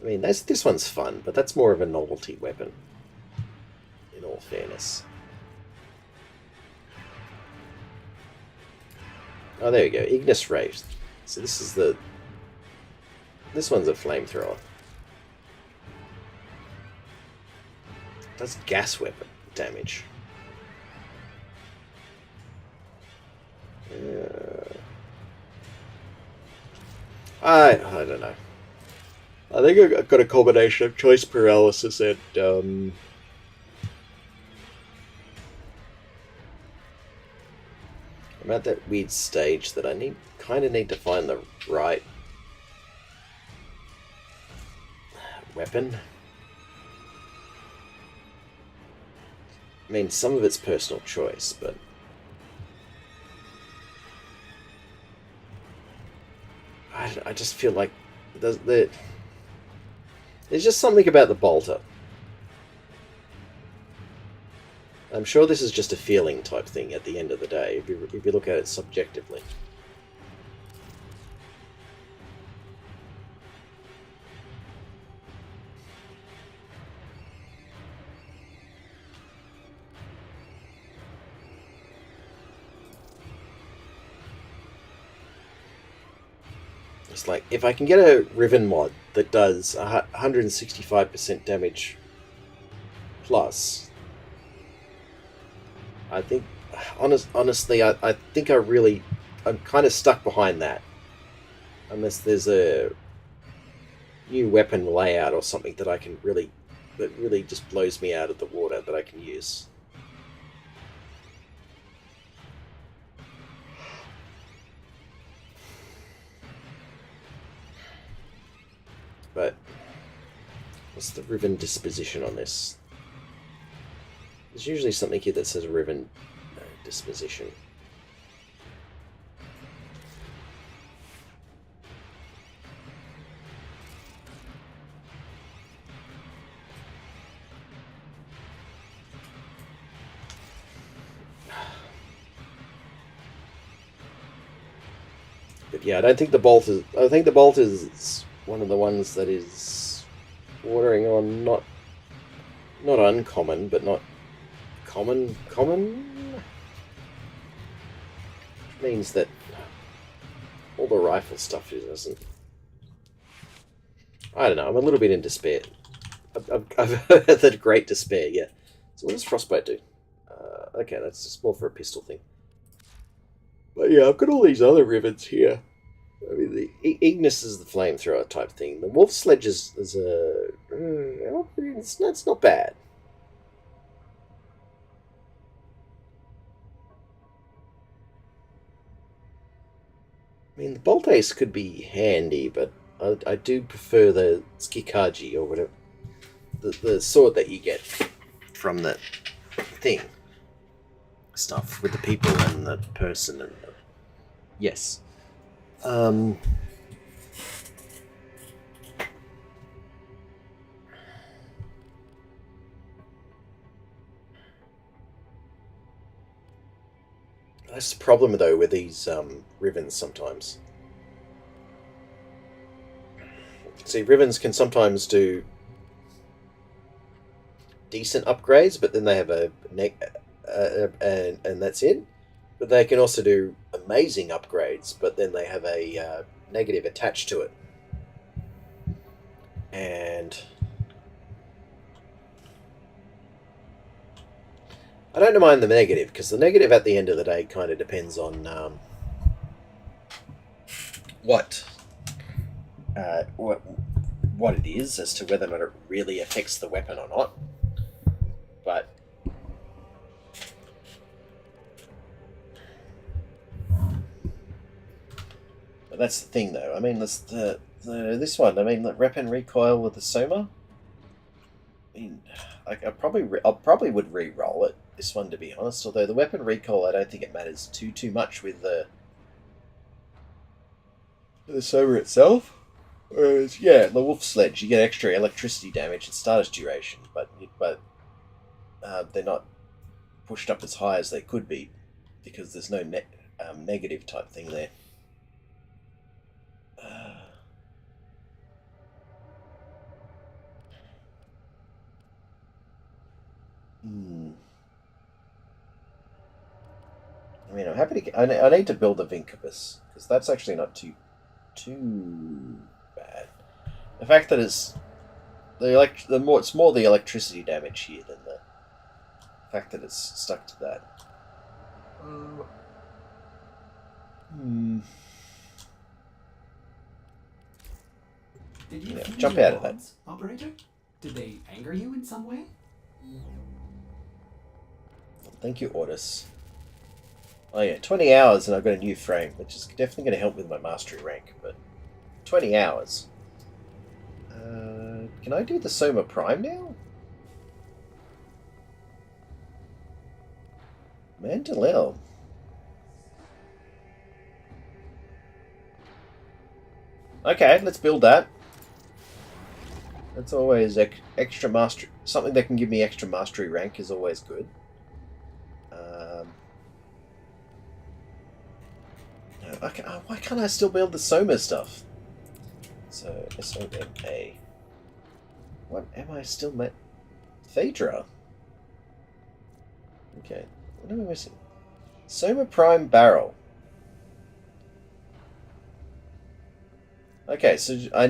I mean, this one's fun, but that's more of a novelty weapon. In all fairness. Oh, there we go. Ignis Wraith. So this is the. This one's a flamethrower. Does gas weapon damage. I don't know. I think I've got a combination of choice paralysis and I'm at that weird stage that I kind of need to find the right weapon. I mean, some of it's personal choice, but I just feel like there's just something about the bolter. I'm sure this is just a feeling type thing at the end of the day, if you look at it subjectively. It's like, if I can get a Riven mod that does 165% damage plus, I think, honestly, I think I'm kind of stuck behind that. Unless there's a new weapon layout or something that really just blows me out of the water that I can use. But what's the ribbon disposition on this? There's usually something here that says ribbon disposition. But yeah, I don't think the bolt is. I think the bolt is one of the ones that is bordering on not uncommon, but not common. Common means that all the rifle stuff isn't. I don't know. I'm a little bit in despair. I've heard that great despair. Yeah. So what does frostbite do? Okay, that's just more for a pistol thing. But yeah, I've got all these other ribbons here. I mean, the Ignis is the flamethrower type thing. The wolf sledge is a... it's not bad. I mean, the bolt ace could be handy, but I do prefer the Skikaji or whatever. The sword that you get from the thing. Stuff with the people and the person and the... Yes. I That's the problem, though, with these ribbons sometimes. See, ribbons can sometimes do decent upgrades, but then they have a and that's it. But they can also do amazing upgrades, but then they have a negative attached to it. And I don't mind the negative, because the negative at the end of the day kind of depends on what it is, as to whether or not it really affects the weapon or not. But that's the thing, though. I mean, this one. I mean, the rep and recoil with the Soma. I mean, I probably would re-roll it. This one, to be honest. Although the weapon recoil, I don't think it matters too much with the Soma itself. Whereas, yeah, the wolf sledge, you get extra electricity damage and status duration, but they're not pushed up as high as they could be because there's no negative type thing there. I mean, I'm happy to. I need to build a Vincubus because that's actually not too bad. The fact that it's it's more the electricity damage here than the fact that it's stuck to that. Did you jump out of that, operator? Did they anger you in some way? Thank you, Ordis. Oh yeah, 20 hours and I've got a new frame, which is definitely going to help with my mastery rank, but 20 hours. Can I do the Soma Prime now? Mandalel. Okay, let's build that. That's always extra mastery. Something that can give me extra mastery rank is always good. Why can't I still build the Soma stuff? So, S-O-M-A. What am I still met? Phaedra. Okay, what am I missing? Soma Prime Barrel. Okay, so I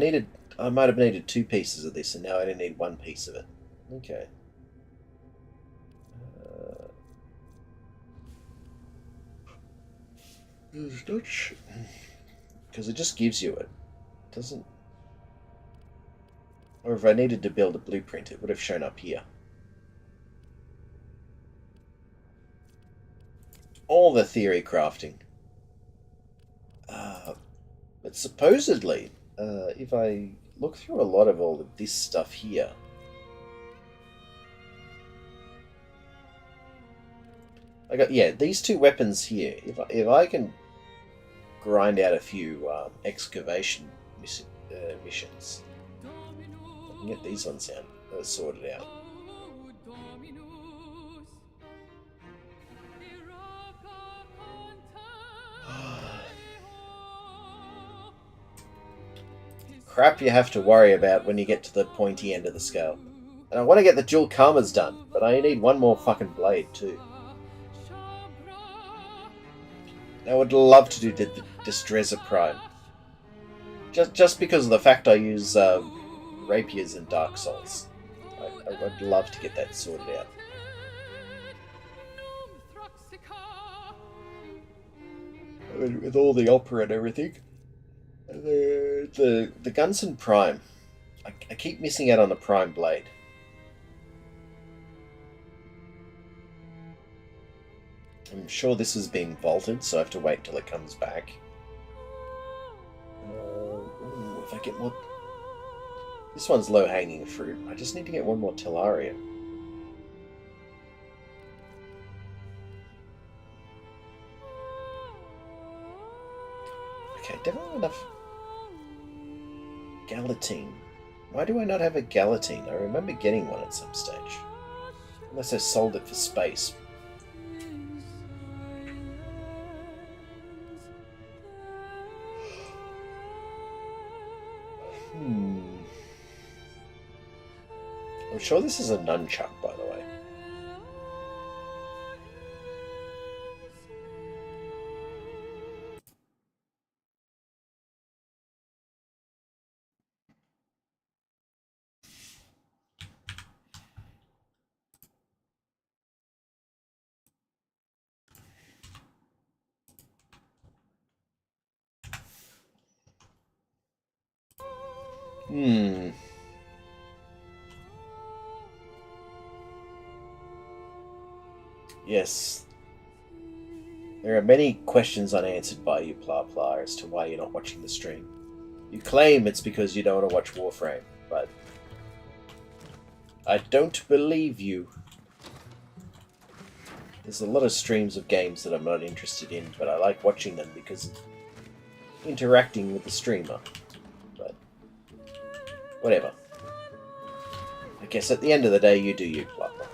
might have needed 2 pieces of this, and now I only need 1 piece of it. Okay. Because it just gives you it. Doesn't... Or if I needed to build a blueprint, it would have shown up here. All the theory crafting. But supposedly, if I look through a lot of all of this stuff here. I got, yeah, these two weapons here. If I can grind out a few excavation missions, I can get these ones sorted out. Crap you have to worry about when you get to the pointy end of the scale. And I want to get the dual karmas done, but I need one more fucking blade too. I would love to do the Distreza Prime. Just because of the fact I use rapiers in Dark Souls. I would love to get that sorted out. I mean, with all the opera and everything. The Gunson Prime. I keep missing out on the Prime Blade. I'm sure this has been vaulted, so I have to wait till it comes back. If I get more... This one's low-hanging fruit. I just need to get one more Tellarium. Okay, definitely enough... Galatine. Why do I not have a Galatine? I remember getting one at some stage. Unless I sold it for space. I'm sure this is a nunchuck, by the way. Yes. There are many questions unanswered by you, Pla Pla, as to why you're not watching the stream. You claim it's because you don't want to watch Warframe, but I don't believe you. There's a lot of streams of games that I'm not interested in, but I like watching them because of interacting with the streamer. But whatever. I guess at the end of the day, you do you, Pla Pla.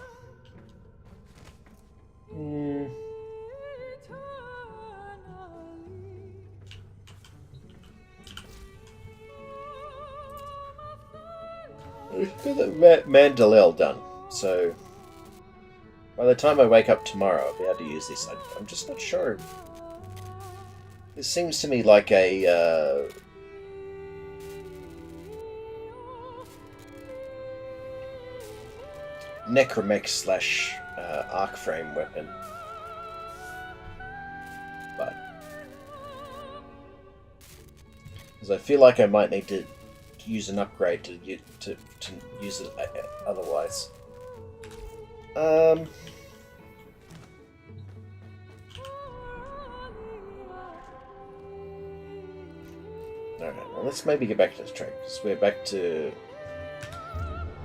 I've got the Mandalel done, so by the time I wake up tomorrow, I'll be able to use this. I'm just not sure. This seems to me like a Necromech slash Arcframe weapon, but because I feel like I might need to use an upgrade to use it otherwise. Okay, well, let's maybe get back to this track, because we're back to...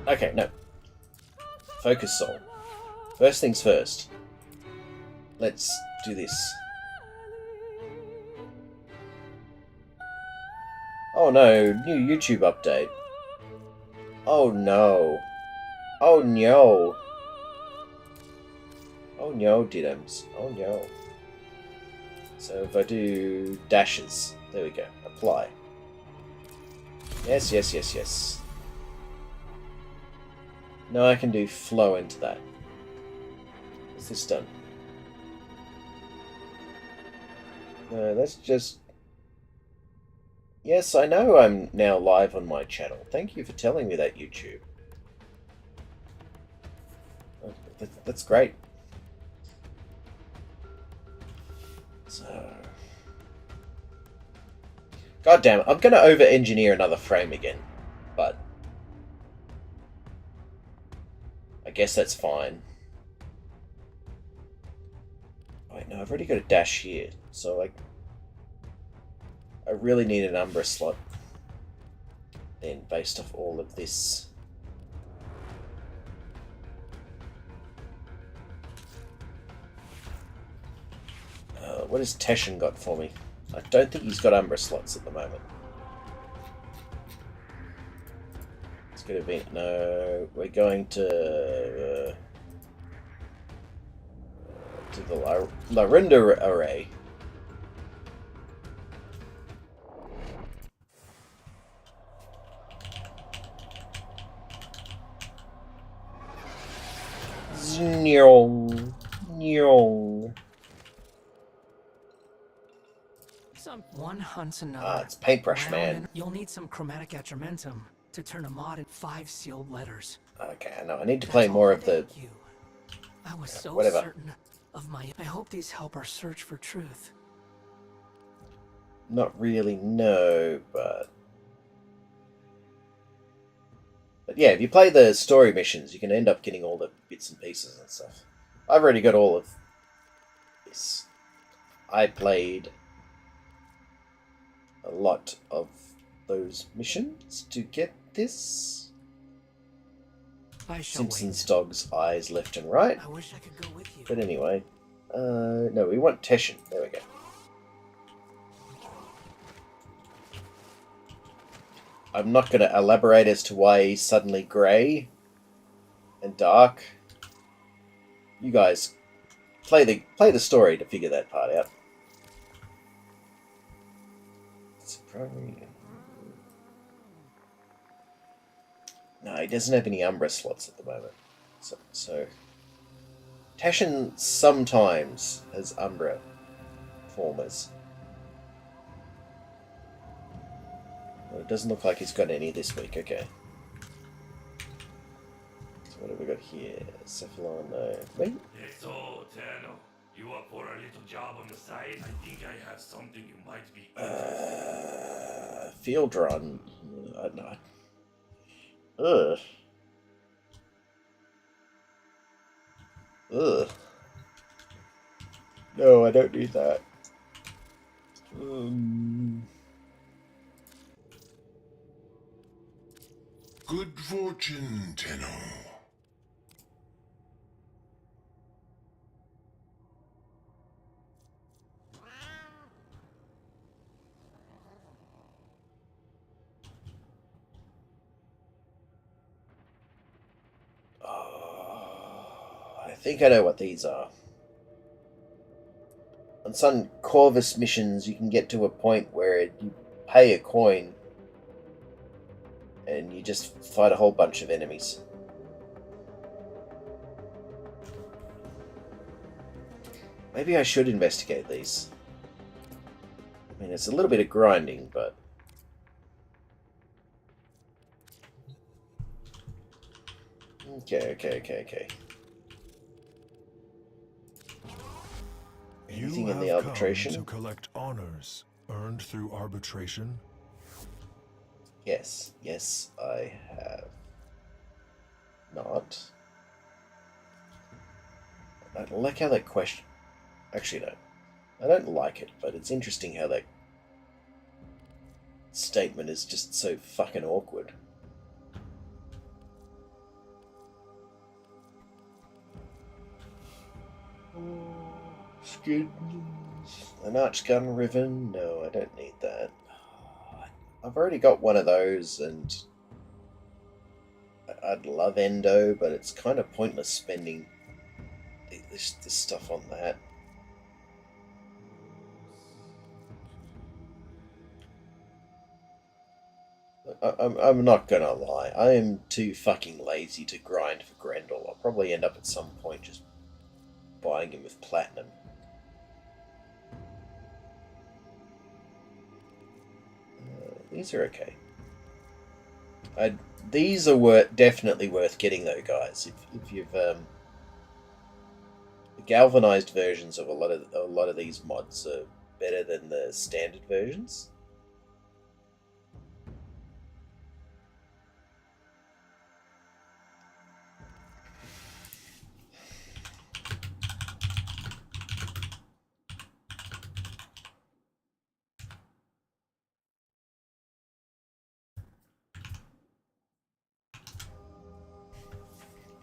Okay, no. Focus Soul. First things first. Let's do this. Oh no, new YouTube update. Oh no. Oh no. Oh no, Diddums. Oh no. So if I do dashes, there we go. Apply. Yes, yes, yes, yes. Now I can do flow into that. Is this done? No, that's just... Yes, I know I'm now live on my channel. Thank you for telling me that, YouTube. That's great. So... God damn it, I'm going to over-engineer another frame again, but... I guess that's fine. Wait, no, I've already got a dash here, so I really need an Umbra slot. then based off all of this. What has Teshin got for me? I don't think he's got Umbra slots at the moment. It's going to be... No, we're going to the Larinda array. Nyong. Nyong. One hunts another. Ah, it's Paintbrush Man. You'll need some chromatic atramentum to turn a mod in 5 sealed letters. Okay, I know. I need to play more of the... I was so whatever. certain of my... I hope these help our search for truth. Not really, no, but... But yeah, if you play the story missions, you can end up getting all the bits and pieces and stuff. I've already got all of this. I played a lot of those missions to get this. Simpsons dog's eyes left and right. I wish I could go with you. But anyway, no, we want Teshin. There we go. I'm not going to elaborate as to why he's suddenly grey and dark. You guys play the story to figure that part out. It's probably... No, he doesn't have any Umbra slots at the moment. So Tashin sometimes has Umbra formers. Well, it doesn't look like he's got any this week, okay. So what have we got here? Cephalon, no. Wait. So, Tano, you up for a little job on the side? I think I have something you might be Field run. No. Ugh. Ugh. No, I don't need that. Good fortune, Tenno. I think I know what these are. On some Corvus missions, you can get to a point where you pay a coin and you just fight a whole bunch of enemies. Maybe I should investigate these. I mean, it's a little bit of grinding, but... Okay. Anything in the arbitration? To collect honors earned through arbitration? Yes, I have not. I don't like how that question... Actually, no. I don't like it, but it's interesting how that statement is just so fucking awkward. Skins. An Archgun Riven? No, I don't need that. I've already got one of those, and I'd love Endo, but it's kind of pointless spending this stuff on that. I'm not gonna lie, I am too fucking lazy to grind for Grendel. I'll probably end up at some point just buying him with platinum. These are okay. These are definitely worth getting though, guys. If you've the galvanized versions of a lot of these mods are better than the standard versions.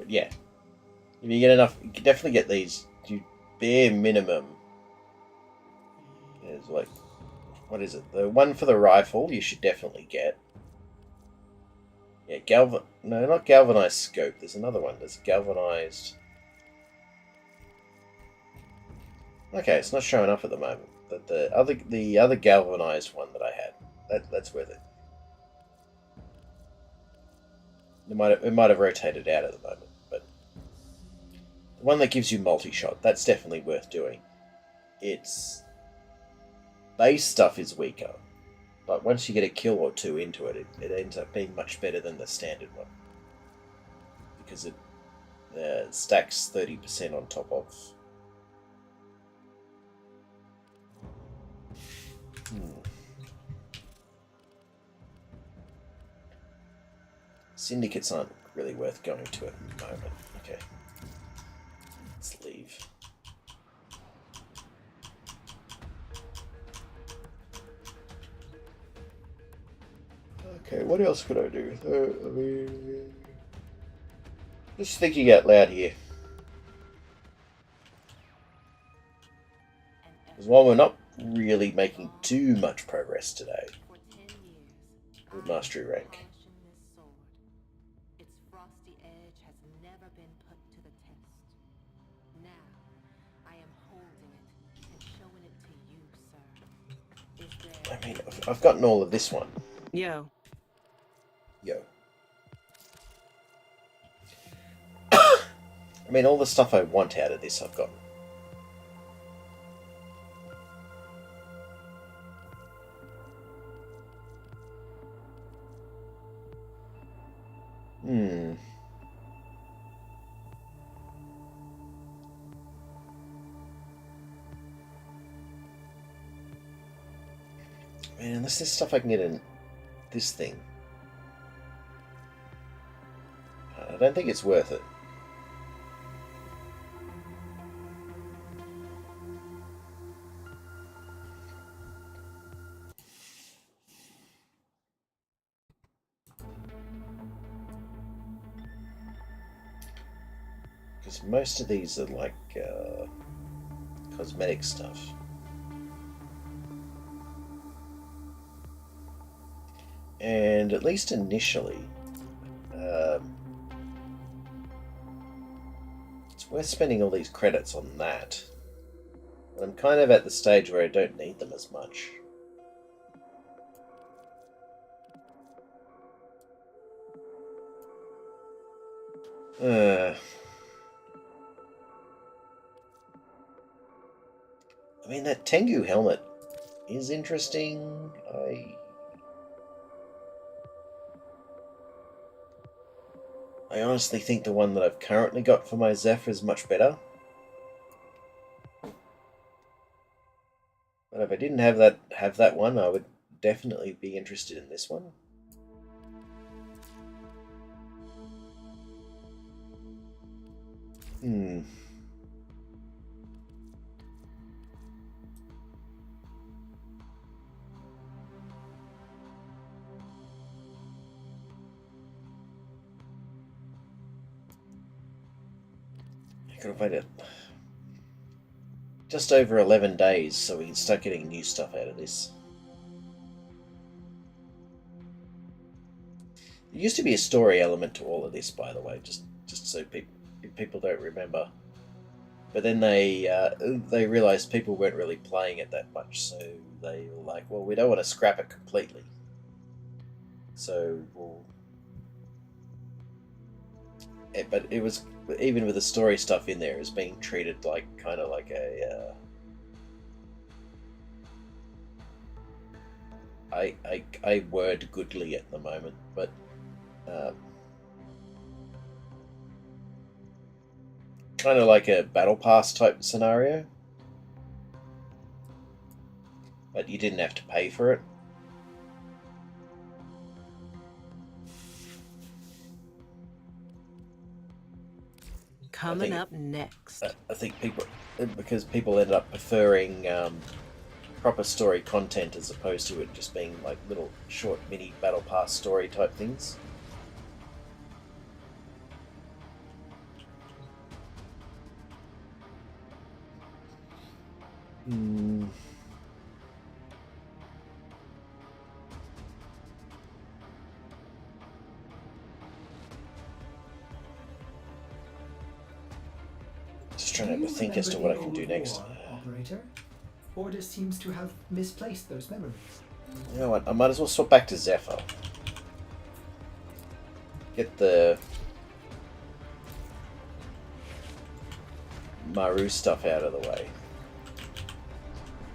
But yeah, if you get enough, you can definitely get these. You bare minimum is like, what is it? The one for the rifle you should definitely get. Yeah, no, not galvanized scope. There's another one. There's galvanized. Okay, it's not showing up at the moment. But the other galvanized one that I had, that's worth it. It might have rotated out at the moment, but the one that gives you multi-shot, that's definitely worth doing. Its base stuff is weaker, but once you get a kill or two into it, it ends up being much better than the standard one. Because it stacks 30% on top of. Syndicates aren't really worth going to at the moment. Okay. Let's leave. Okay, what else could I do? I mean, just thinking out loud here. Because while we're not really making too much progress today with mastery rank, I mean, I've gotten all of this one. Yo. I mean, all the stuff I want out of this I've gotten. Man, unless there's stuff I can get in this thing. I don't think it's worth it. Because most of these are like cosmetic stuff. And at least initially, it's worth spending all these credits on that. But I'm kind of at the stage where I don't need them as much. I mean, that Tengu helmet is interesting. I honestly think the one that I've currently got for my Zeph is much better. But if I didn't have that one, I would definitely be interested in this one. I could have waited just over 11 days so we can start getting new stuff out of this. There used to be a story element to all of this, by the way, just so people don't remember. But then they realised people weren't really playing it that much, so they were like, well, we don't want to scrap it completely. So we'll... But it was, even with the story stuff in there, it was being treated like kind of like a... I word goodly at the moment, but kind of like a battle pass type scenario, but you didn't have to pay for it. Coming up next. I think because people ended up preferring proper story content as opposed to it just being like little short mini battle pass story type things. Just trying to think as to what I can do next. Operator, Orders seems to have misplaced those memories. You know what? I might as well swap back to Zephyr. Get the Maru stuff out of the way.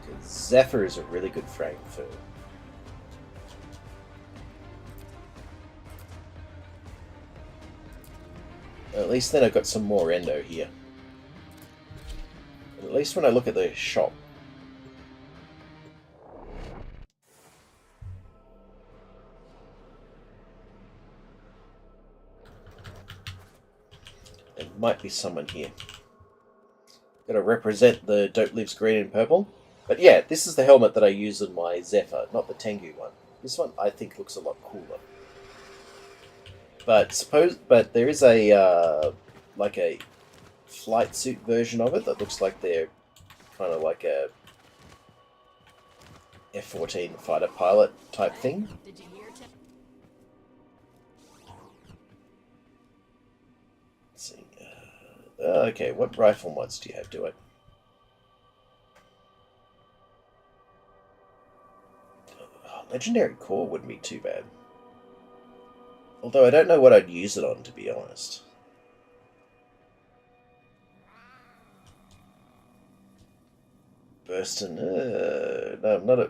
Because Zephyr is a really good frame for. At least then I've got some more endo here. At least when I look at the shop. There might be someone here. Gotta represent the Dope Lives Green and Purple. But yeah, this is the helmet that I use in my Zephyr, not the Tengu one. This one I think looks a lot cooler. But there is a like a flight suit version of it that looks like they're kind of like a F-14 fighter pilot type thing. Did you hear, Tim? Let's see. Okay, what rifle mods do you have to it? Legendary Core wouldn't be too bad. Although I don't know what I'd use it on, to be honest. Burston, no, I'm not a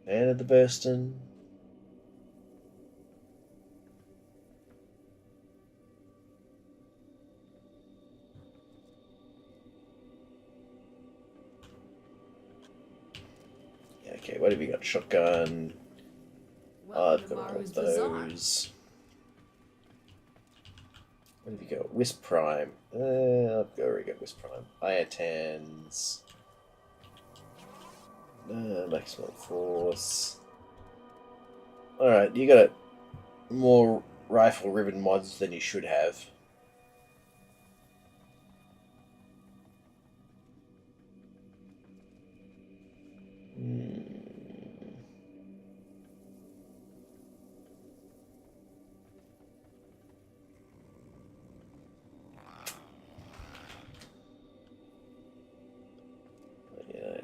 fan of the Burston. Okay, what have you got? Shotgun. I've got all of those. What have you got? Wisp Prime. I've already got Wisp Prime. Iotans. Maximum Force. Alright, you got more rifle ribbon mods than you should have.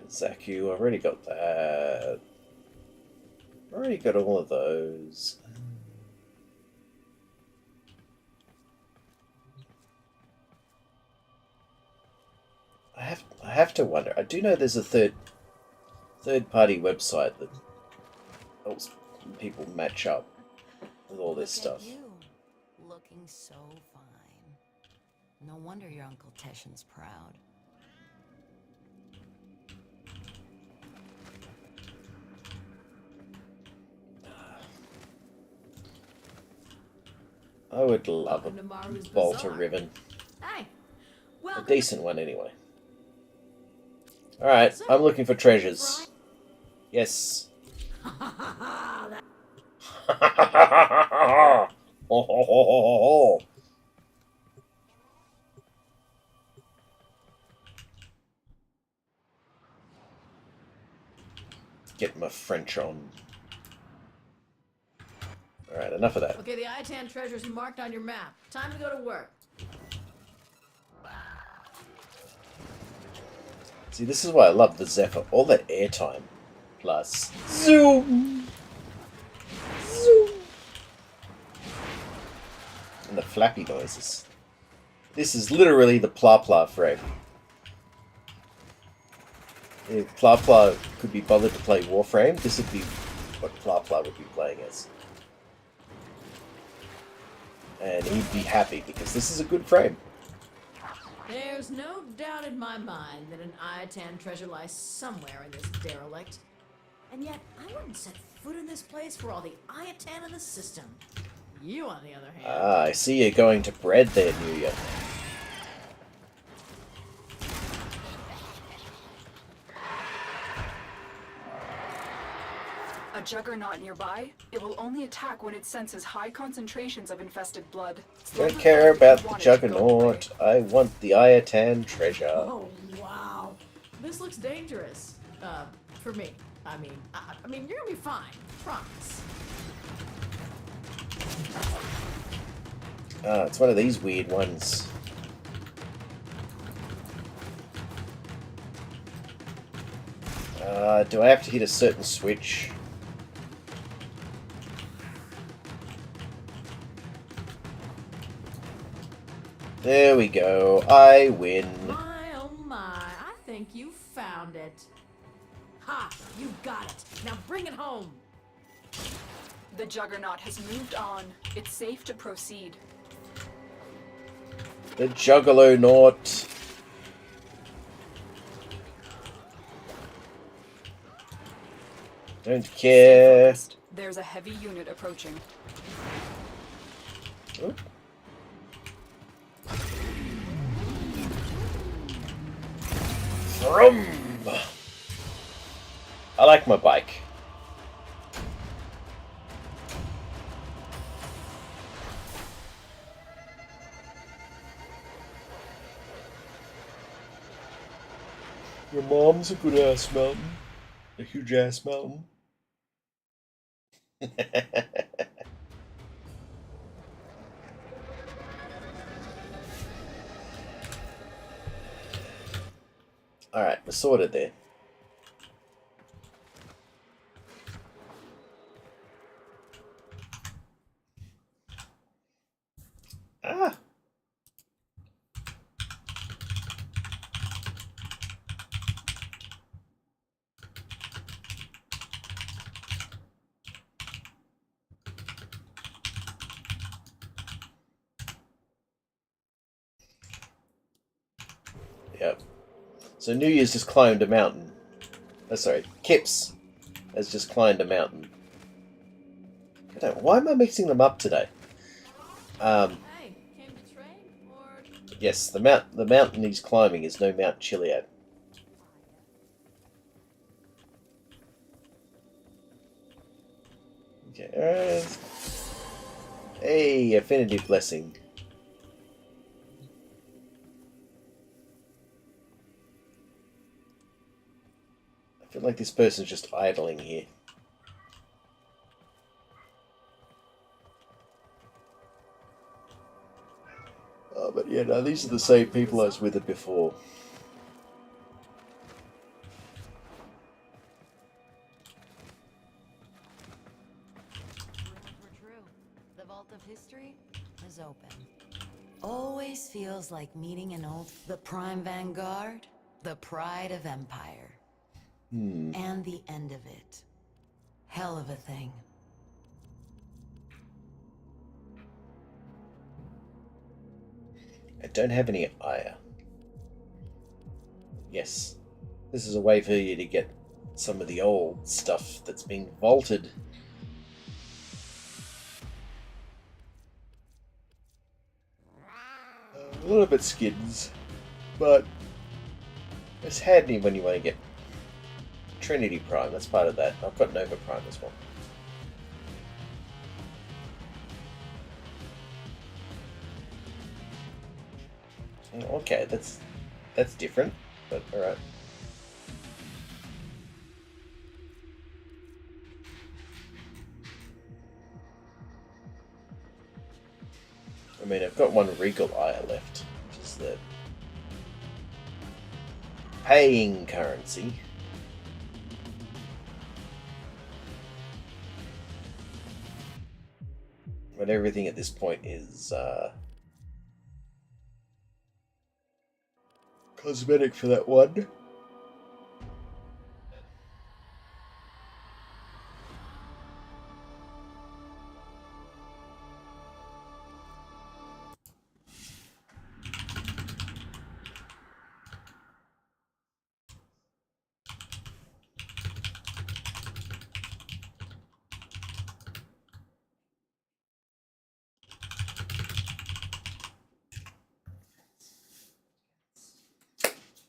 Zaku, I've already got that. I've already got all of those. I have to wonder. I do know there's a third party website that helps people match up with all this stuff. You, looking so fine. No wonder your Uncle Teshin's proud. I would love a Bolter ribbon. Hey, a decent one anyway. Alright, I'm looking for treasures. Yes. Get my French on. Alright, enough of that. Okay, the Itan treasure's marked on your map. Time to go to work. See, this is why I love the Zephyr. All that airtime. Plus zoom! Zoom! And the flappy noises. This is literally the Pla frame. If Pla could be bothered to play Warframe, this would be what Pla would be playing as. And he'd be happy because this is a good frame. There's no doubt in my mind that an Iatan treasure lies somewhere in this derelict. And yet, I wouldn't set foot in this place for all the Iatan in the system. You, on the other hand... Ah, I see you're going to bread there, Nuya. A juggernaut nearby? It will only attack when it senses high concentrations of infested blood. Don't care about the juggernaut. I want the Iatan treasure. Oh, wow. This looks dangerous. For me. I mean, you're gonna be fine. Promise. It's one of these weird ones. Do I have to hit a certain switch? There we go. I win. My oh my, I think you found it. Ha! You got it. Now bring it home. The Juggernaut has moved on. It's safe to proceed. The Juggalo-naut. Don't care. There's a heavy unit approaching. Oh. Vroom. I like my bike. Your mom's a good ass mountain. A huge ass mountain. Alright, we're sorted there. Ah! Yep. So New Year's just climbed a mountain. Oh, sorry, Kips has just climbed a mountain. I don't. Why am I mixing them up today? Hey, came to trade or? Yes, the mountain he's climbing is no Mount Chiliad. Okay, alright. Hey, Affinity Blessing. I feel like this person's just idling here. Oh, but yeah, no, these are the same people I was with it before. Rumors were true. The vault of history is open. Always feels like meeting an old... The Prime Vanguard, the pride of Empire. And the end of it. Hell of a thing. I don't have any ire. Yes. This is a way for you to get some of the old stuff that's been vaulted. A little bit skids, but it's handy when you want to get Trinity Prime. That's part of that. I've got Nova Prime as well. Okay, that's different, but alright. I mean, I've got one Regal Ire left, which is the paying currency. But everything at this point is cosmetic for that one.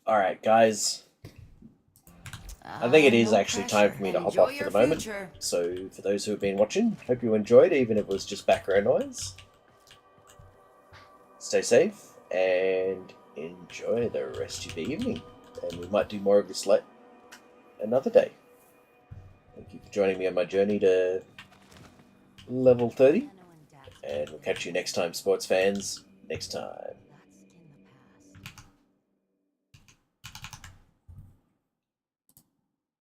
Alright, guys. I think it is actually time for me to hop off for the moment. So, for those who have been watching, hope you enjoyed, even if it was just background noise. Stay safe, and enjoy the rest of the evening. and we might do more of this another day. Thank you for joining me on my journey to level 30, and we'll catch you next time, sports fans. Next time.